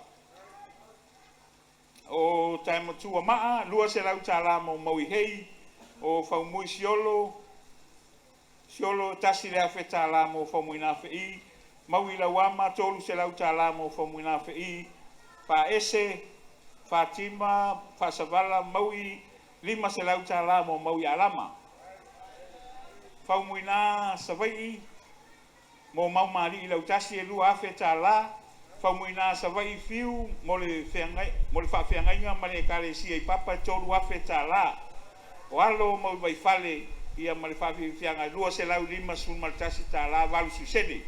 o taima tua maa, lua se lau tala mo maui hei, o whaumui siolo tasi lea fe tala mo whaumui na fe i, maui la wama tolu se lau tala mo whaumui na fe i, pa ese, Fatima, Fasavala, maui, lima se lau tala mo maui alama. Whaumui na savai, mo mau mari i lau tasi e lua afe tala, whaumui nā savai fiu, mo le whawhiangainga ma le kare si e papa tolu afe tā la. O alo mau vai fale, ia ma le whawhianga, lua se lau lima sun maltasi tā la, walu su sene.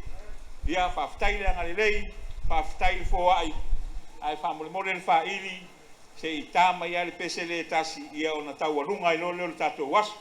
Ia whawhtaile anga le lei, whawhtaile fo ai, ai whamole mole le whaili, se i tāma ia le pese le tasi, ia o na tau alunga i lolo le tato wasu.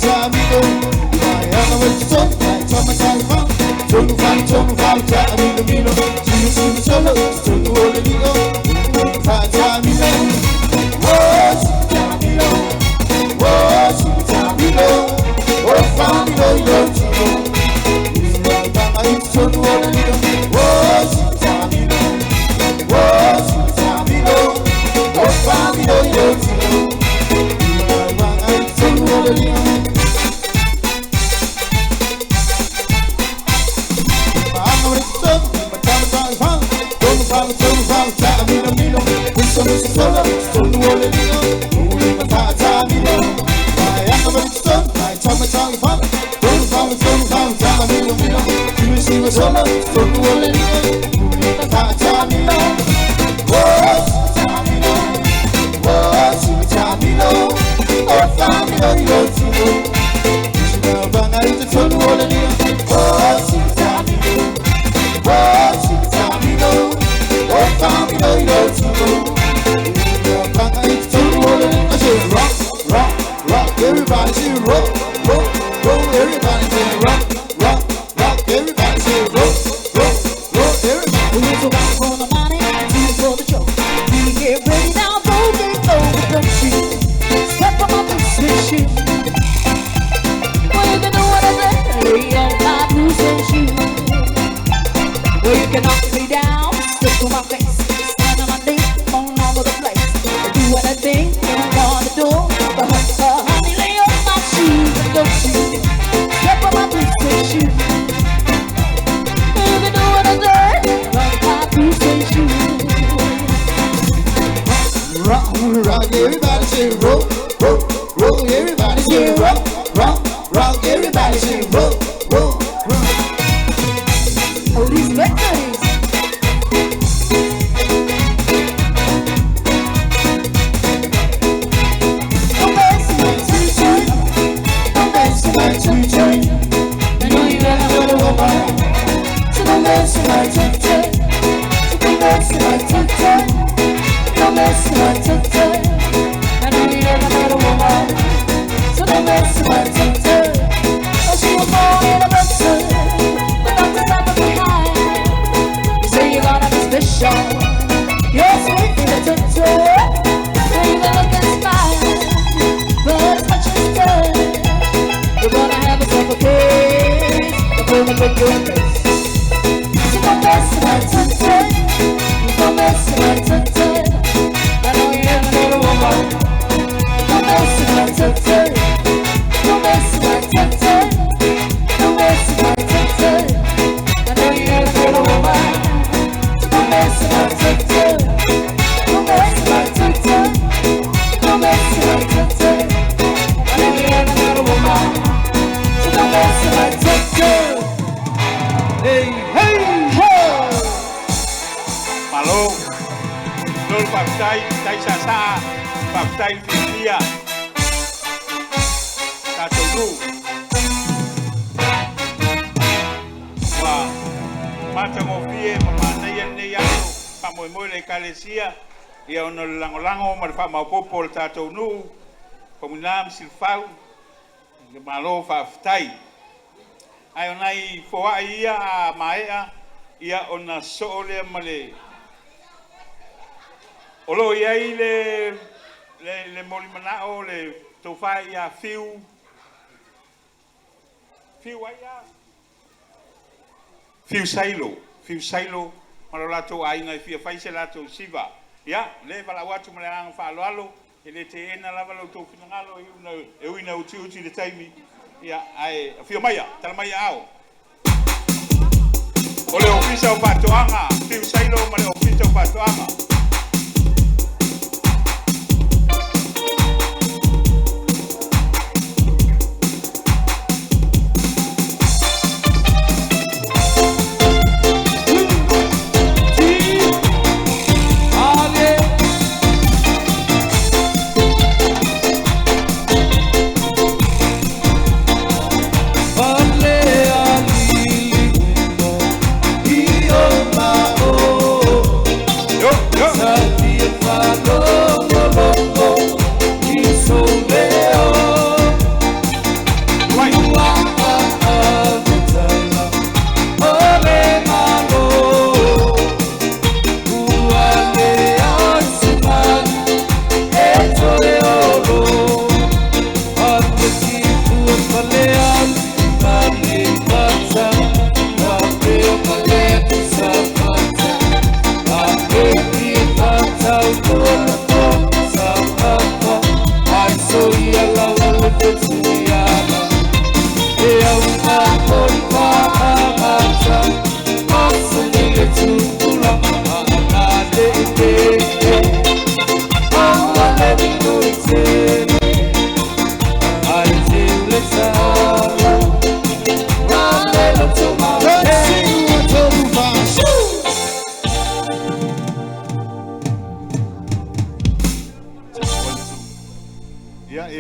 Time Tatou nu, komunam silfau, malo faftai. Ai onai foa ia a maea ia ona soole male. Olo ia le molimanao le tofa ia fiu sailo marolato ainga fia faise lato siva. Ya, le vala watu male ang faloalo. Ele te ena lava lo to finangalo e uina uti le taimi ia ai fio maia tala maia ao ole ofisa o patoanga fio sailo male ofisa o patoanga Yo,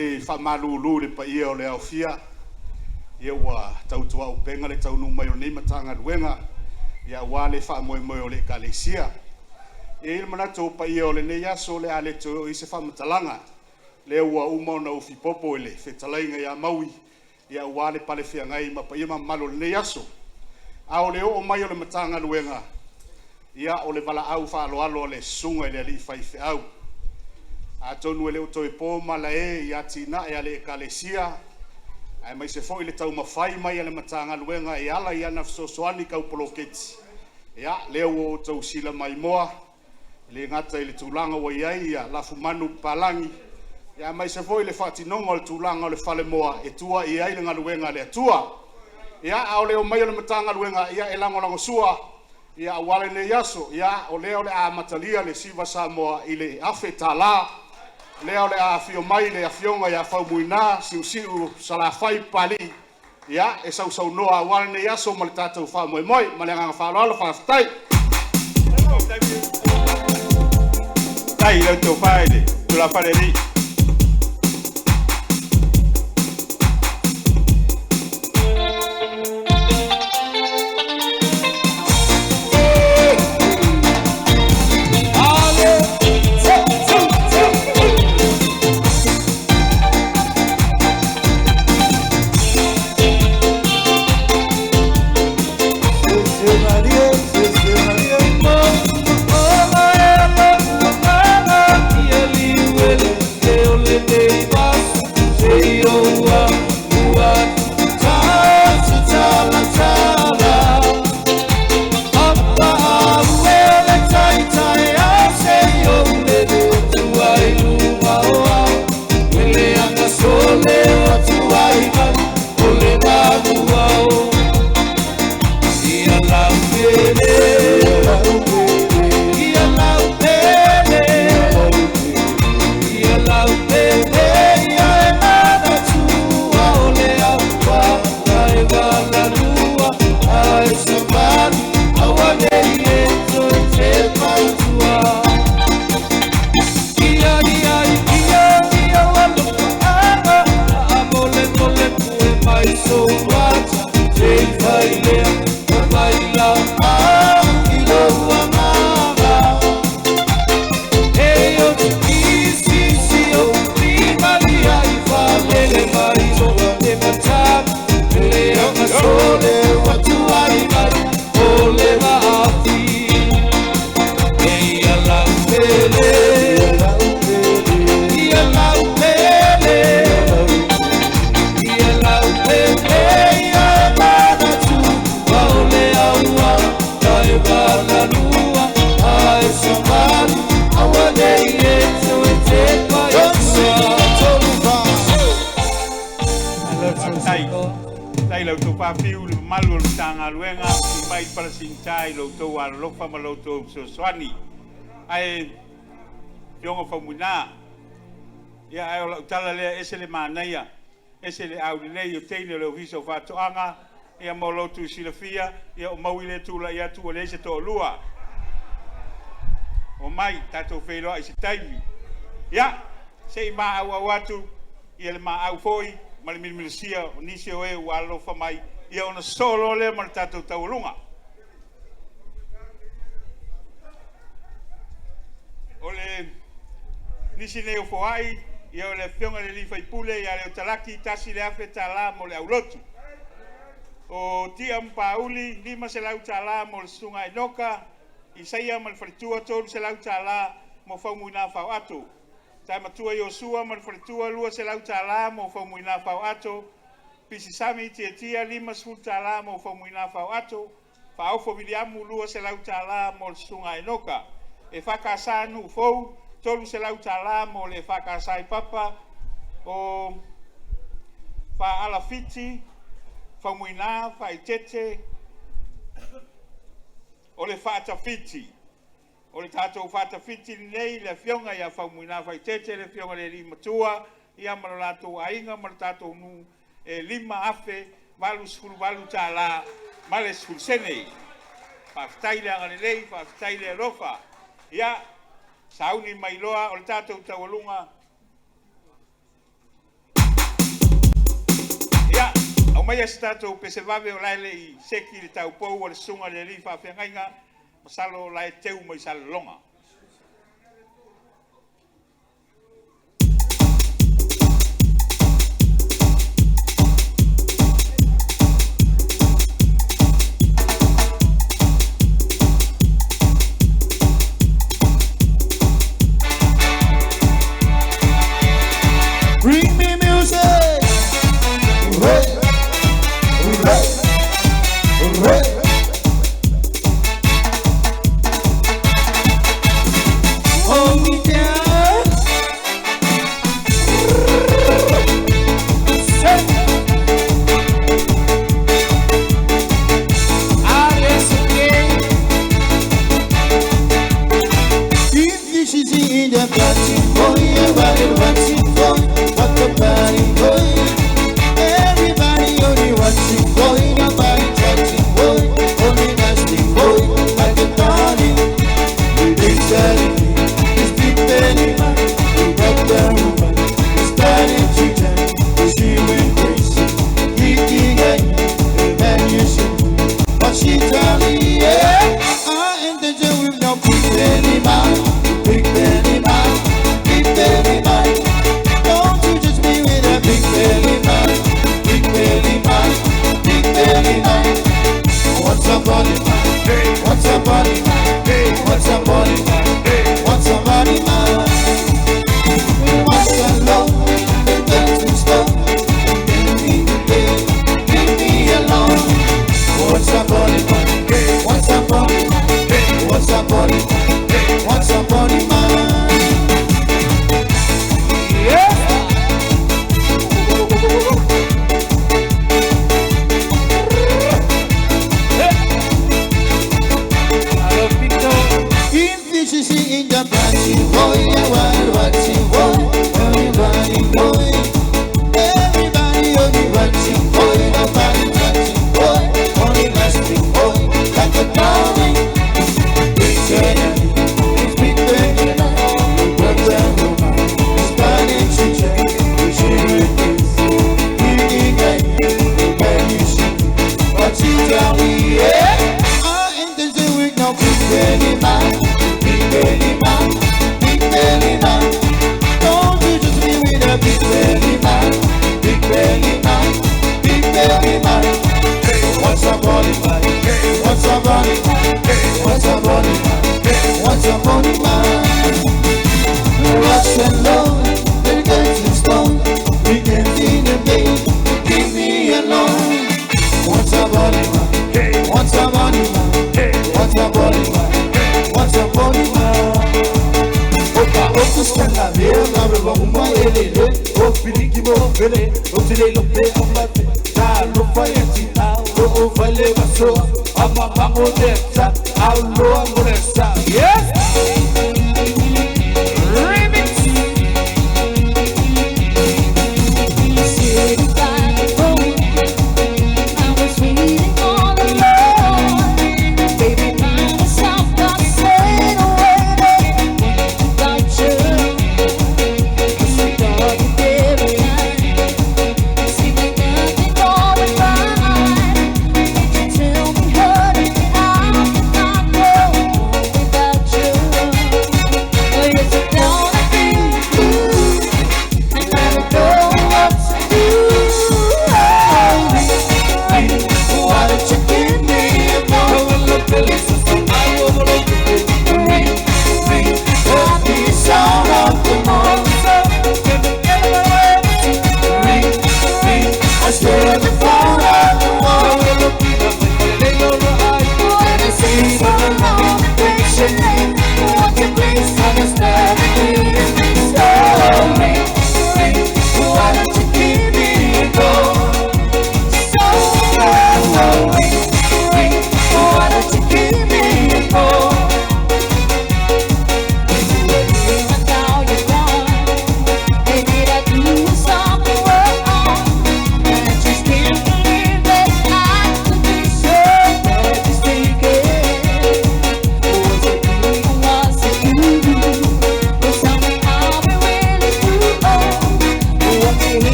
se whamalulu le pa ia o le au fia. Ia ua tautua upenga le taunu mai o nei matanga ruenga. Ia wale wha moe moe o le kalesia. Ia il manato pa ia o le nei aso le ale to i se whamatalanga. Le ua umau na ufi popo ele, whetalainga ia maui. Ia wale pale whia ngai ma pa ia malo le nei aso. A o le o mai o le matanga ruenga. Ia o le bala au wha alo alo le sunga i le ali whaife au. A tonu e leo toi pō mala e i atina e ale e kalesia. Ai mai se fo i le tau mawhai mai ale matanga luenga e ala i ana fsosoani kau poloketi. Ia leo o tau sila mai moa. Le ngata i le tūlanga wa iai ia lafu manu palangi. Ia mai se fo i le whatinonga le tūlanga o le whale moa e tua i ai le ngaluenga le atua. Ia ao leo mai ale matanga luenga ia e lango sua. Ia wale ne yaso. Ia o leo le a matalia le siva Samoa i le afe tala. Leo le a fio mai le a fionga ia fau muina siu salafai pali. Ia e sau noa wale ne yaso ma le tātou wha moe moe ma le nganga whaaloalo whaafitai. Tai lau tō whaere, tu la whare ri. Swani ai yongo famuna ya ai ola tala le esele manaya esele au le yo tele le viso fato anga ya molo tu silafia ya mawile tu la ya tu le se to lua o mai tato felo ai sitai ya sei ma au watu ya le ma au foi mal milisia ni se o e walo fa mai ya ona solo le mal tato taulunga. Ole nisi neo foai ia ole fionga le lifa ipule ia le talaki tasi le afe tala mo le aulotu o tia mpauli lima se lau tala mo le sunga inoka isaia mo le faritua tolu se lau tala mo faumuina fau ato tai matua Yosua mo le faritua lua se lau tala mo faumuina fau ato pisi sami tia lima se tala mo faumuina fau ato faofo Williamu lua se lau tala mo le sunga inoka e whakasa nu fou, tolu se lau tala mo le whakasa i papa o wha alawhiti, wha muina, wha i tete o le whaatawhiti. O le tātou whaatawhiti nei le whionga ia wha muina, wha i tete le whionga le lima tua ia mara lātou ainga, mara tātou nu e lima afe, walu skulu walu tala, male skulu senei. Whaftaile angane lei, whaftaile rofa. Ia sauni mai loa o le tātou taualunga Au mai as tātou pese vave o laile I seki le tau pou o le sunga le li whawhengainga masalo lai teu mai salonga. Bring me music. Hooray. Hooray. Hooray. Hold me down. Say. Alice again. If this is in the party, boy, everybody watching for what the party boy. Everybody only watching boy, nobody touching boy, only nasty boy, like a party. We big daddy, this big belly man, we got the woman, we started to turn, she went crazy, kicking at the man you see, but she tell me, yeah, I intention with no big belly man, big belly man, big belly man. Don't you just be with a big belly man, big belly man, big belly man. What's up, body man? What's up, body man? What's up, body man? What's up, body man? What's up, love? That's too slow. Leave me alone. What's up, body man? What's up, body man? What's up, body man? What's up, body man? In the party, boy, watching boy, everybody boy, everybody only watching boy, nobody touching boy, only lasting boy, like a darling. It's enemy, it's big baby, but the woman is starting to change. She repeats, he got when you see, but she tell me, yeah, I ain't the same with no big baby man. Belly man, big belly man. Don't you just be with a big belly man, big belly man, big belly man. What's up, body man? What's up, body man? What's up, body man? What's up, body man? Rush and low, they get you stoned. We can see the day, leave me alone. What's up, body man? What's up, body man? What's up, body man? What's up, body man? Opa, opa, stanga, vero, nabe, vamuma, ele, o piriki, mo, vele, o tile, lo, pe, amate, ta, lo, fayeti, lo, vale, vaso, ama, vamo, deta, lo, amoresa, yes! Remix! Sitting by the phone, I was waiting on the Lord, baby, by myself, got set away, without you, it's a dark and every night, seems like nothing going right, can't you tell me, honey, that I cannot go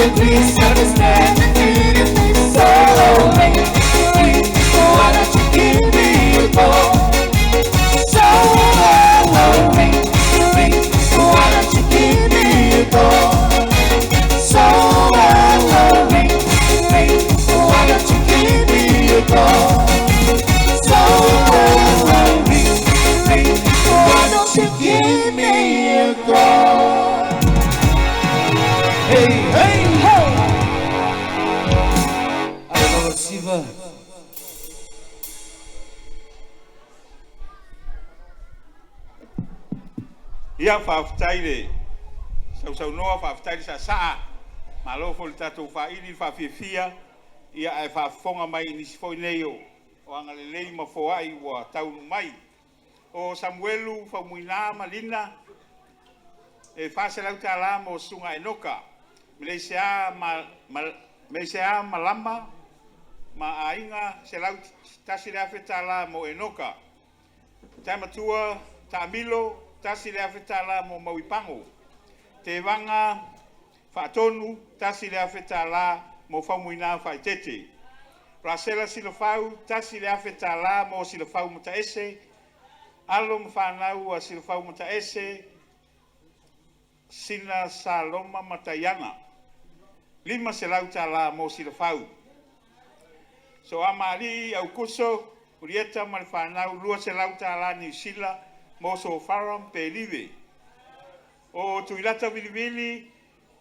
you please understand the feeling? So ring, ring, why don't you give me a call? So ring, ring, why don't you give me a call? So ring, ring, why don't you give me a call? So ring, ring, why don't you give me a call? Hey, hey, hey! I love a receiver. Ia whaftaire, sau noa whaftaire sa saa, ma lofo le tatou whairi whawhiawhia, ia e whafonga mai ni sifoi neo, o anga le lei ma foai wa taunu mai. O Samuelu whamuina malina, e whaselau ta la mo sunga enoka, Malaysia malama, ma ainga selau tasireafe ta la mo enoka. Tamatua, Tamilo, tasi le afetala mo mauipango. Te wanga whaatonu tasi le afetala mo whamuina whaitete. Rasela silafau tasi le afetala mo silafau mutaese. Alo mwhanau a silafau mutaese. Sina saloma matayana. Lima selau tala mo silafau. So amali au kuso urieta mal whanau lua selau tala ni sila. Moso faram pelive. O tuilata vilivili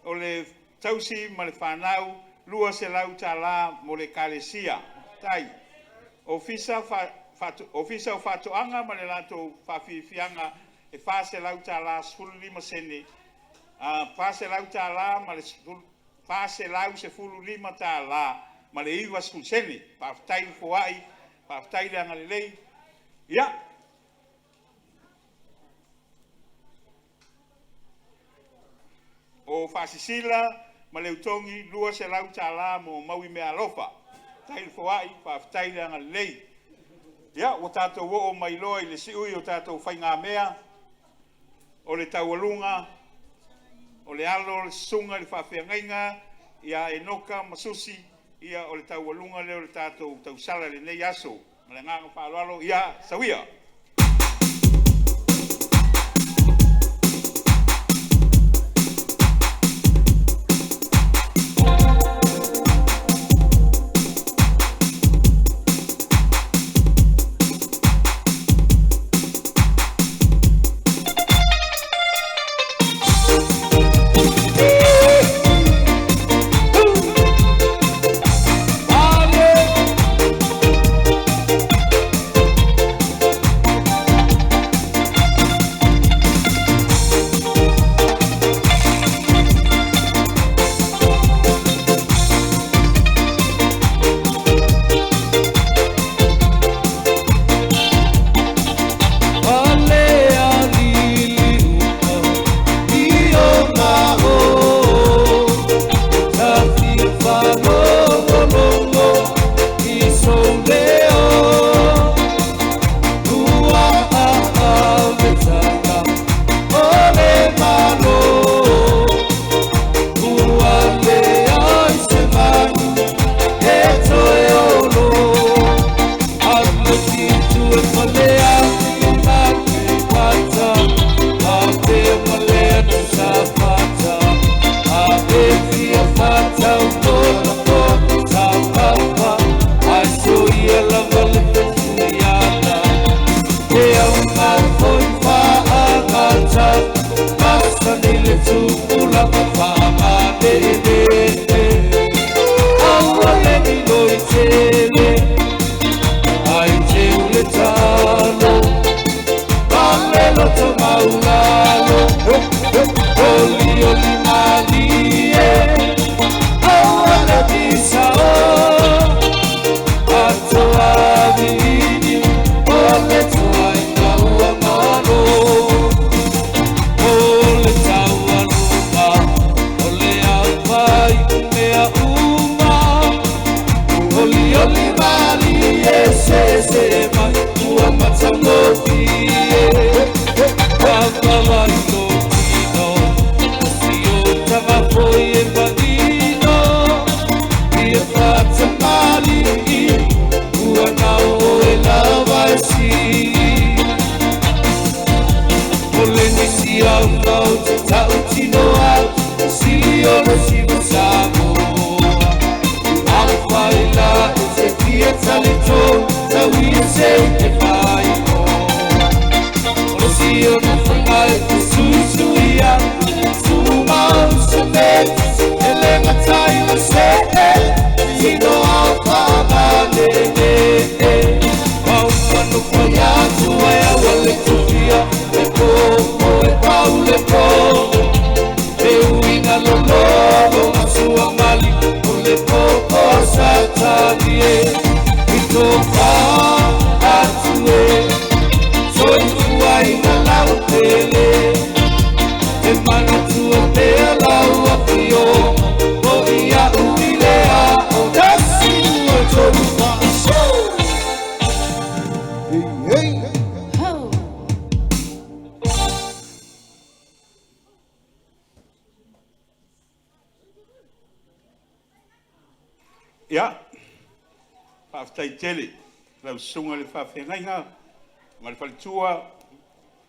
o le tausi ma le whanau lua se lau tala mo le kalesia. Tai. Ofisa o whatoanga ma le lato whawhiwhianga e wha se lau tala sfulu lima sene. Wha se lau tala ma le wha se lau se fulu lima tala ma le iwa sfulu sene. Whawhtai fuai, whawhtai le angalelei. Ia. O fasisila ma le utongi lua se lau tala mo maui me alofa. Tai foai whaftai le angalelei. Ia, o tātou o mai loa i le siui o tātou whainga mea. O le taualunga. O le alo le sunga le whawhiangainga. Ia e noka masusi. Ia o le taualunga leo le tātou tausala le nei aso. Ma le nganga whaaloalo. Ia, sawia. si Ole nisi au tau te tau tino au Si ono si masamo Au whaila e te pia talito Tau I se te whaiko Ole si ono whangai te susuia Tumau se meti Ele matai o se Tino au whamane Au whanu koi atu ai awa le tuvia Le po e pau le po E uina lo lolo Asua mali o le po o satani e Ito wha atu e Soi fuai na lau tele E mana tua te lau a pio O ia uilea o dasi o tolu wha Ia, whaafitai tele, lau sunga le whawhengainga, ma le whalitua,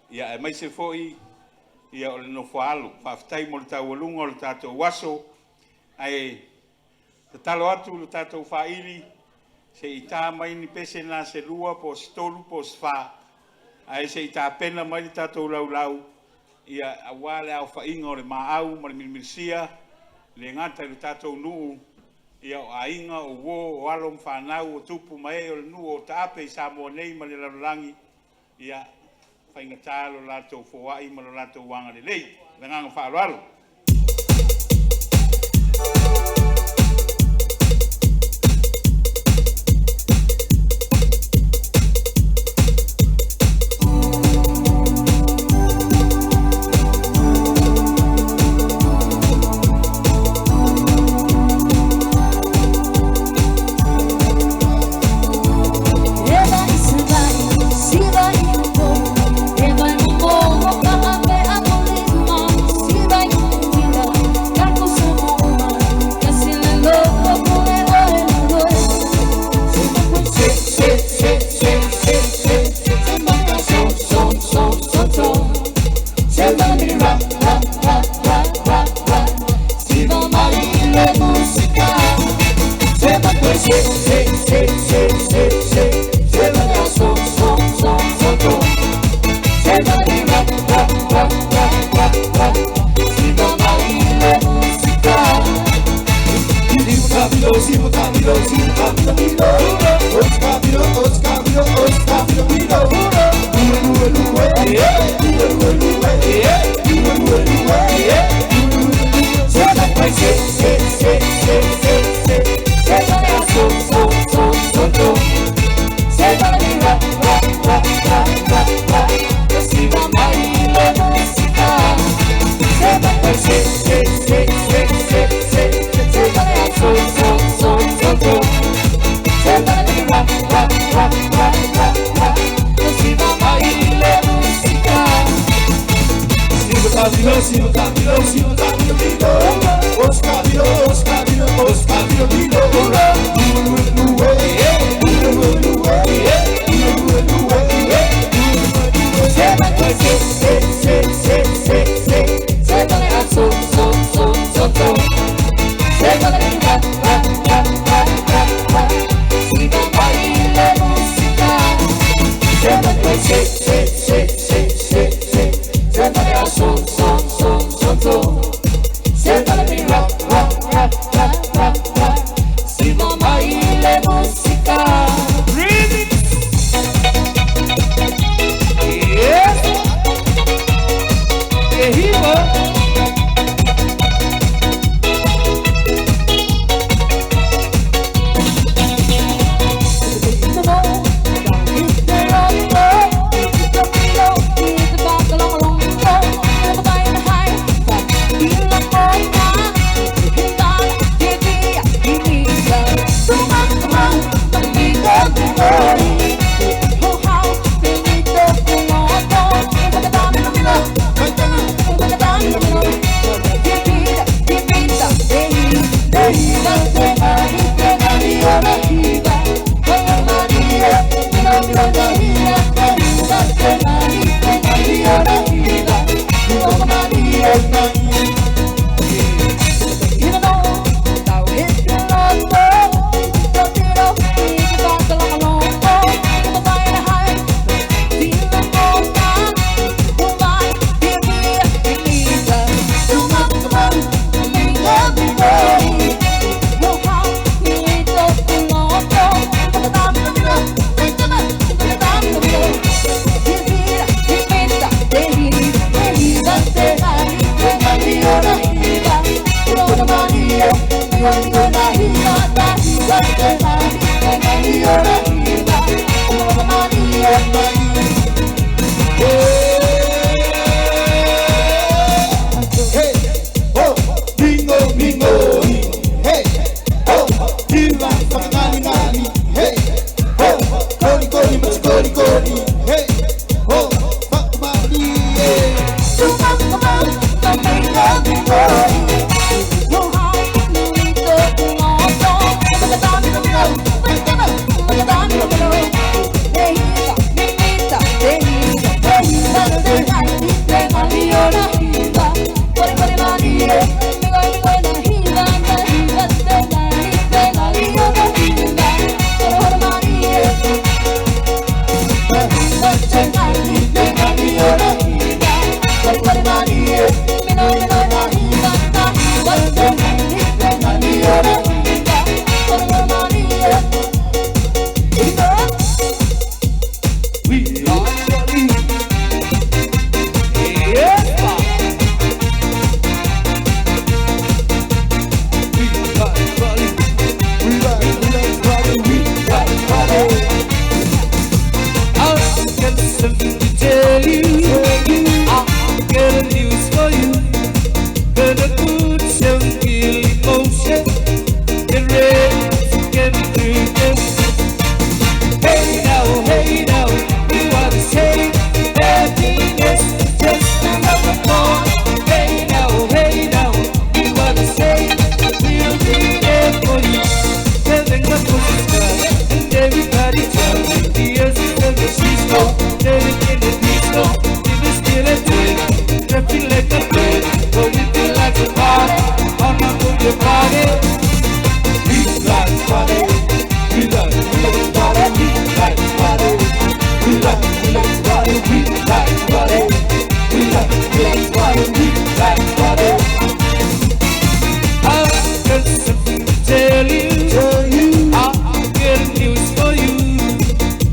ia e maise foi, ia o le no whaalo, whaafitai mo le tau alunga o le tātou waso, ai te talo atu le tātou whaili, se I tā mai ni pese nā se lua po se tolu po se wha, ai se I tā pena mai le tātou lau, ia a wale au whainga o le maau, ma le milimirisia, le ngata le tātou nuu, ia o ainga o wo o alom whanau o tupu mai o le nu o tape I Samoa nei ma le lalangi ia whainga tālo lato fōai ma lo lato wanga le lei le nganga whaararo. Maria,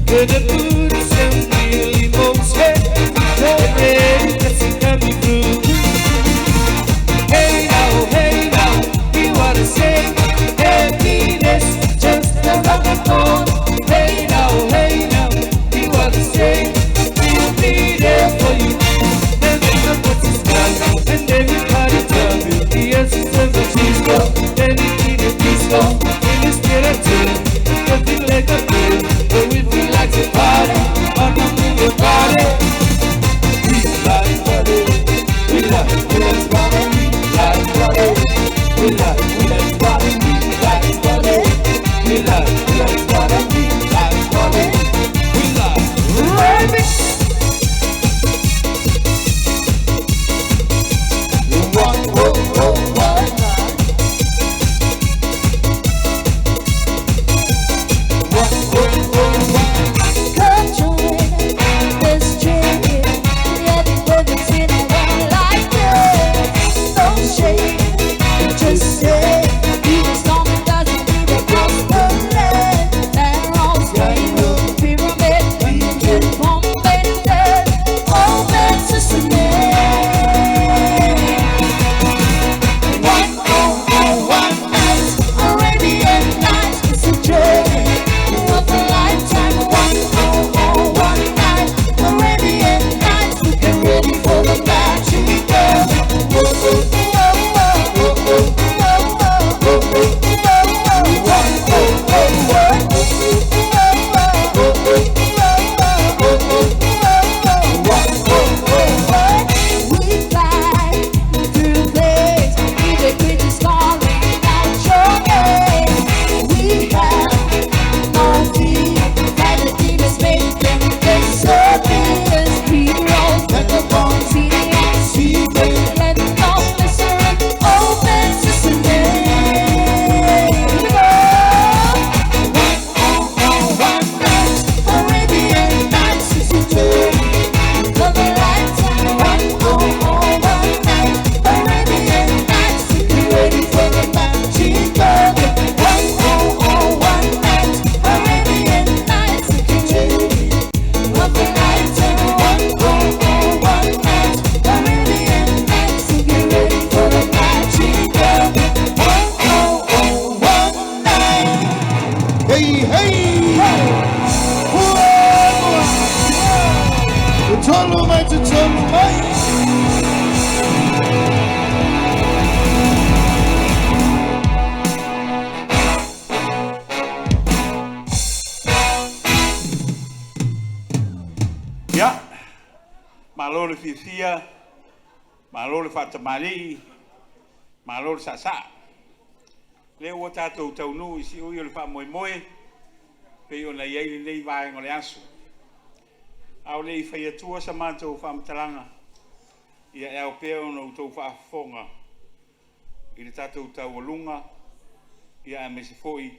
Where the Buddhism really moves, hey, that's coming through. Hey now, you wanna say happiness just around the corner. Hey now, you wanna say we'll be there for you. And then the what's is done, and everybody tell me the essence of the peace love. Anything that peace love in the spirit too. Nothing like a pill, but we feel like a party. On the move body. We like body. We like body. We like body, we like body, we like body, we like body, we like remix. One come join this journey. Everybody's in a world like this. No shame. Just say, even storm doesn't need a cross the land. And all straight pyramid, Egypt, Bombay, dead. Oh, that's just a name. One night, Arabian nights, it's a journey of a lifetime. One night, Arabian nights, get ready for the magic girl. Ya, malole fifia, malole fatamali, malole sasa. Le o tātou taunu isi ui o le wha moe moe, pe o nei eili nei vai ngole asu. Au le i whai atua sa mātou whamtalanga, ia e au pēo no tau whaafonga, i le tātou tau alunga, ia e mese foi,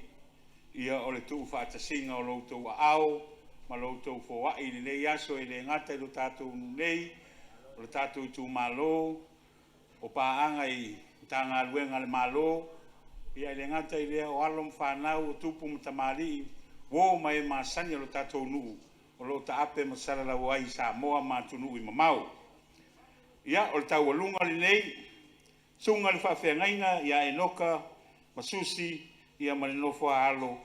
ia o le tuu whaatasinga o lo tau ao, ma lo tau whawai ni nei aso e le ngata i lo tātou nei, o le tātou tū malo, o pāanga i tanga luenga le malo, ia le ngata i lea o alom whanau o tupu matamari, wo mai masani o lo tātou nuu, o lo ta ape masara la wai sa moa mātunu i mamau. Ia o le tau alunga li nei, sunga le whawhengaina, ia e noka, masusi, ia malinofo a alo,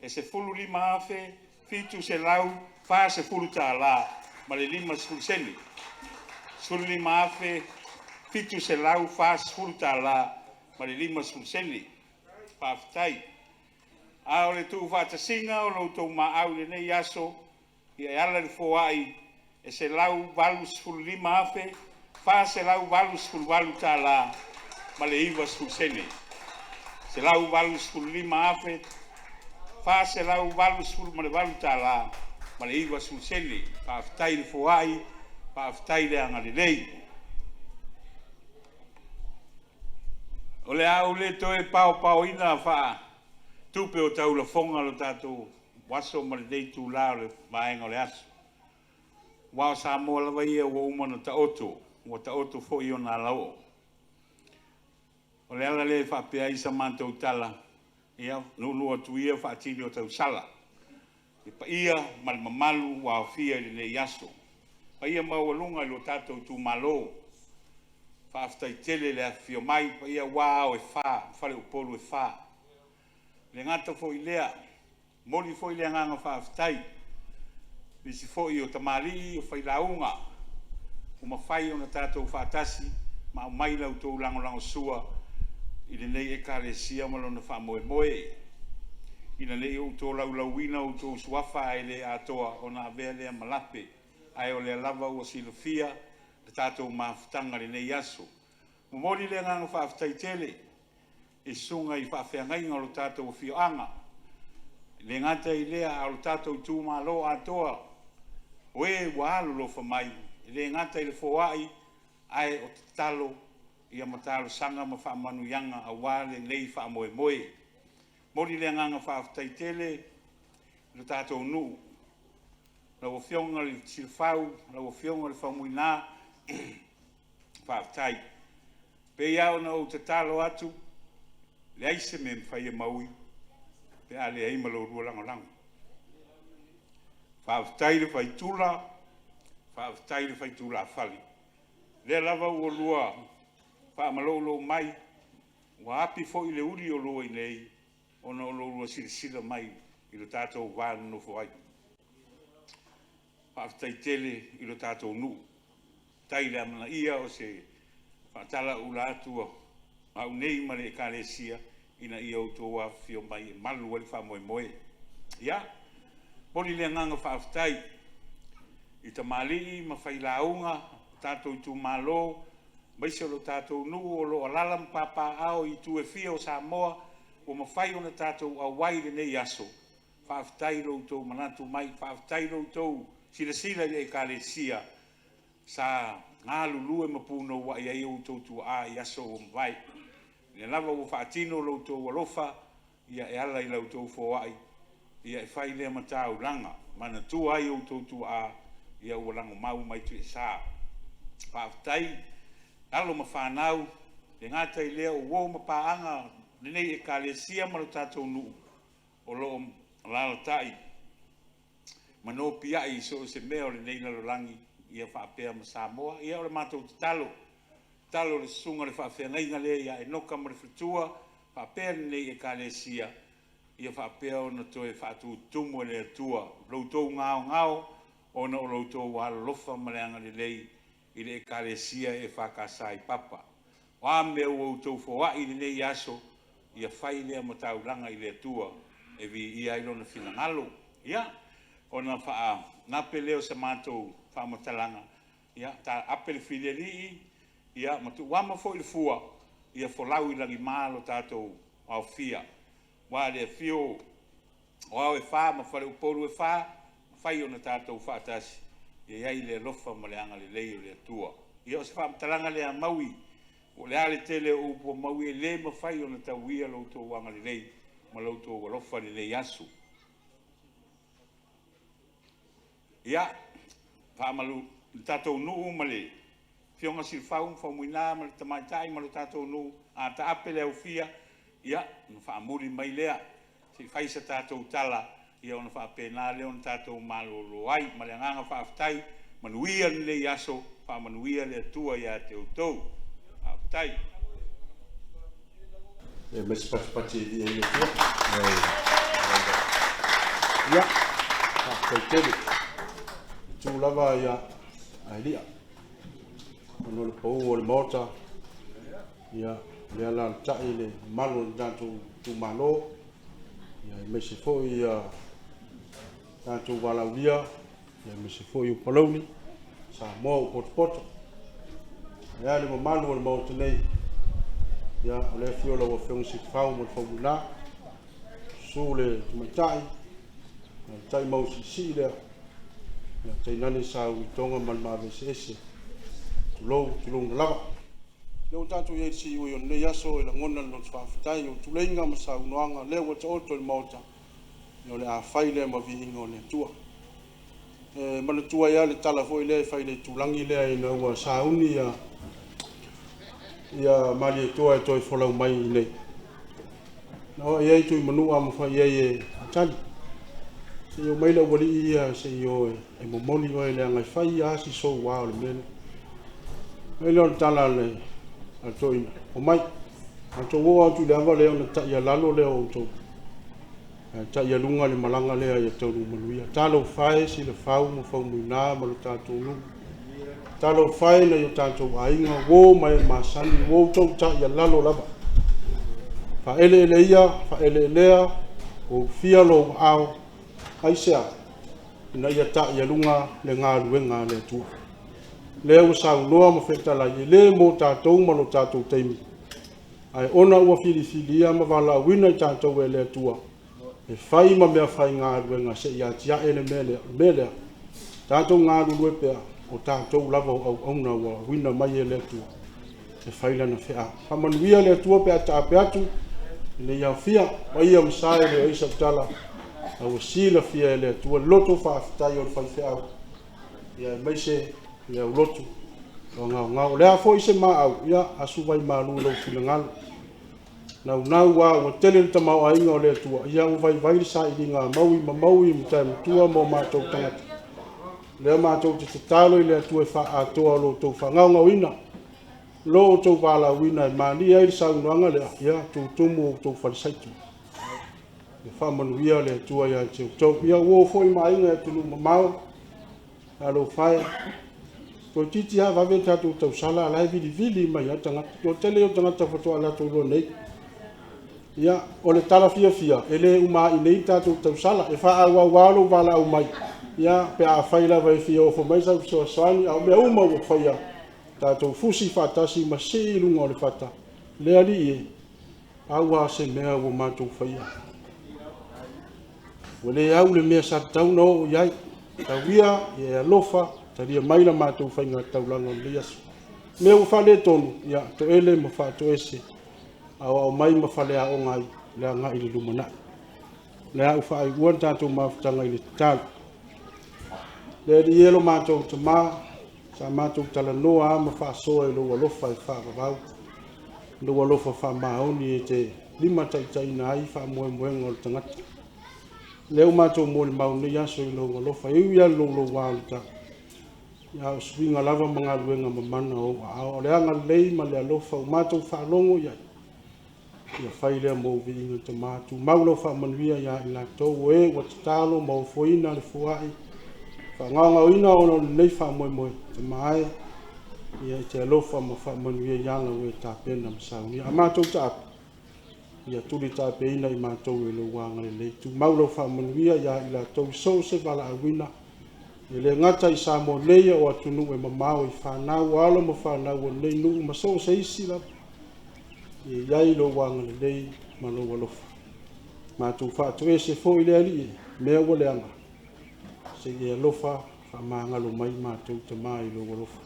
e se fulu lima afe, fitu se lau, wha se fulu tā la, ma le lima sfulu seni. Sfulu lima afe, fitu se lau, wha se fulu tā la, ma le lima sfulu seni. Whawhitai. A o le tuu whatasinga o lo tau ma au le nei aso, ia e ala le fōai, e se lau walu sfulu lima afe, wha se lau walu sfulu walu tā la, ma le iwa sfulu seni. Se lau walu sfulu lima afe, wha se lau walu sfulu ma le walu tā la, ma le iwa sfulu seni. Whawhitai le fōai, whawhitai le anga le nei. O le au le toe pao ina wha tupe o tau la fonga lo tātou waso ma le dei tū la o le maenga o le aso. Wao sa moa lawa ia ua umana ta oto, ua ta oto fo i o nā lau. O le ala le whapea isa mātou tala, ia nunu atu ia whaatini o Tausala. pa ia mal mamalu wa fia le yaso pa ia mawalunga lo tato tu malo fa aftai tele le afio mai pa ia wa o fa le upolu e fa le ngata fo ilea moli fo ilea nganga fa aftai bisi fo i o tamali o fai launga o mafai o na tato fa tasi ma mai lau tō lango sua i le nei e kalesia malona fa moe moe ina nei o tō lauina o tō suafa e le atoa o na avea lea malape ai o le lava ua silofia le tātou mafutanga le nei aso momoli le nganga whaaftai tele e sunga i whaafeangainga o lo tātou o fioanga le ngata i lea a lo tātou tū malo atoa o e wālo lo whamai le ngata i le fōai ai o te talo ia matalo sanga ma whaamanu yanga a wale nei whaamoe moe mori le nganga whaaftai tele lo tātou nuu lau o fionga le silfau lau o fionga le whamuina whaaftai pe iau na o te talo atu le aise me mwhaia maui pe a le aima lo rua lango lango whaaftai le whaitula whali le lava ua lua whaamalolo mai wa api fo i le uri o lua i nei ona o lua sirisira mai i lo tātou wānu no fo ai whaaftai tele i lo tātou nu tai le amana ia o se whaatala ula atua au nei mare e kālesia ina ia o tō wafio mai e malu wali whamoe moe ia poli le nganga whaaftai i ta mali ma whailaunga tātou i tū malo maise o lo tātou nu o lo alalam papa ao i tū e fia o Samoa o ma whai o na tātou a waire nei aso whaaftai lo tō manatu mai whaaftai lo tō sila i e kālesia sa ngā lulu e mapuno wa i au tō tū a i aso o mwai le lava o whaatino lo tō walofa ia e ala i lau tō fōai ia e whai lea matau langa mana tū ai o tō tū a ia ua lango mau mai tu e sā whaaftai alo ma whanau le ngata i lea o wō ma pāanga nenei e kālesia maro tātou nuu o lo lalatai mano pia i so se meo le nei lalolangi ia whaapea ma Samoa ia o le mātou te talo le sunga le whaafeangainga le ia e noka ma le fritua whaapea le nei e kālesia ia whaapea o na toe whaatu tumu le atua loutou ngao ona o loutou wālolofa ma le anga le lei i le e kālesia e whakasai papa wā mea o tou fōai le nei aso ia whai lea ma tauranga i le atua e vi ia ilona finangalo ia ona wha nape leo sa mātou whamatalanga ia ta apele filelii ia matu wama fo i fua ia folau i langi malo tātou au fia wā le fio wā e wha ma whare upolu e wha whai ona tātou whaatasi ia iai le lofa ma le anga le lei o le atua ia o se whamatalanga le a maui o le ale tele o upo maui e le ma whai ona tau ia loutou anga le lei ma loutou walofa le lei asu ia whaamalu tātou nuu ma le fionga silfau whaumuina ma le tamaitai ma le tātou nuu a ta apele au fia ia na whaamuri mai lea se whaisa tātou tala ia ona whaapena leo na tātou malolo ai ma le anganga whaaftai manuia le yaso whaamanuia le atua ia te utou tai e mes pati di e ia ka tele tu lava ia ailia ono le pou o le mota ia le ala tai le malo tanto tu malo ia me se foi ia tanto valaulia ia me se foi o poloni sa mo pot ia le malo le mota nei ia le fiola o fiong sit fau mo formula sule mai tai mau si le ya tai nani sa u tonga man ma vese lo lava le tanto ye si o ne yaso le ngona no fa tai o tulenga ma sa unoanga le o to le mota no le a faile ma vi ngone tua ma tua ya le tala foi le faile tulangi le ina wa sa uni ya mali toa e folau mai nei no ye tu manu am fa ye tali Se yo mai le wali ia se yo e mo moli o le ngai fai a si so wa le mele. Mai le tala le a toina. O mai a to wo tu le ava le ona ta ia lalo le o to. Ta ia lunga le malanga le ia to lu maluia. Talo fai si le fau mo fau muina ma lo ta to lu. Talo fai na yo ta to ainga wo mai masani wo to ta ia lalo lava. Fa ele ia fa ele lea o fia lo ao ai sea na ia ta ia lunga le ngā luenga le tu le o sa loa mo feta la le mo tatou ma lo tatou teimi ai ona ua filifilia ma vala wina tatou e le tua e fai ma mea fai ngā luenga se ia tia ele mele tatou ngā lue pea o tatou lava au auna ua wina mai e le tua e fai lana fea hamanuia le tua pea ta pe atu le ia fia o ia msae le isa tala au sila fia le tua loto fa tai o fa fia ia mai se le loto o nga le afo se ma au ia asu vai malu lo filangal na wa o tele tama o ainga le tua ia o vai sa i nga maui mta tua mo ma to tanga le ma to te talo le tua fa a to lo to fa nga wina lo to vala wina mali ai sa nga le ia tu mo to fa sai tu le whamanuia le tua ia te tau. Ia wo foi mai inga e tunu mamau. Alo whae. Ko titi ha wawe tatu Tausala alai vili mai atanga. Ko tele o tangata whatua ala tolo nei. Ia o le tala fia. Ele uma i nei tatu Tausala. E wha awa walo wala au mai. Ia pe a whaila vai fia o whamai sau soa soani. Au mea uma o whaia. Tatu fusi whatasi ma se ilunga o le whata. Lea li e. Aua se mea o mātou whaia. Wale au le mea sa tau no iai tawia e alofa taria maila mātou whainga taulanga le asu. Mea ufale tonu ia to ele ma wha to ese au mai ma whale a o ngai le a ngai le lumana. Le a ufa ai uan tātou mawhtanga i le tālu. Le di elo mātou ta mā sa mātou tala noa ma wha soa i lo alofa e wha vavau. Lo alofa wha maoni e te lima taitaina ai wha moe ngol tangata. Leo matou mo le mauni aso i longa lofa iu ia lo wālita. Ia o swinga lava mga luenga mamana o le anga lei ma le alofa o matou whaalongo ia. Ia whai lea mo vinga te mātou. Maulo whaamanuia ia i la tau e wa tatalo ma o foina le fuai. Whanganga o ina ono nei whaamoe te maae. Ia i te alofa ma whaamanuia ia nga ue tāpena masauni. A matou tāpena. Ia tuli tape ina i mātou e lo wanga le leitu. Maulo whaamanuia ia i la tau so se wala awina. E le ngata i sa mo leia o atunu e mamao i whanau alo mo whanau o nei nuu ma so se isi la. E iai lo wanga le lei ma lo walofa. Mātou whātu e se fo i le ali e mea wa leanga. Se i alofa whamangalo mai mātou te mai lo walofa.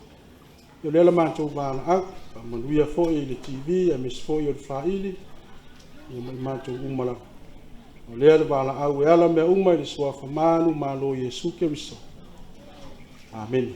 Yo lela mātou wāna au. Whaamanuia fo i le TV a mes fo i o le whaili. Ia mai mātou umala. O lea le wala au e ala mea umai le sua whamanu malo Jesu Keriso. Amen.